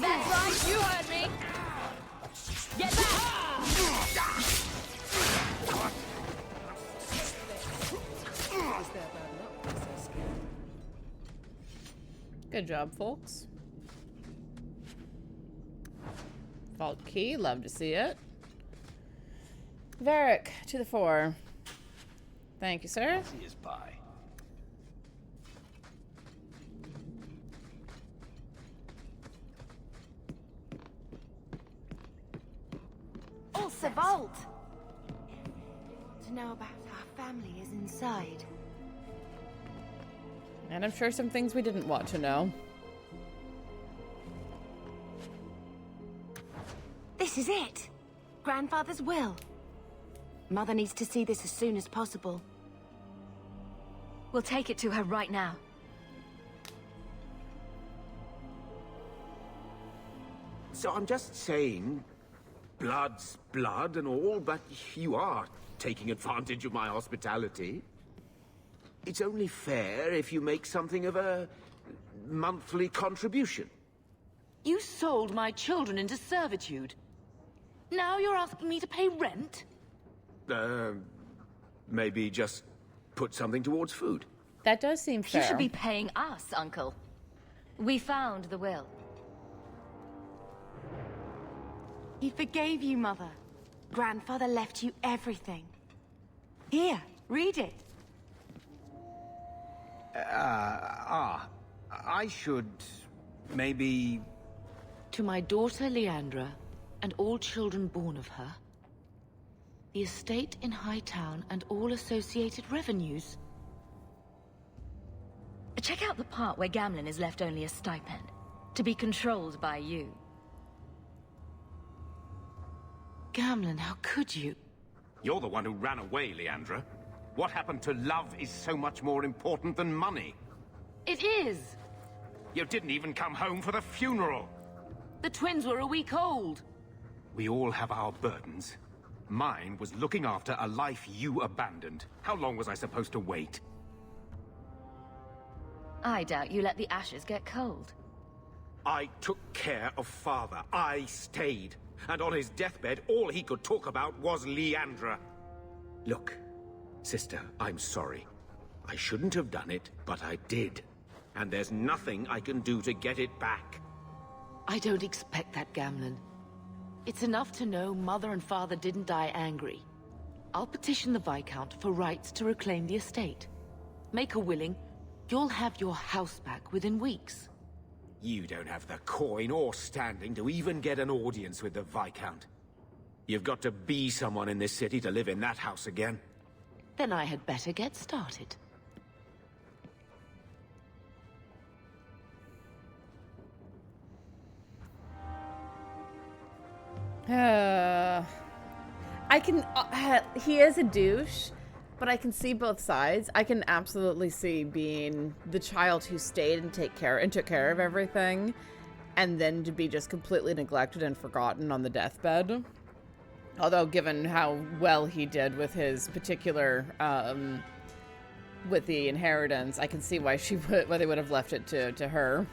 That's right, you heard me! Get back! Good job, folks. Vault key, love to see it. Varric, to the fore. Thank you, sir. He is by. Also, Vault! To know about our family is inside. And I'm sure some things we didn't want to know. This is it! Grandfather's will. Mother needs to see this as soon as possible. We'll take it to her right now. So I'm just saying, blood's blood and all, but you are taking advantage of my hospitality. It's only fair if you make something of a monthly contribution. You sold my children into servitude. Now you're asking me to pay rent? Maybe just put something towards food. That does seem fair. You should be paying us, Uncle. We found the will. He forgave you, Mother. Grandfather left you everything. Here, read it. I should maybe... To my daughter Leandra, and all children born of her, the estate in Hightown and all associated revenues. Check out the part where Gamlen is left only a stipend, to be controlled by you. Gamlen, how could you? You're the one who ran away, Leandra. What happened to love is so much more important than money. It is! You didn't even come home for the funeral. The twins were a week old. We all have our burdens. Mine was looking after a life you abandoned. How long was I supposed to wait? I doubt you let the ashes get cold. I took care of Father. I stayed. And on his deathbed, all he could talk about was Leandra. Look, sister, I'm sorry. I shouldn't have done it, but I did. And there's nothing I can do to get it back. I don't expect that, Gamlen. It's enough to know Mother and Father didn't die angry. I'll petition the Viscount for rights to reclaim the estate. Make her willing, you'll have your house back within weeks. You don't have the coin or standing to even get an audience with the Viscount. You've got to be someone in this city to live in that house again. Then I had better get started. I can. He is a douche, but I can see both sides. I can absolutely see being the child who stayed and took care of everything, and then to be just completely neglected and forgotten on the deathbed. Although, given how well he did with his particular, with the inheritance, I can see why they would have left it to her.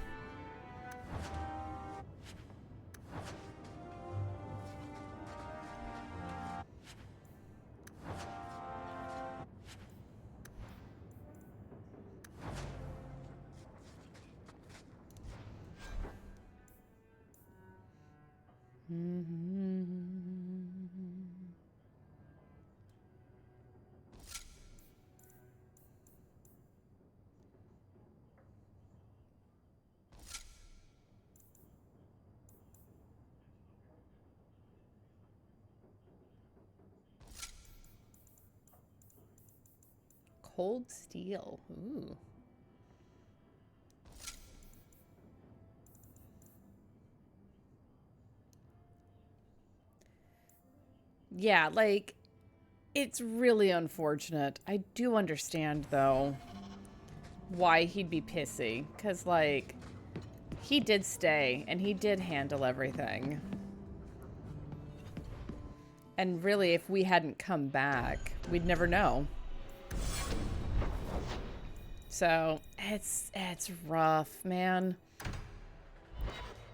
Cold steel. Ooh. Yeah, like, it's really unfortunate. I do understand, though, why he'd be pissy. Because, like, he did stay, and he did handle everything. And really, if we hadn't come back, we'd never know. So, it's rough, man.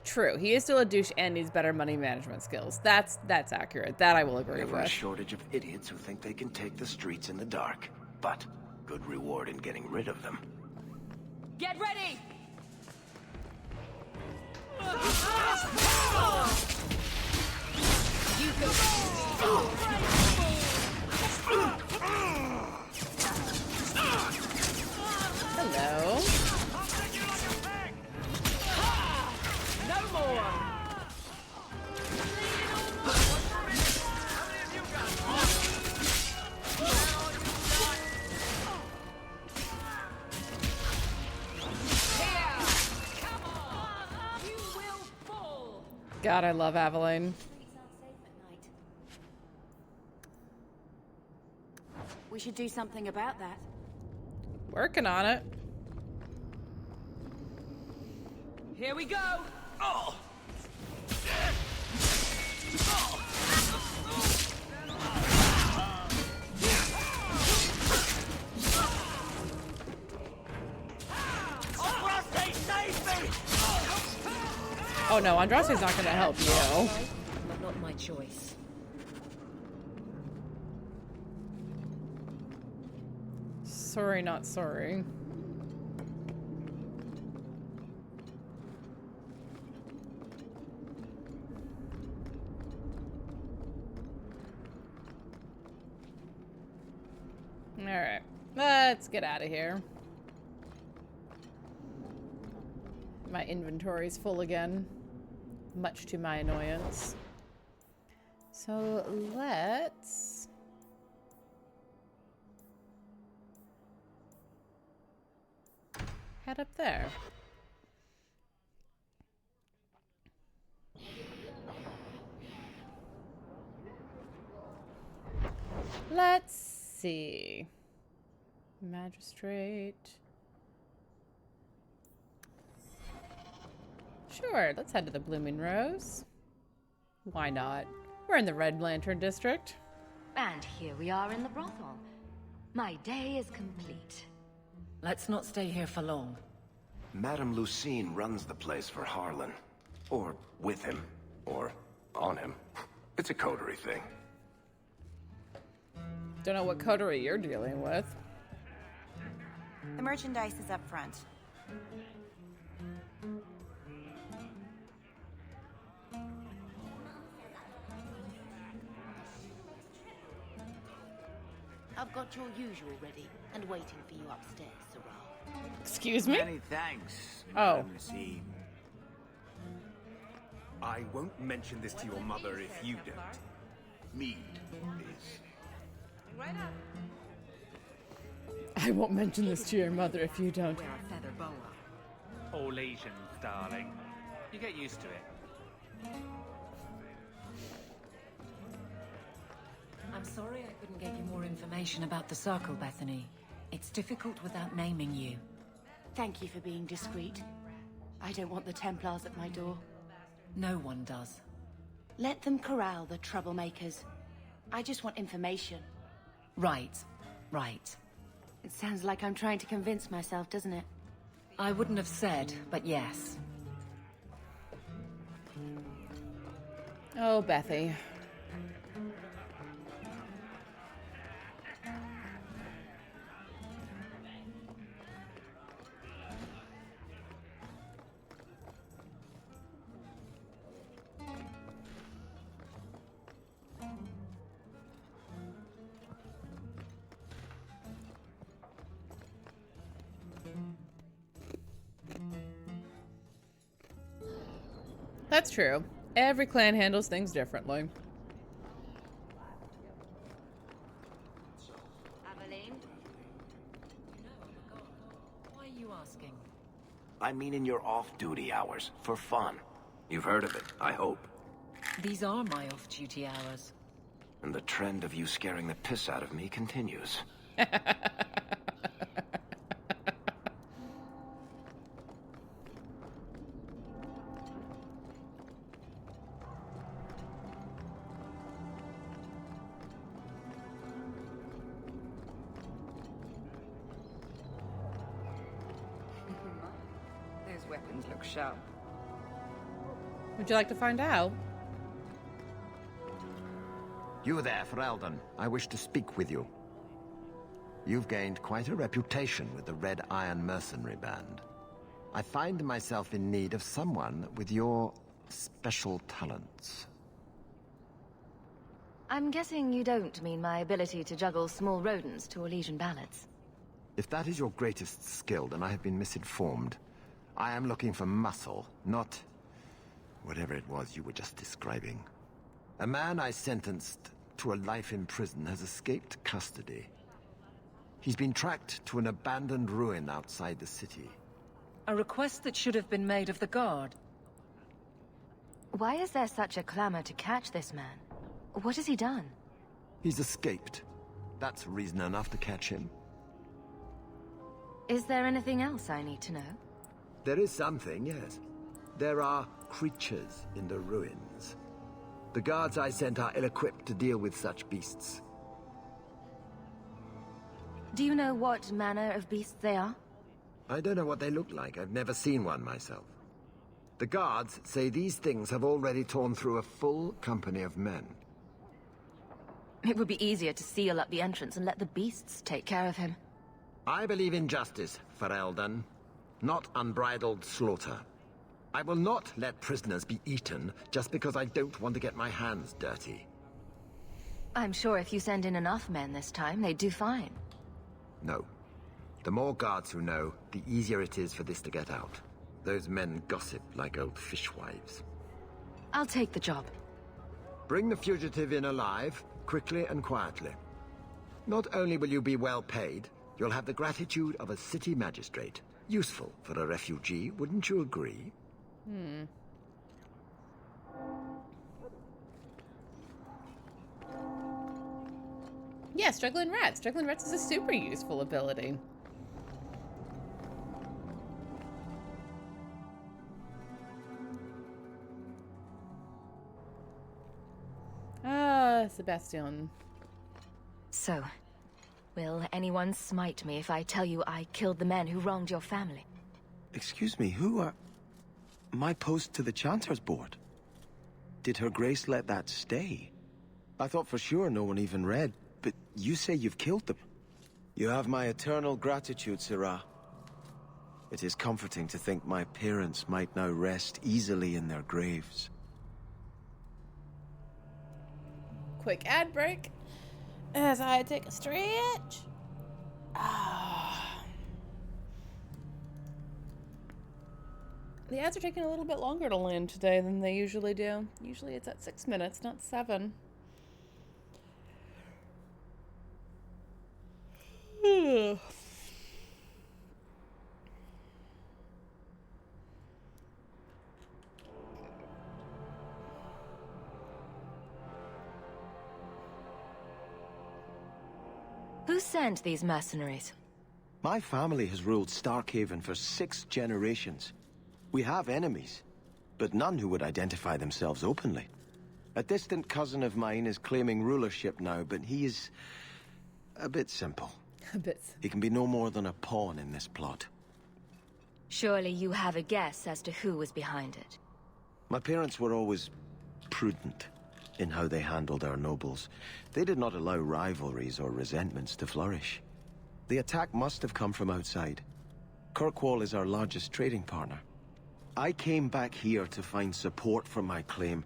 True, he is still a douche and needs better money management skills. That's accurate. That I will agree with. Never a shortage of idiots who think they can take the streets in the dark, but good reward in getting rid of them. Get ready! You Hello. No more. God, I love Aveline. We should do something about that. Working on it. Here we go. Oh. Oh no, Andraste's not gonna help you. But not my choice. Sorry, not sorry. Alright, let's get out of here. My inventory's full again, much to my annoyance. So let's... head up there. Let's see. Magistrate. Sure, let's head to the Blooming Rose. Why not? We're in the Red Lantern District. And here we are in the brothel. My day is complete. Let's not stay here for long. Madame Lucine runs the place for Harlan. Or with him. Or on him. It's a coterie thing. Don't know what coterie you're dealing with. The merchandise is up front. I've got your usual ready and waiting for you upstairs, Sarah. Excuse me? Many thanks, Oh. Madame Lucy. I won't mention this to your mother if you don't. Mead is... Right up. I won't mention this to your mother if you don't. Wear a feather boa. All Asians, darling. You get used to it. I'm sorry I couldn't get you more information about the Circle, Bethany. It's difficult without naming you. Thank you for being discreet. I don't want the Templars at my door. No one does. Let them corral the troublemakers. I just want information. Right, right. It sounds like I'm trying to convince myself, doesn't it? I wouldn't have said, but yes. Oh, Bethy. That's true. Every clan handles things differently. Why are you asking? I mean in your off-duty hours, for fun. You've heard of it, I hope. These are my off-duty hours. And the trend of you scaring the piss out of me continues. Those weapons look sharp. Would you like to find out? You there, Ferelden. I wish to speak with you. You've gained quite a reputation with the Red Iron Mercenary Band. I find myself in need of someone with your special talents. I'm guessing you don't mean my ability to juggle small rodents to Orlesian ballads. If that is your greatest skill, then I have been misinformed. I am looking for muscle, not whatever it was you were just describing. A man I sentenced to a life in prison has escaped custody. He's been tracked to an abandoned ruin outside the city. A request that should have been made of the guard. Why is there such a clamor to catch this man? What has he done? He's escaped. That's reason enough to catch him. Is there anything else I need to know? There is something, yes. There are creatures in the ruins. The guards I sent are ill-equipped to deal with such beasts. Do you know what manner of beasts they are? I don't know what they look like. I've never seen one myself. The guards say these things have already torn through a full company of men. It would be easier to seal up the entrance and let the beasts take care of him. I believe in justice, Ferelden, not unbridled slaughter. I will not let prisoners be eaten just because I don't want to get my hands dirty. I'm sure if you send in enough men this time, they'd do fine. No. The more guards who know, the easier it is for this to get out. Those men gossip like old fishwives. I'll take the job. Bring the fugitive in alive, quickly and quietly. Not only will you be well paid, you'll have the gratitude of a city magistrate. Useful for a refugee, wouldn't you agree? Yeah, Struggling Rats. Struggling Rats is a super useful ability. Ah, Sebastian. So, will anyone smite me if I tell you I killed the men who wronged your family? Excuse me, who are... My post to the Chanter's board? Did Her Grace let that stay? I thought for sure no one even read, but you say you've killed them. You have my eternal gratitude, Sirrah. It is comforting to think my parents might now rest easily in their graves. Quick ad break. As I take a stretch. Ah. The ads are taking a little bit longer to land today than they usually do. Usually it's at 6 minutes, not 7. Who sent these mercenaries? My family has ruled Starkhaven for 6 generations. We have enemies, but none who would identify themselves openly. A distant cousin of mine is claiming rulership now, but he is a bit simple. A bit. He can be no more than a pawn in this plot. Surely you have a guess as to who was behind it. My parents were always prudent in how they handled our nobles. They did not allow rivalries or resentments to flourish. The attack must have come from outside. Kirkwall is our largest trading partner. I came back here to find support for my claim,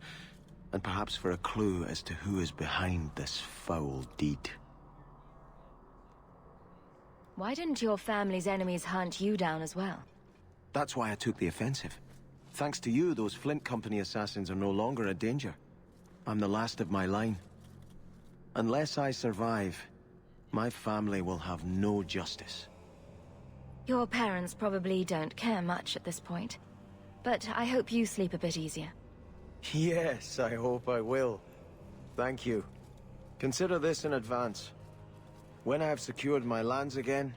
and perhaps for a clue as to who is behind this foul deed. Why didn't your family's enemies hunt you down as well? That's why I took the offensive. Thanks to you, those Flint Company assassins are no longer a danger. I'm the last of my line. Unless I survive, my family will have no justice. Your parents probably don't care much at this point, but I hope you sleep a bit easier. Yes, I hope I will. Thank you. Consider this in advance. When I have secured my lands again,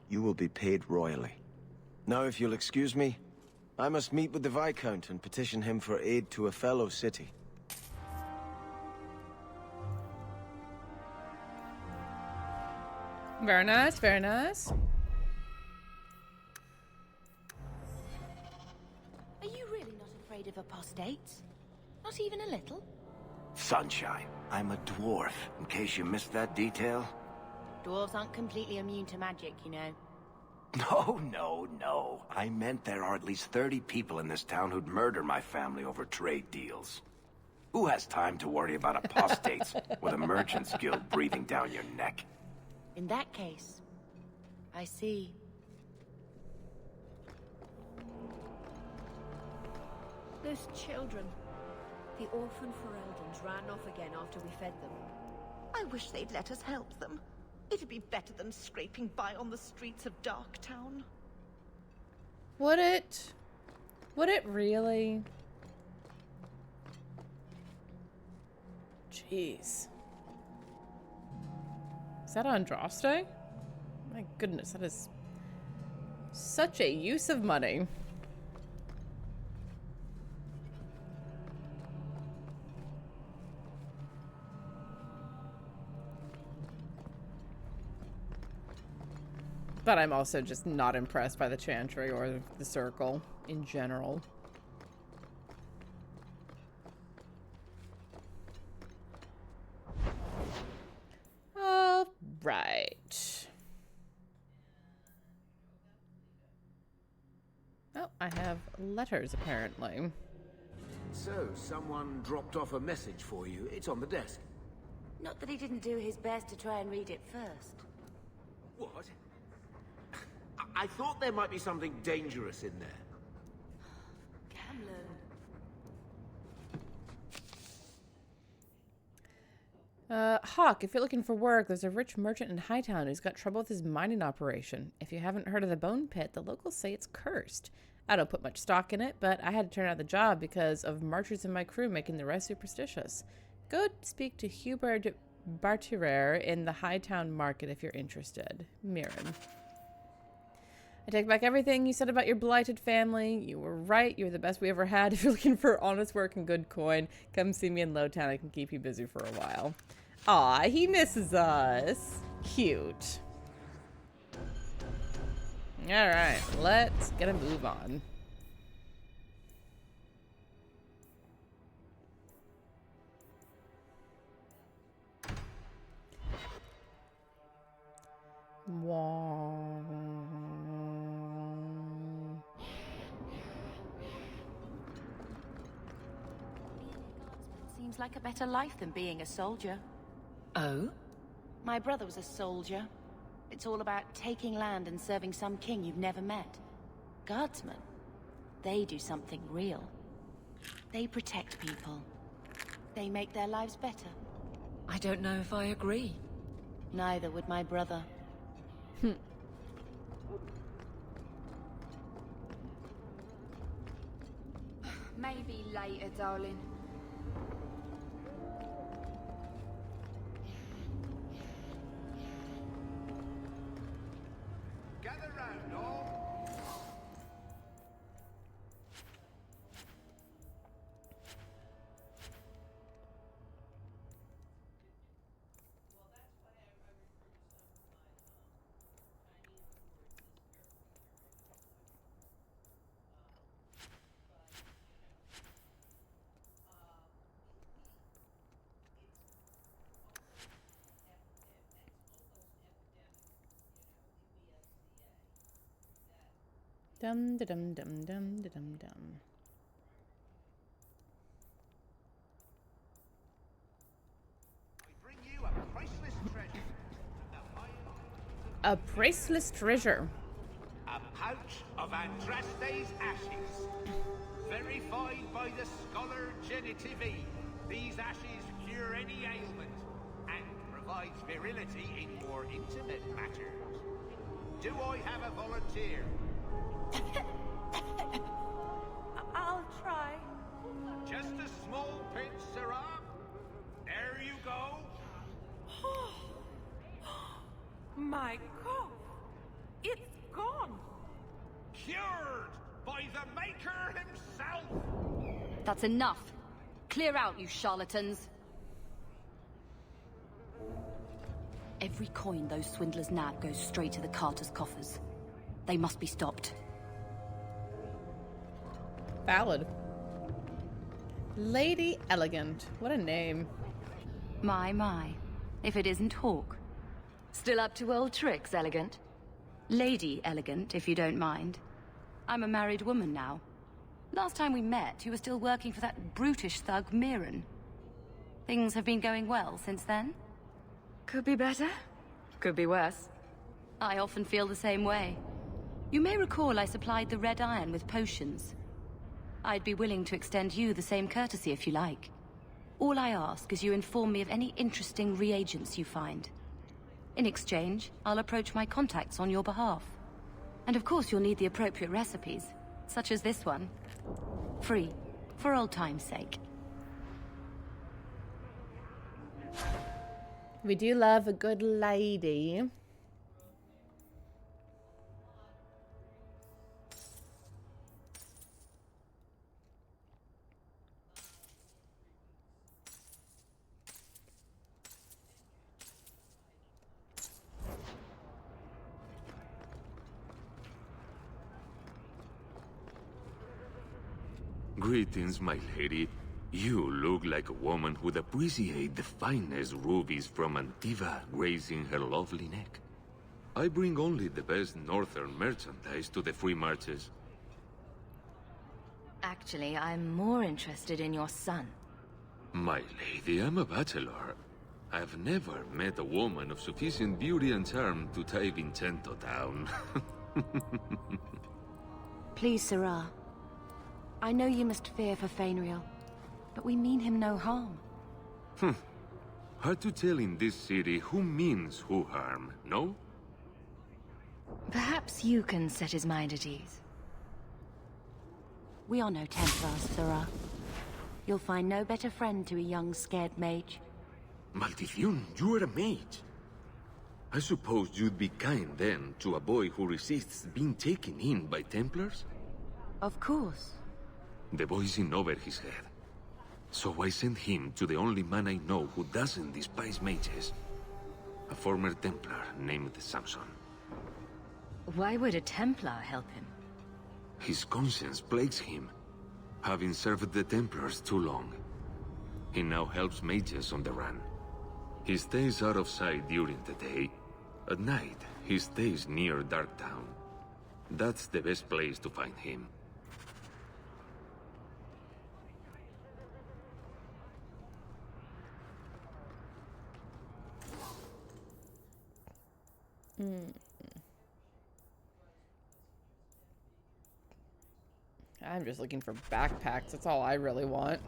you will be paid royally. Now, if you'll excuse me, I must meet with the Viscount and petition him for aid to a fellow city. Very nice, very nice. Are you really not afraid of apostates? Not even a little? Sunshine, I'm a dwarf, in case you missed that detail. Dwarves aren't completely immune to magic, you know. No. I meant there are at least 30 people in this town who'd murder my family over trade deals. Who has time to worry about apostates with a merchant's guild breathing down your neck? In that case, I see. Those children. The orphan Fereldans ran off again after we fed them. I wish they'd let us help them. It'd be better than scraping by on the streets of Darktown. Would it? Would it really? Jeez. Is that Andraste? My goodness, that is such a use of money. But I'm also just not impressed by the Chantry or the Circle in general. All right. Oh, I have letters apparently. So, someone dropped off a message for you. It's on the desk. Not that he didn't do his best to try and read it first. What? I thought there might be something dangerous in there. Hawke, if you're looking for work, there's a rich merchant in Hightown who's got trouble with his mining operation. If you haven't heard of the Bone Pit, the locals say it's cursed. I don't put much stock in it, but I had to turn out the job because of marchers in my crew making the rest superstitious. Go speak to Hubert Bartirer in the Hightown market if you're interested. Mirren. I take back everything you said about your blighted family. You were right. You were the best we ever had. If you're looking for honest work and good coin, come see me in Lowtown. I can keep you busy for a while. Aw, he misses us. Cute. Alright, let's get a move on. Seems like a better life than being a soldier. Oh? My brother was a soldier. It's all about taking land and serving some king you've never met. Guardsmen, they do something real. They protect people. They make their lives better. I don't know if I agree. Neither would my brother. Maybe later, darling. Gather round, all. Dum da dum dum dum da dum dum. Bring you a priceless treasure. A priceless treasure. A pouch of Andraste's ashes. Verified by the scholar Genitivi. These ashes cure any ailment and provides virility in more intimate matters. Do I have a volunteer? I'll try. Just a small pinch, Sarah. There you go. My God! It's gone! Cured by the Maker himself! That's enough. Clear out, you charlatans. Every coin those swindlers nab goes straight to the Carter's coffers. They must be stopped. Valid. Lady Elegant. What a name. My. If it isn't Hawke. Still up to old tricks, Elegant? Lady Elegant, if you don't mind. I'm a married woman now. Last time we met, you were still working for that brutish thug Mirren. Things have been going well since then? Could be better. Could be worse. I often feel the same way. You may recall I supplied the Red Iron with potions. I'd be willing to extend you the same courtesy if you like. All I ask is you inform me of any interesting reagents you find. In exchange, I'll approach my contacts on your behalf. And of course you'll need the appropriate recipes, such as this one. Free, for old time's sake. We do love a good lady. Greetings, my lady. You look like a woman who'd appreciate the finest rubies from Antiva grazing her lovely neck. I bring only the best northern merchandise to the free marches. Actually, I'm more interested in your son. My lady, I'm a bachelor. I've never met a woman of sufficient beauty and charm to tie Vincento down. Please, Sarah. I know you must fear for Fainriel, but we mean him no harm. Hard to tell in this city who means who harm, no? Perhaps you can set his mind at ease. We are no Templars, Sarah. You'll find no better friend to a young, scared mage. Maldición, you are a mage. I suppose you'd be kind then to a boy who resists being taken in by Templars? Of course. The boy's in over his head. So I sent him to the only man I know who doesn't despise mages. A former Templar named Samson. Why would a Templar help him? His conscience plagues him, having served the Templars too long. He now helps mages on the run. He stays out of sight during the day. At night, he stays near Darktown. That's the best place to find him. I'm just looking for backpacks. That's all I really want.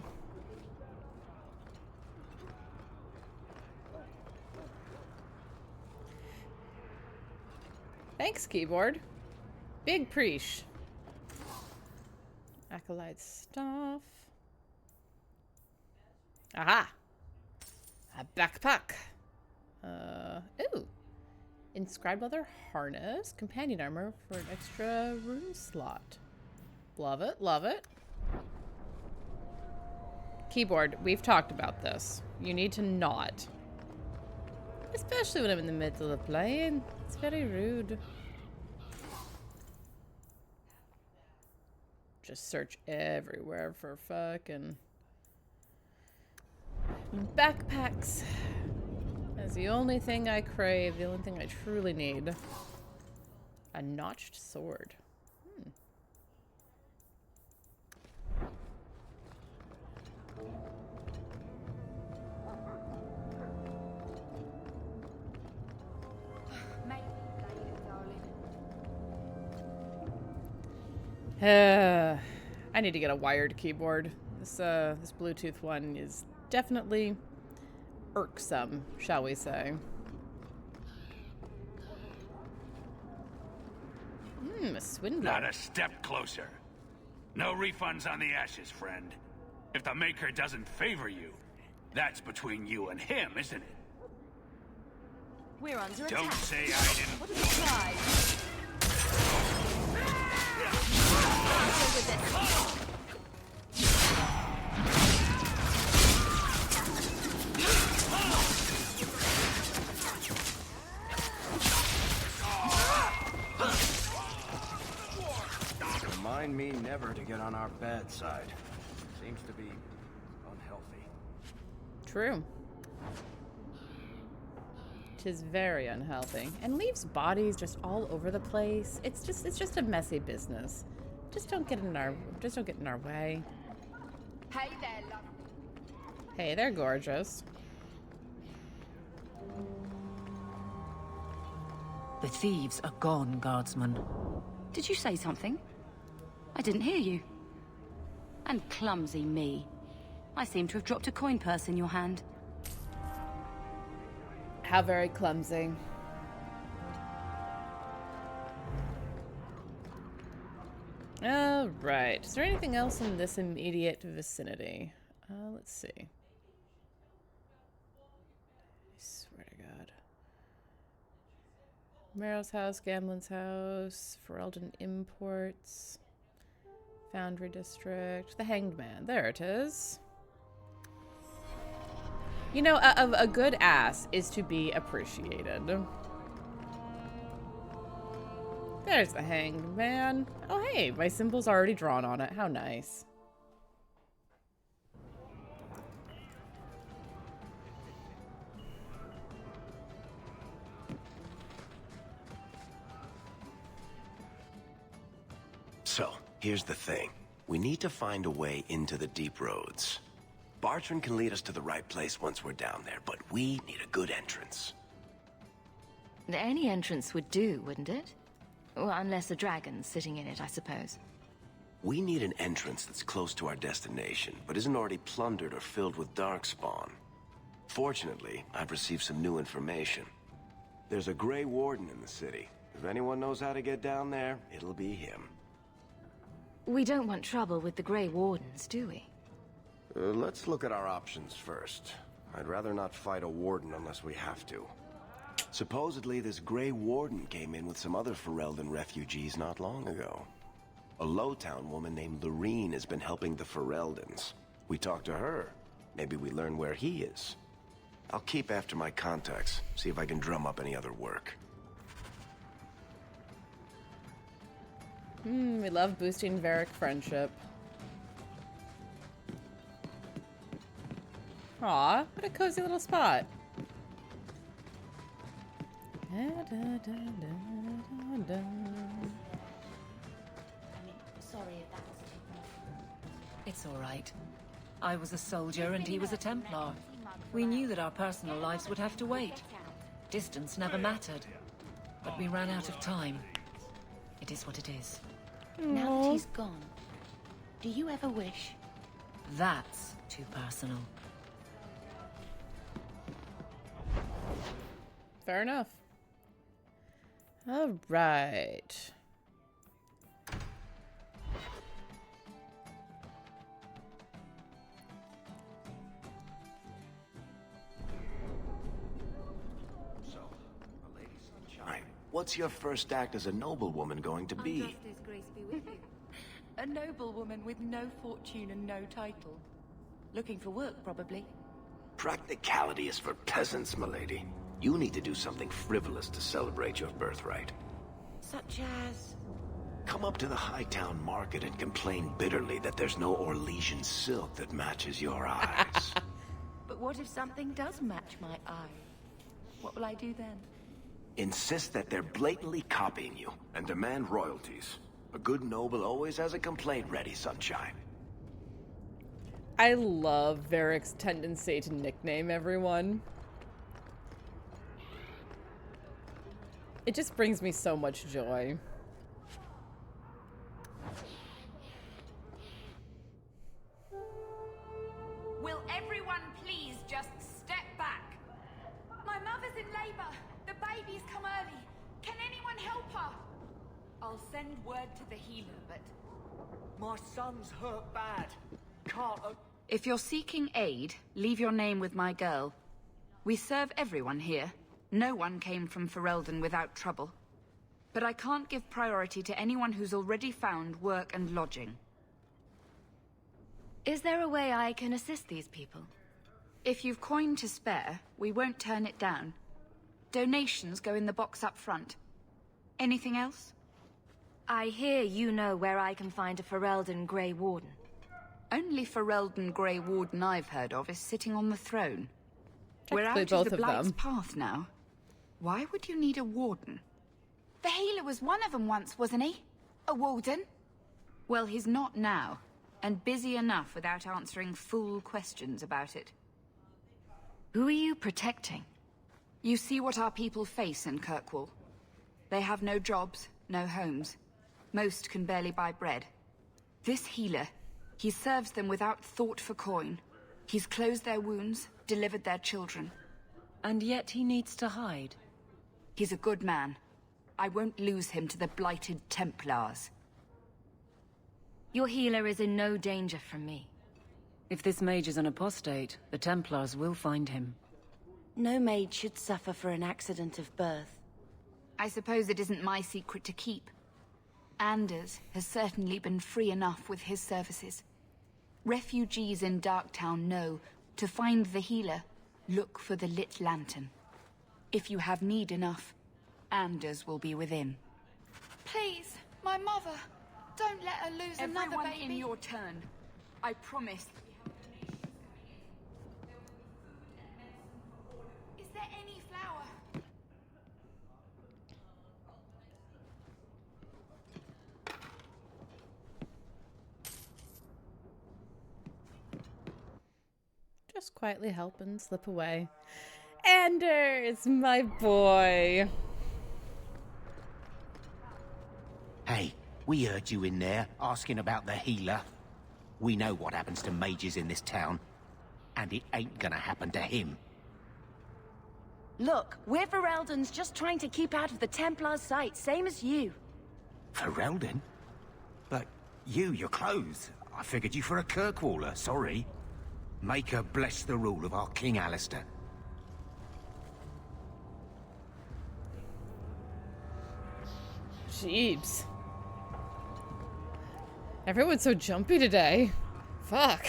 Thanks, keyboard. Big preach. Acolyte stuff. Aha! A backpack. Ooh. Inscribed leather harness. Companion armor for an extra rune slot. Love it, love it. Keyboard, we've talked about this. You need to not. Especially when I'm in the middle of playing. It's very rude. Just search everywhere for fucking backpacks. That's the only thing I crave, the only thing I truly need. A notched sword. I need to get a wired keyboard. This Bluetooth one is definitely irksome, shall we say. A swindler. Not a step closer. No refunds on the ashes, friend. If the Maker doesn't favor you, that's between you and him, isn't it? We're under attack. Don't say I didn't. What a surprise. With this. Remind me never to get on our bad side. Seems to be unhealthy. True. Tis very unhealthy and leaves bodies just all over the place. It's just a messy business. Just don't get in our way. Hey there, love. Hey, they're gorgeous. The thieves are gone, guardsman. Did you say something? I didn't hear you. And clumsy me. I seem to have dropped a coin purse in your hand. How very clumsy. All right. Is there anything else in this immediate vicinity? Let's see. I swear to God. Merrill's house, Gamlin's house, Ferelden Imports, Foundry District, the Hanged Man. There it is. You know, a good ass is to be appreciated. There's the Hanged Man. Oh, hey, my symbol's already drawn on it. How nice. So, here's the thing. We need to find a way into the deep roads. Bartrand can lead us to the right place once we're down there, but we need a good entrance. Any entrance would do, wouldn't it? Well, unless a dragon's sitting in it, I suppose. We need an entrance that's close to our destination, but isn't already plundered or filled with darkspawn. Fortunately, I've received some new information. There's a Grey Warden in the city. If anyone knows how to get down there, it'll be him. We don't want trouble with the Grey Wardens, do we? Let's look at our options first. I'd rather not fight a warden unless we have to. Supposedly, this Grey Warden came in with some other Ferelden refugees not long ago. A Lowtown woman named Loreen has been helping the Fereldans. We talked to her. Maybe we learn where he is. I'll keep after my contacts, see if I can drum up any other work. We love boosting Varric friendship. Aw, what a cozy little spot. Sorry if that was too rough. It's all right. I was a soldier and he was a Templar. We knew that our personal lives would have to wait. Distance never mattered. but we ran out of time. It is what it is. Now that he's gone, do you ever wish? That's too personal. Fair enough. All right. What's your first act as a noblewoman going to be? Justice, grace be with you. A noblewoman with no fortune and no title. Looking for work, probably. Practicality is for peasants, milady. You need to do something frivolous to celebrate your birthright. Such as? Come up to the Hightown market and complain bitterly that there's no Orlesian silk that matches your eyes. But what if something does match my eye? What will I do then? Insist that they're blatantly copying you, and demand royalties. A good noble always has a complaint ready, sunshine. I love Varric's tendency to nickname everyone. It just brings me so much joy. Will everyone please just step back? My mother's in labor. The baby's come early. Can anyone help her? I'll send word to the healer, but... My son's hurt bad. Can't... If you're seeking aid, leave your name with my girl. We serve everyone here. No one came from Ferelden without trouble. But I can't give priority to anyone who's already found work and lodging. Is there a way I can assist these people? If you've coin to spare, we won't turn it down. Donations go in the box up front. Anything else? I hear you know where I can find a Ferelden Grey Warden. Only Ferelden Grey Warden I've heard of is sitting on the throne. We're out both of the of Blight's them. path now. Why would you need a warden? The healer was one of them once, wasn't he? A warden? Well, he's not now, and busy enough without answering fool questions about it. Who are you protecting? You see what our people face in Kirkwall. They have no jobs, no homes. Most can barely buy bread. This healer, he serves them without thought for coin. He's closed their wounds, delivered their children. And yet he needs to hide. He's a good man. I won't lose him to the blighted Templars. Your healer is in no danger from me. If this mage is an apostate, the Templars will find him. No maid should suffer for an accident of birth. I suppose it isn't my secret to keep. Anders has certainly been free enough with his services. Refugees in Darktown know, to find the healer, look for the lit lantern. If you have need enough, Anders will be within. Please, my mother. Don't let her lose another Everyone baby. in your turn. I promise. Is there any flour? Just quietly help and slip away. Anders, my boy. Hey, we heard you in there asking about the healer. We know what happens to mages in this town, and it ain't gonna happen to him. Look, we're Fereldans just trying to keep out of the Templar's sight, same as you. Ferelden? But your clothes. I figured you for a Kirkwaller, sorry. Make her bless the rule of our King Alistair. Jeebs. Everyone's so jumpy today. Fuck.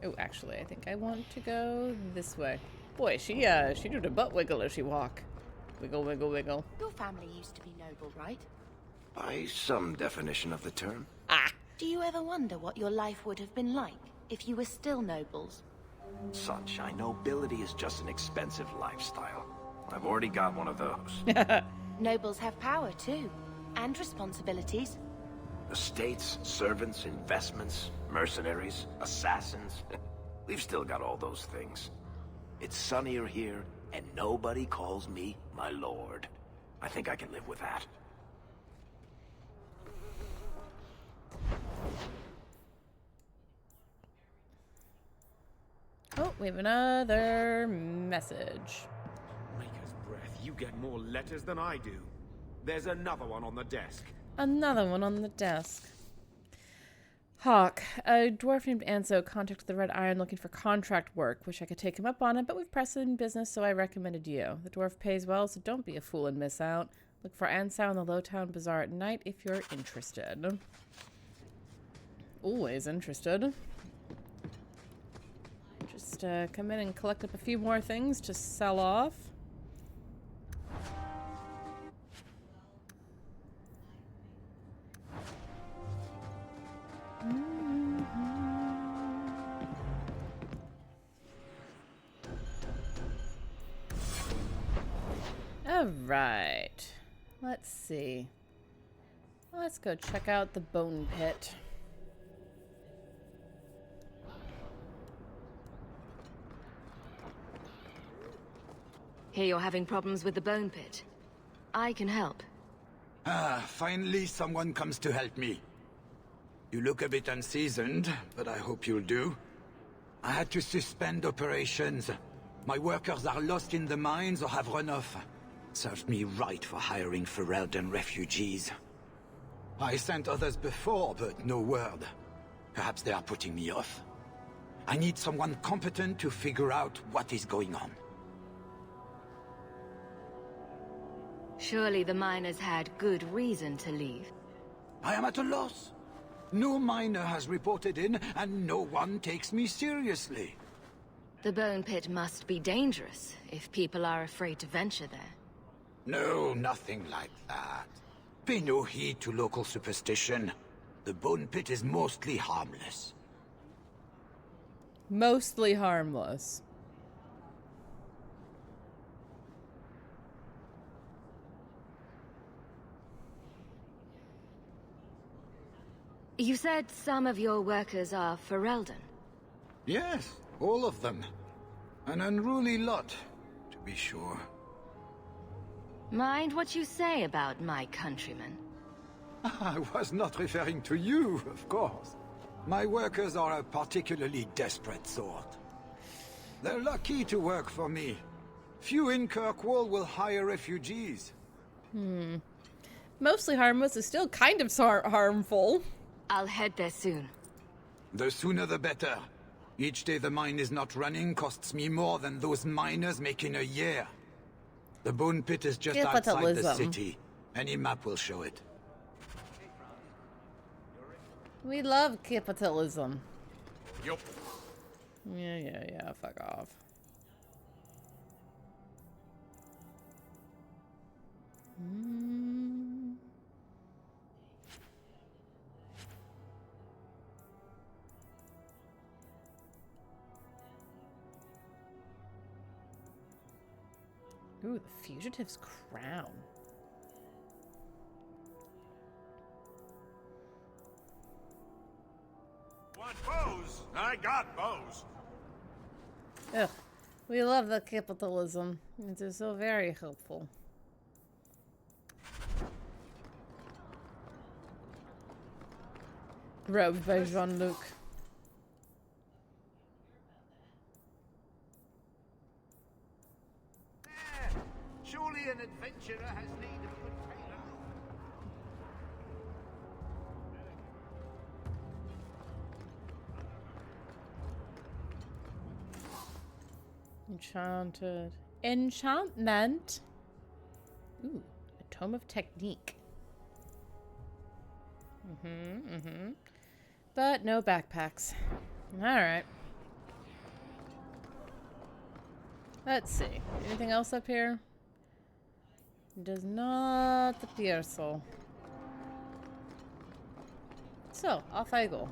Oh, actually, I think I want to go this way. Boy, she do the butt wiggle as she walk. Wiggle, wiggle, wiggle. Your family used to be noble, right? By some definition of the term. Do you ever wonder what your life would have been like if you were still nobles? Sunshine, nobility is just an expensive lifestyle. I've already got one of those. Nobles have power too, and responsibilities. Estates, servants, investments, mercenaries, assassins. We've still got all those things. It's sunnier here, and nobody calls me my lord. I think I can live with that. Oh, we have another message. Maker's breath, you get more letters than I do. There's another one on the desk. Another one on the desk. Hawke, a dwarf named Anso contacted the Red Iron looking for contract work. Wish I could take him up on it, but we've pressing business, so I recommended you. The dwarf pays well, so don't be a fool and miss out. Look for Anso in the Lowtown Bazaar at night if you're interested. Always interested. Just come in and collect up a few more things to sell off. Alright. Let's see. Let's go check out the bone pit. Hear you're having problems with the bone pit. I can help. Ah, finally someone comes to help me. You look a bit unseasoned, but I hope you'll do. I had to suspend operations. My workers are lost in the mines or have run off. Served me right for hiring Ferelden refugees. I sent others before, but no word. Perhaps they are putting me off. I need someone competent to figure out what is going on. Surely the miners had good reason to leave. I am at a loss. No miner has reported in, and no one takes me seriously. The bone pit must be dangerous if people are afraid to venture there. No, nothing like that. Pay no heed to local superstition. The bone pit is mostly harmless. Mostly harmless. You said some of your workers are Ferelden? Yes, all of them. An unruly lot, to be sure. Mind what you say about my countrymen. I was not referring to you, of course. My workers are a particularly desperate sort. They're lucky to work for me. Few in Kirkwall will hire refugees. Mostly harmless is still kind of harmful. I'll head there soon. The sooner the better. Each day the mine is not running costs me more than those miners make in a year. The bone pit is just outside the city. Any map will show it. We love capitalism. Yup. Yeah, fuck off. Ooh, the fugitive's crown. Want bows? I got bows. Ugh, we love the capitalism. It is so very helpful. Robed by Jean-Luc. Surely an adventurer has need of a good tailor. Enchanted. Enchantment? Ooh, a tome of technique. But no backpacks. Alright. Let's see. Anything else up here? Does not appear so. So, off I go.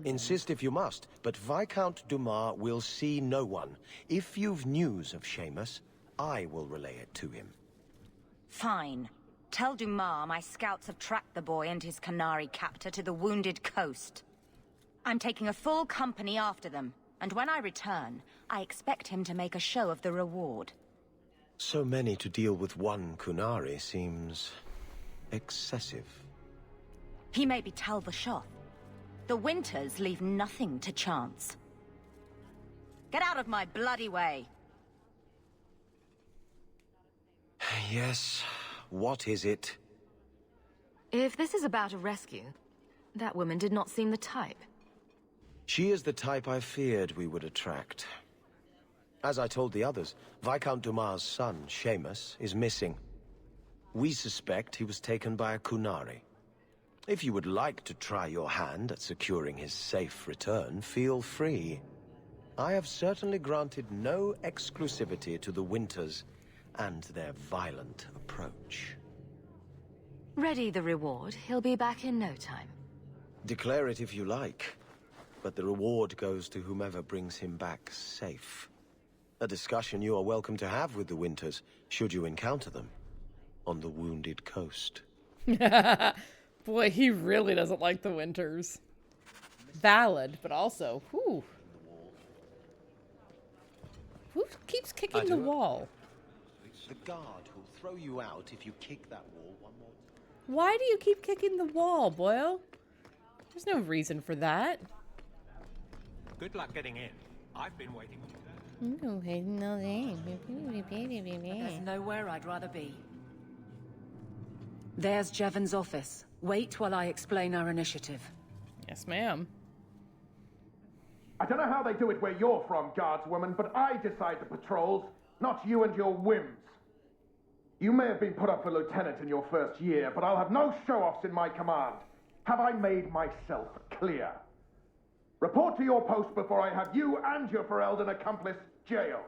Insist if you must, but Viscount Dumas will see no one. If you've news of Seamus, I will relay it to him. Fine. Tell Dumas my scouts have tracked the boy and his Canary captor to the Wounded Coast. I'm taking a full company after them, and when I return, I expect him to make a show of the reward. So many to deal with one Kunari seems excessive. He may be Tal Vashoth. The Winters leave nothing to chance. Get out of my bloody way! Yes, what is it? If this is about a rescue, that woman did not seem the type. She is the type I feared we would attract. As I told the others, Viscount Dumas' son, Seamus, is missing. We suspect he was taken by a Kunari. If you would like to try your hand at securing his safe return, feel free. I have certainly granted no exclusivity to the Winters and their violent approach. Ready the reward. He'll be back in no time. Declare it if you like, but the reward goes to whomever brings him back safe. A discussion you are welcome to have with the Winters, should you encounter them, on the Wounded Coast. Boy, he really doesn't like the Winters. Valid, but also, whew. Who keeps kicking the wall? The guard who'll throw you out if you kick that wall one more time. Why do you keep kicking the wall, Boyle? There's no reason for that. Good luck getting in. I've been waiting. There's nowhere I'd rather be. There's Jevon's office. Wait while I explain our initiative. Yes, ma'am. I don't know how they do it where you're from, guardswoman, but I decide the patrols, not you and your whims. You may have been put up for lieutenant in your first year, but I'll have no show-offs in my command. Have I made myself clear? Report to your post before I have you and your Ferelden accomplice jailed.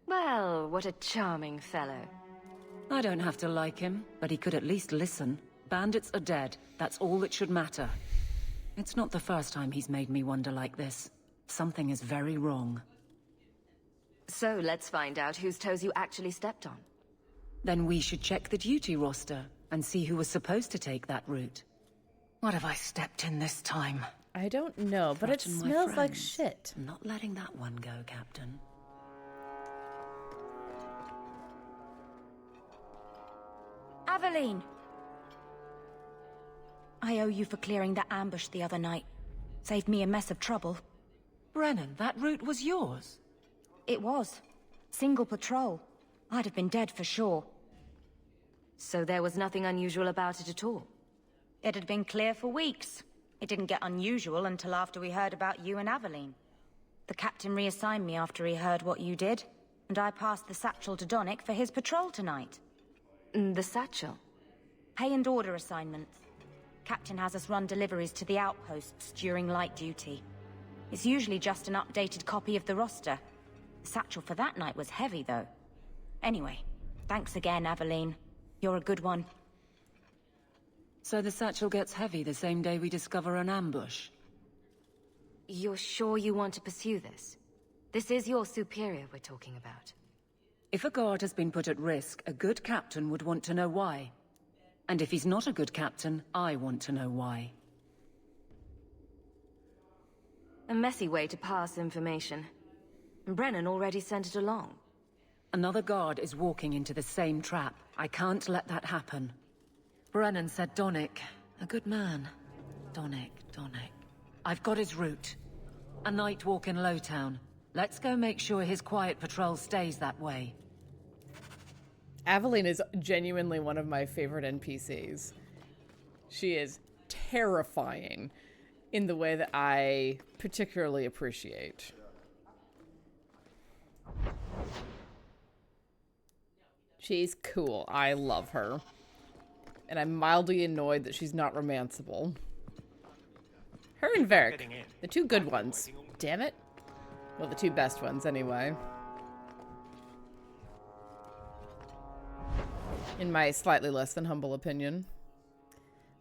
Well, what a charming fellow. I don't have to like him, but he could at least listen. Bandits are dead. That's all that should matter. It's not the first time he's made me wonder like this. Something is very wrong. So let's find out whose toes you actually stepped on. Then we should check the duty roster and see who was supposed to take that route. What have I stepped in this time? I don't know, but it smells like shit. I'm not letting that one go, Captain. Aveline! I owe you for clearing that ambush the other night. Saved me a mess of trouble. Brennan, that route was yours? It was. Single patrol. I'd have been dead for sure. So there was nothing unusual about it at all? It had been clear for weeks. It didn't get unusual until after we heard about you and Aveline. The captain reassigned me after he heard what you did, and I passed the satchel to Donnick for his patrol tonight. The satchel? Pay and order assignments. Captain has us run deliveries to the outposts during light duty. It's usually just an updated copy of the roster. The satchel for that night was heavy, though. Anyway, thanks again, Aveline. You're a good one. So the satchel gets heavy the same day we discover an ambush? You're sure you want to pursue this? This is your superior we're talking about. If a guard has been put at risk, a good captain would want to know why. And if he's not a good captain, I want to know why. A messy way to pass information. Brennan already sent it along. Another guard is walking into the same trap. I can't let that happen. Brennan said Donnick. A good man. Donnick. I've got his route. A night walk in Lowtown. Let's go make sure his quiet patrol stays that way. Aveline is genuinely one of my favorite NPCs. She is terrifying in the way that I particularly appreciate. She's cool. I love her. And I'm mildly annoyed that she's not romanceable. Her and Varric, the two good ones. Damn it. Well, the two best ones, anyway. In my slightly less than humble opinion.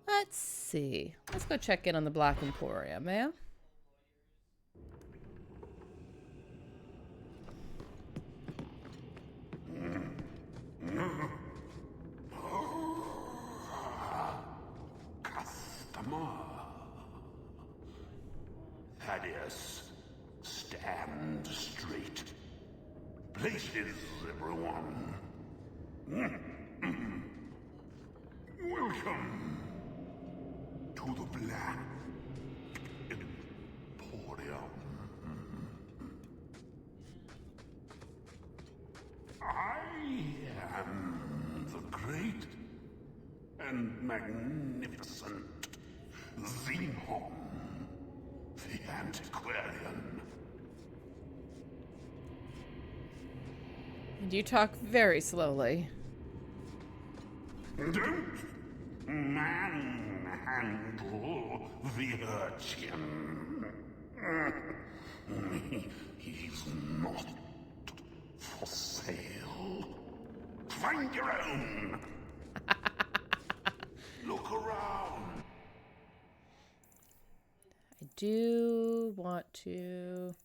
Let's see. Let's go check in on the Black Emporium, eh? places, everyone. Welcome to the Black Emporium. I am the great and magnificent Zinghorn, the Antiquarian. And you talk very slowly. Don't manhandle the urchin. He's not for sale. Find your own. Look around. I do want to...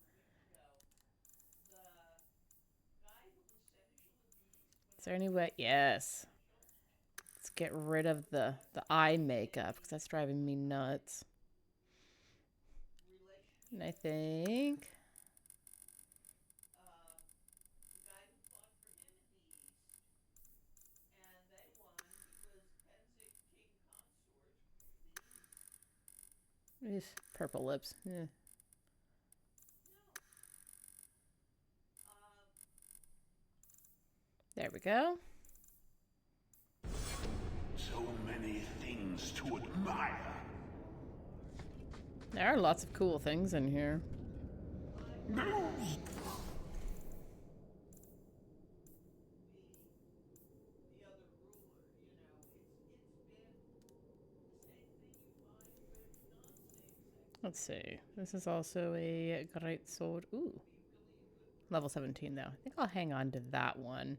Is there any way? Yes. Let's get rid of the eye makeup because that's driving me nuts. And I think... These purple lips. Yeah. There we go. So many things to admire. There are lots of cool things in here. Let's see. This is also a great sword. Ooh. Level 17 though. I think I'll hang on to that one.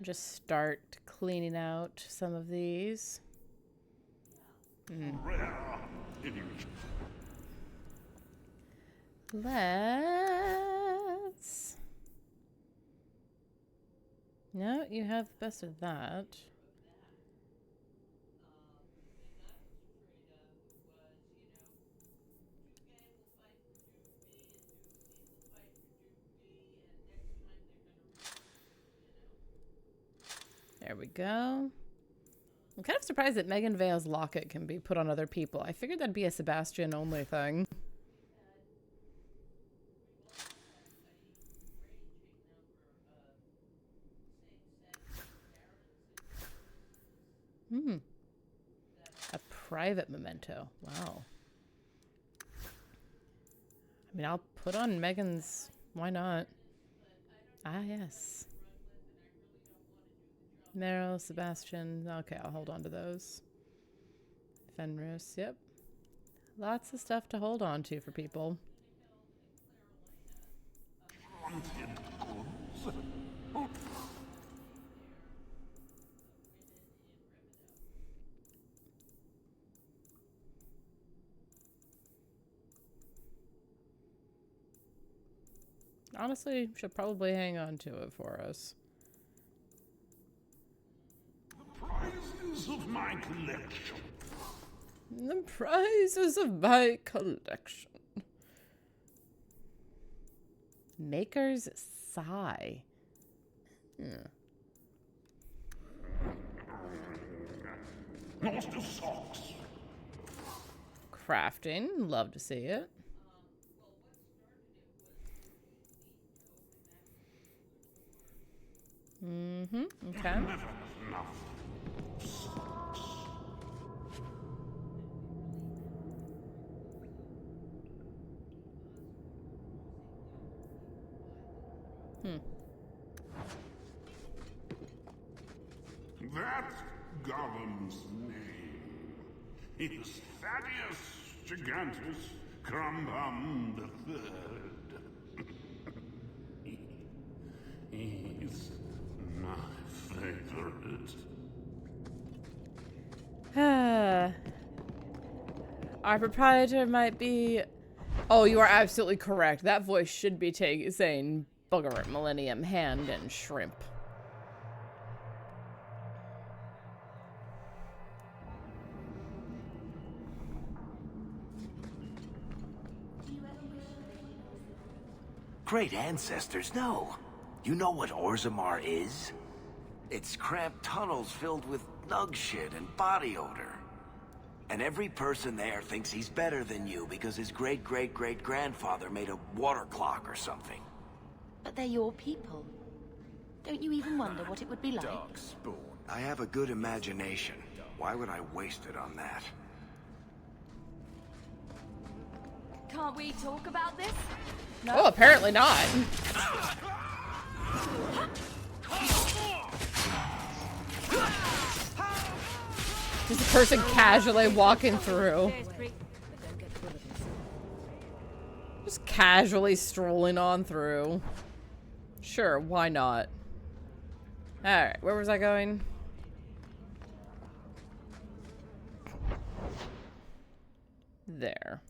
Just start cleaning out some of these. Let's... No, you have the best of that. There we go. I'm kind of surprised that Megan Vale's locket can be put on other people. I figured that'd be a Sebastian only thing. A private memento. Wow. I mean, I'll put on Megan's. Why not? Ah, yes. Meryl, Sebastian. Okay, I'll hold on to those. Fenris, yep. Lots of stuff to hold on to for people. Honestly, should probably hang on to it for us. Prizes of my collection. The prizes of my collection. Maker's Sigh. Master Socks. Crafting. Love to see it. Okay. That's Gollum's name. Is Thaddeus Gigantus Crumbum the Third. He's my favorite. Our proprietor might be... Oh, you are absolutely correct. That voice should be saying Booger, Millennium, Hand, and Shrimp. Great ancestors, no. You know what Orzammar is? It's cramped tunnels filled with nug shit and body odor. And every person there thinks he's better than you because his great-great-great-grandfather made a water clock or something. But they're your people. Don't you even wonder what it would be like? Darkspawn. I have a good imagination. Why would I waste it on that? Can't we talk about this? No. Oh, apparently not. Just a person casually walking through. Just casually strolling on through. Sure, why not? Alright, where was I going? There.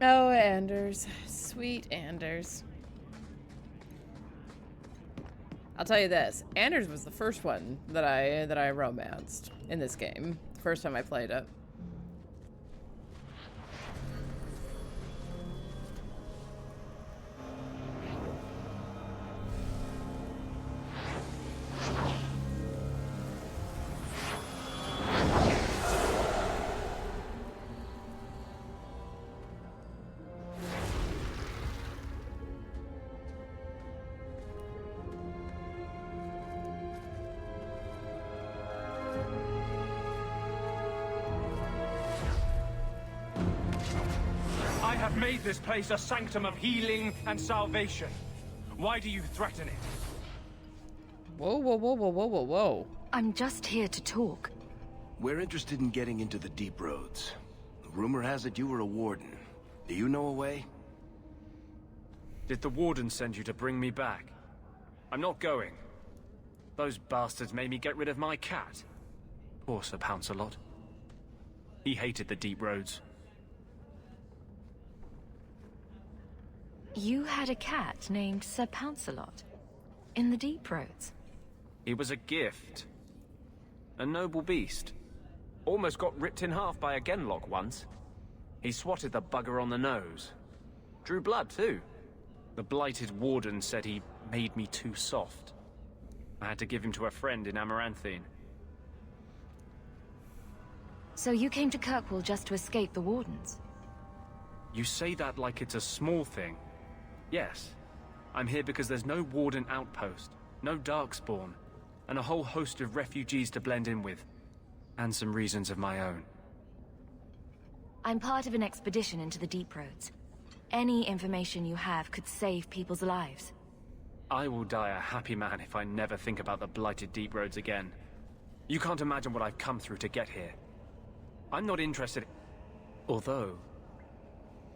Oh, Anders. Sweet Anders. I'll tell you this. Anders was the first one that I romanced in this game. The first time I played it. Made this place a sanctum of healing and salvation. Why do you threaten it? Whoa, whoa, whoa, whoa, whoa, whoa, whoa. I'm just here to talk. We're interested in getting into the deep roads. Rumor has it you were a warden. Do you know a way? Did the warden send you to bring me back? I'm not going. Those bastards made me get rid of my cat. Poor Sir Pouncelot. He hated the deep roads. You had a cat named Sir Pouncelot in the deep roads. He was a gift. A noble beast. Almost got ripped in half by a genlock once. He swatted the bugger on the nose. Drew blood, too. The blighted warden said he made me too soft. I had to give him to a friend in Amaranthine. So you came to Kirkwall just to escape the wardens? You say that like it's a small thing. Yes. I'm here because there's no warden outpost, no darkspawn, and a whole host of refugees to blend in with. And some reasons of my own. I'm part of an expedition into the deep roads. Any information you have could save people's lives. I will die a happy man if I never think about the blighted deep roads again. You can't imagine what I've come through to get here. I'm not interested. Although,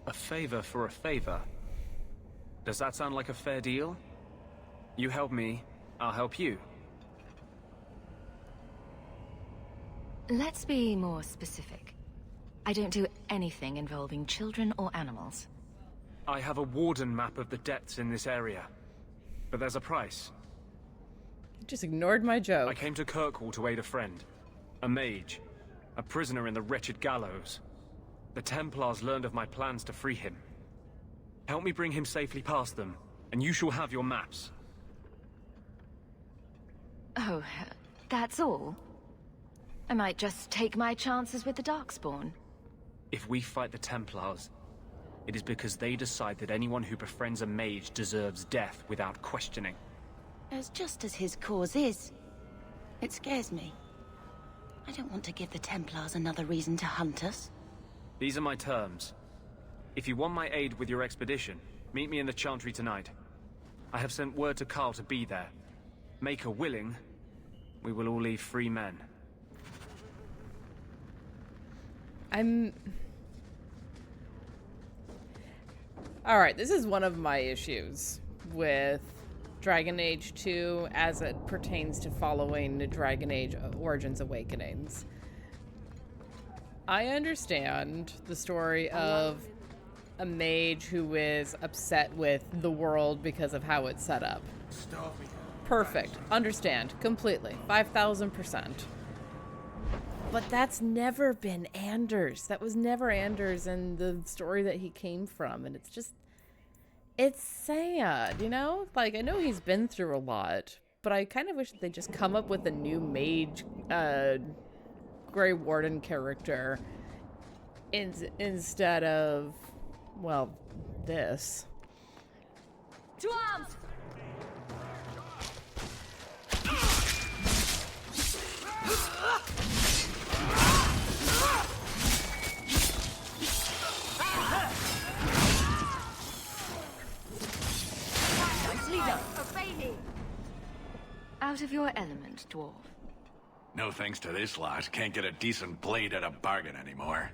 a favor for a favor. Does that sound like a fair deal? You help me, I'll help you. Let's be more specific. I don't do anything involving children or animals. I have a warden map of the depths in this area. But there's a price. You just ignored my joke. I came to Kirkwall to aid a friend. A mage. A prisoner in the wretched gallows. The Templars learned of my plans to free him. Help me bring him safely past them, and you shall have your maps. Oh, that's all? I might just take my chances with the Darkspawn. If we fight the Templars, it is because they decide that anyone who befriends a mage deserves death without questioning. As just as his cause is. It scares me. I don't want to give the Templars another reason to hunt us. These are my terms. If you want my aid with your expedition, meet me in the Chantry tonight. I have sent word to Carl to be there. Maker willing, we will all leave free men. Alright, this is one of my issues with Dragon Age 2 as it pertains to following the Dragon Age Origins Awakenings. I understand the story of a mage who is upset with the world because of how it's set up. Perfect. Understand. Completely. 5,000%. But that's never been Anders. That was never Anders and the story that he came from. And it's just... It's sad, you know? Like, I know he's been through a lot, but I kind of wish that they'd just come up with a new mage, Grey Warden character instead of, well, this. To arms! Nicely done. Obey me. Out of your element, dwarf. No thanks to this lot, can't get a decent blade at a bargain anymore.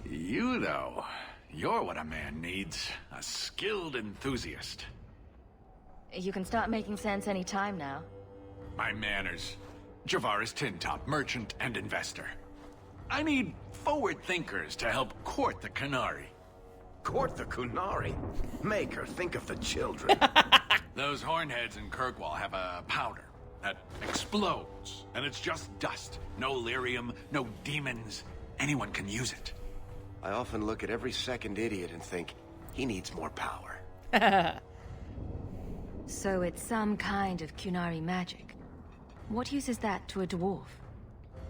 You, though, you're what a man needs. A skilled enthusiast. You can start making sense any time now. My manners. Javaris Tintop, merchant and investor. I need forward thinkers to help court the Qunari. Court the Qunari? Make her think of the children. Those hornheads in Kirkwall have a powder that explodes, and it's just dust. No lyrium, no demons. Anyone can use it. I often look at every second idiot and think, he needs more power. So it's some kind of Qunari magic. What use is that to a dwarf?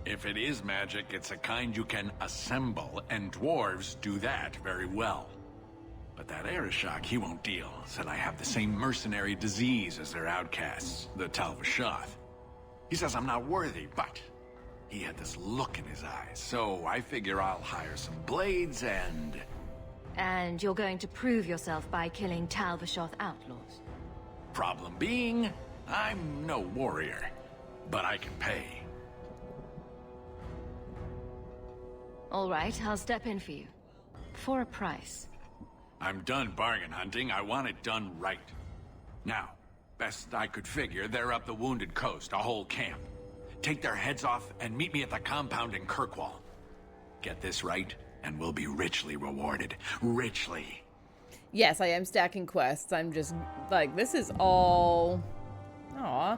If it is magic, it's a kind you can assemble, and dwarves do that very well. But that Arishok, he won't deal. Said I have the same mercenary disease as their outcasts, the Talvashoth. He says I'm not worthy, but he had this look in his eyes, so I figure I'll hire some blades and... And you're going to prove yourself by killing Talvashoth outlaws? Problem being, I'm no warrior, but I can pay. All right, I'll step in for you. For a price. I'm done bargain hunting. I want it done right. Now, best I could figure, they're up the Wounded Coast, a whole camp. Take their heads off and meet me at the compound in Kirkwall. Get this right, and we'll be richly rewarded. Richly. Yes, I am stacking quests. I'm just, like, this is all... Aw.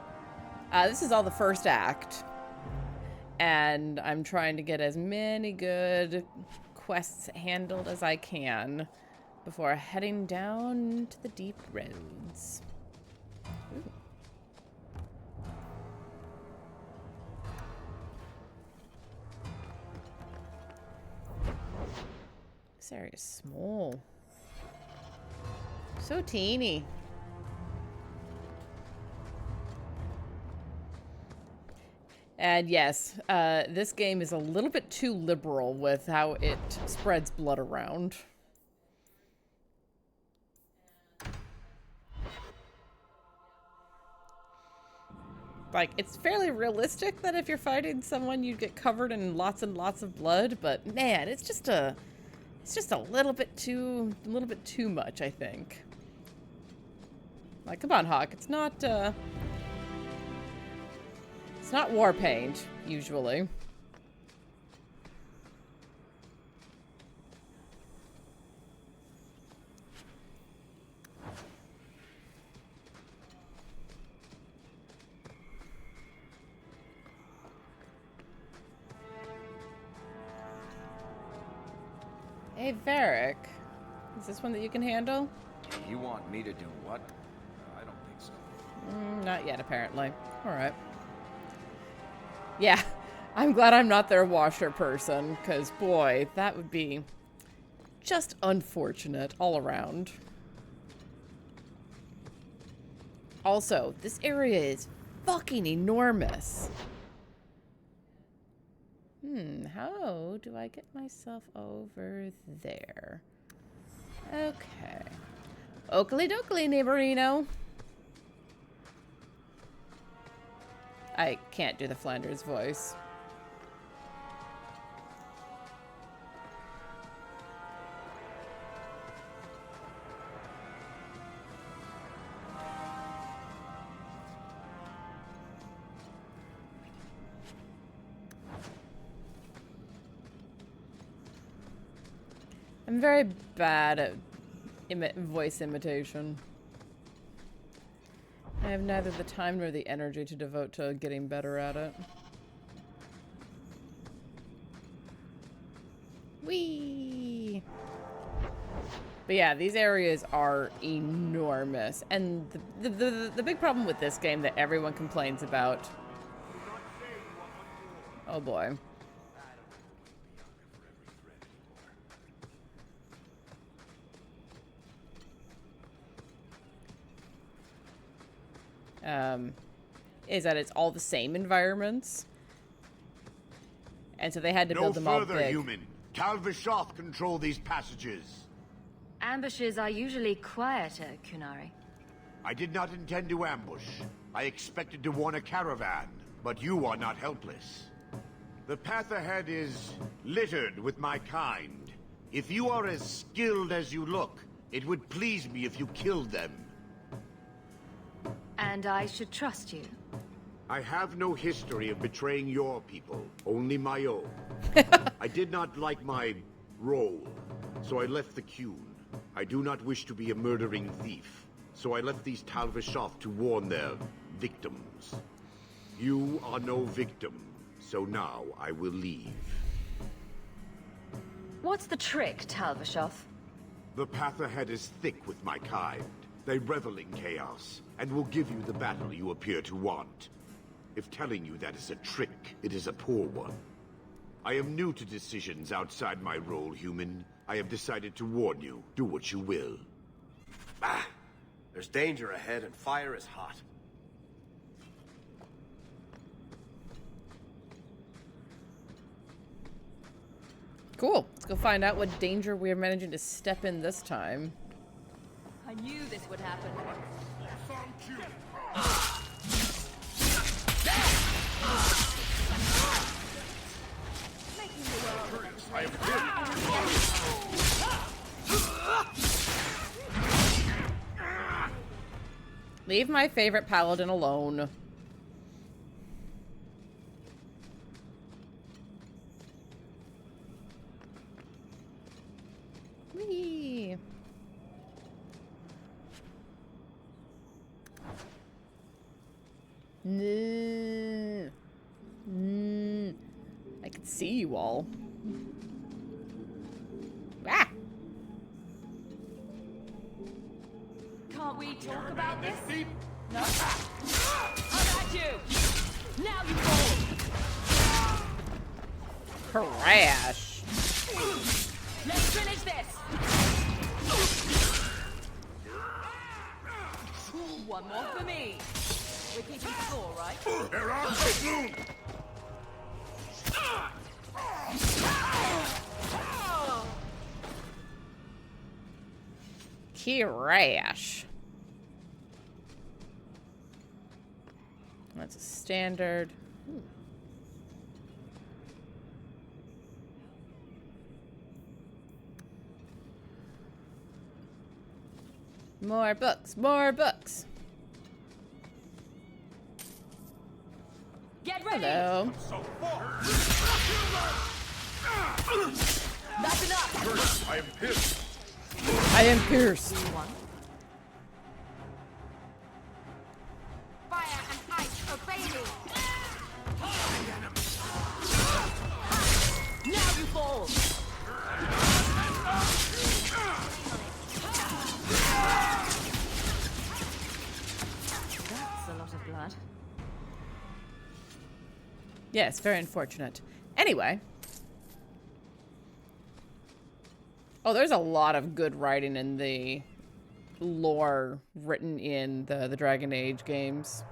This is all the first act. And I'm trying to get as many good quests handled as I can before heading down to the deep roads. Ooh. This area is small. So teeny. And yes, this game is a little bit too liberal with how it spreads blood around. Like, it's fairly realistic that if you're fighting someone, you'd get covered in lots and lots of blood, but man, it's just a little bit too much, I think. Like, come on, Hawke, it's not war paint, usually. Hey, Varric. Is this one that you can handle? You want me to do what? I don't think so. Not yet, apparently. Alright. Yeah, I'm glad I'm not their washer person, because, boy, that would be just unfortunate all around. Also, this area is fucking enormous. How do I get myself over there? Okay. Oakley dokley, neighborino. I can't do the Flanders voice. I'm very bad at voice imitation. I have neither the time nor the energy to devote to getting better at it. Whee! But yeah, these areas are enormous. And the big problem with this game that everyone complains about... Oh boy. Is that it's all the same environments. And so they had to build them all big. No further, human. Tal-Vishoth control these passages. Ambushes are usually quieter, Kunari. I did not intend to ambush. I expected to warn a caravan, but you are not helpless. The path ahead is littered with my kind. If you are as skilled as you look, it would please me if you killed them. And I should trust you. I have no history of betraying your people, only my own. I did not like my role, so I left the Qun. I do not wish to be a murdering thief, so I left these Tal-Vishoth to warn their victims. You are no victim, so now I will leave. What's the trick, Tal-Vishoth? The path ahead is thick with my kind. They revel in chaos, and will give you the battle you appear to want. If telling you that is a trick, it is a poor one. I am new to decisions outside my role, human. I have decided to warn you. Do what you will. Ah! There's danger ahead and fire is hot. Cool. Let's go find out what danger we're managing to step in this time. I knew this would happen. Leave my favorite paladin alone. Whee! I can see you all. Ah! Can't we talk about this? No. I'm at you. Now you fall. Crash. Let's finish this. One more for me. We're keeping score, right? They're on the bloom! Crash. That's a standard. Ooh. More books, more books. Get ready. Hello. That's enough. I am Pierce. I am Pierce. Fire and ice, obey me. Now you fall. That's a lot of blood. Yes, very unfortunate. Anyway. Oh, there's a lot of good writing in the lore written in the Dragon Age games.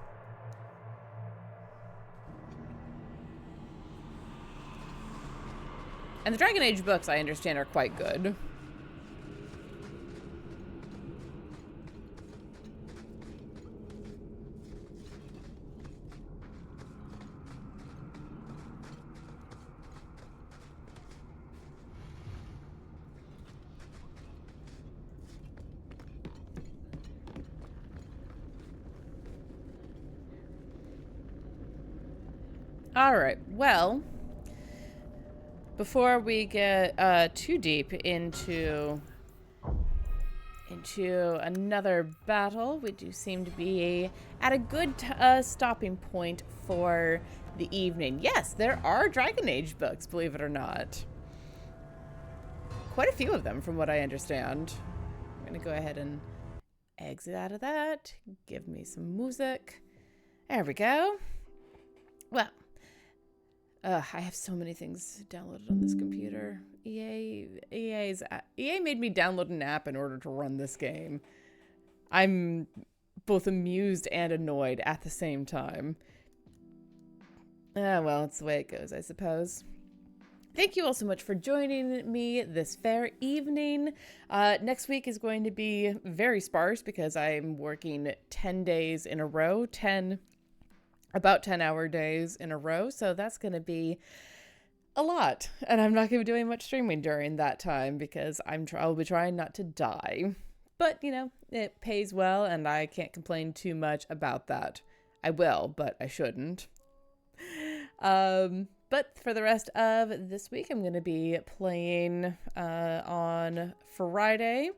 And the Dragon Age books, I understand, are quite good. All right, well, before we get too deep into another battle, we do seem to be at a good stopping point for the evening. Yes, there are Dragon Age books, believe it or not. Quite a few of them, from what I understand. going to go ahead and exit out of that. Give me some music. There we go. Well, I have so many things downloaded on this computer. EA made me download an app in order to run this game. I'm both amused and annoyed at the same time. Well, it's the way it goes, I suppose. Thank you all so much for joining me this fair evening. Next week is going to be very sparse because I'm working 10 days in a row, about 10-hour days in a row. So that's going to be a lot. And I'm not going to be doing much streaming during that time because I'll be trying not to die. But, you know, it pays well and I can't complain too much about that. I will, but I shouldn't. But for the rest of this week, I'm going to be playing on Friday.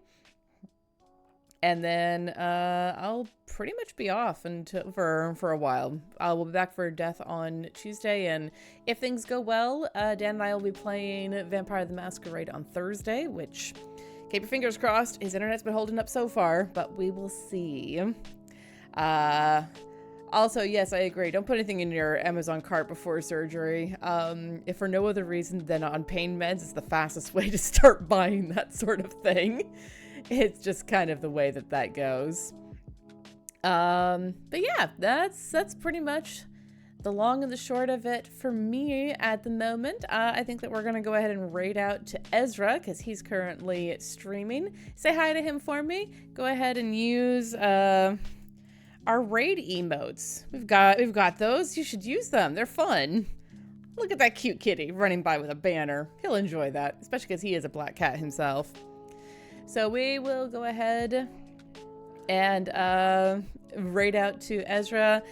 And then I'll pretty much be off until for a while. We'll be back for Death on Tuesday. And if things go well, Dan and I will be playing Vampire the Masquerade on Thursday, which, keep your fingers crossed, his internet's been holding up so far, but we will see. Also, yes, I agree. Don't put anything in your Amazon cart before surgery. If for no other reason than on pain meds, it's the fastest way to start buying that sort of thing. It's just kind of the way that goes. But yeah, that's pretty much the long and the short of it for me at the moment. I think that we're going to go ahead and raid out to Ezra because he's currently streaming. Say hi to him for me. Go ahead and use our raid emotes. We've got those. You should use them. They're fun. Look at that cute kitty running by with a banner. He'll enjoy that, especially because he is a black cat himself. So we will go ahead and raid out to Ezra.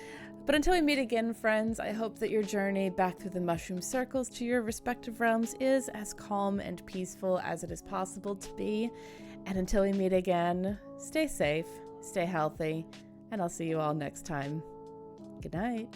But until we meet again, friends, I hope that your journey back through the mushroom circles to your respective realms is as calm and peaceful as it is possible to be. And until we meet again, stay safe, stay healthy, and I'll see you all next time. Good night.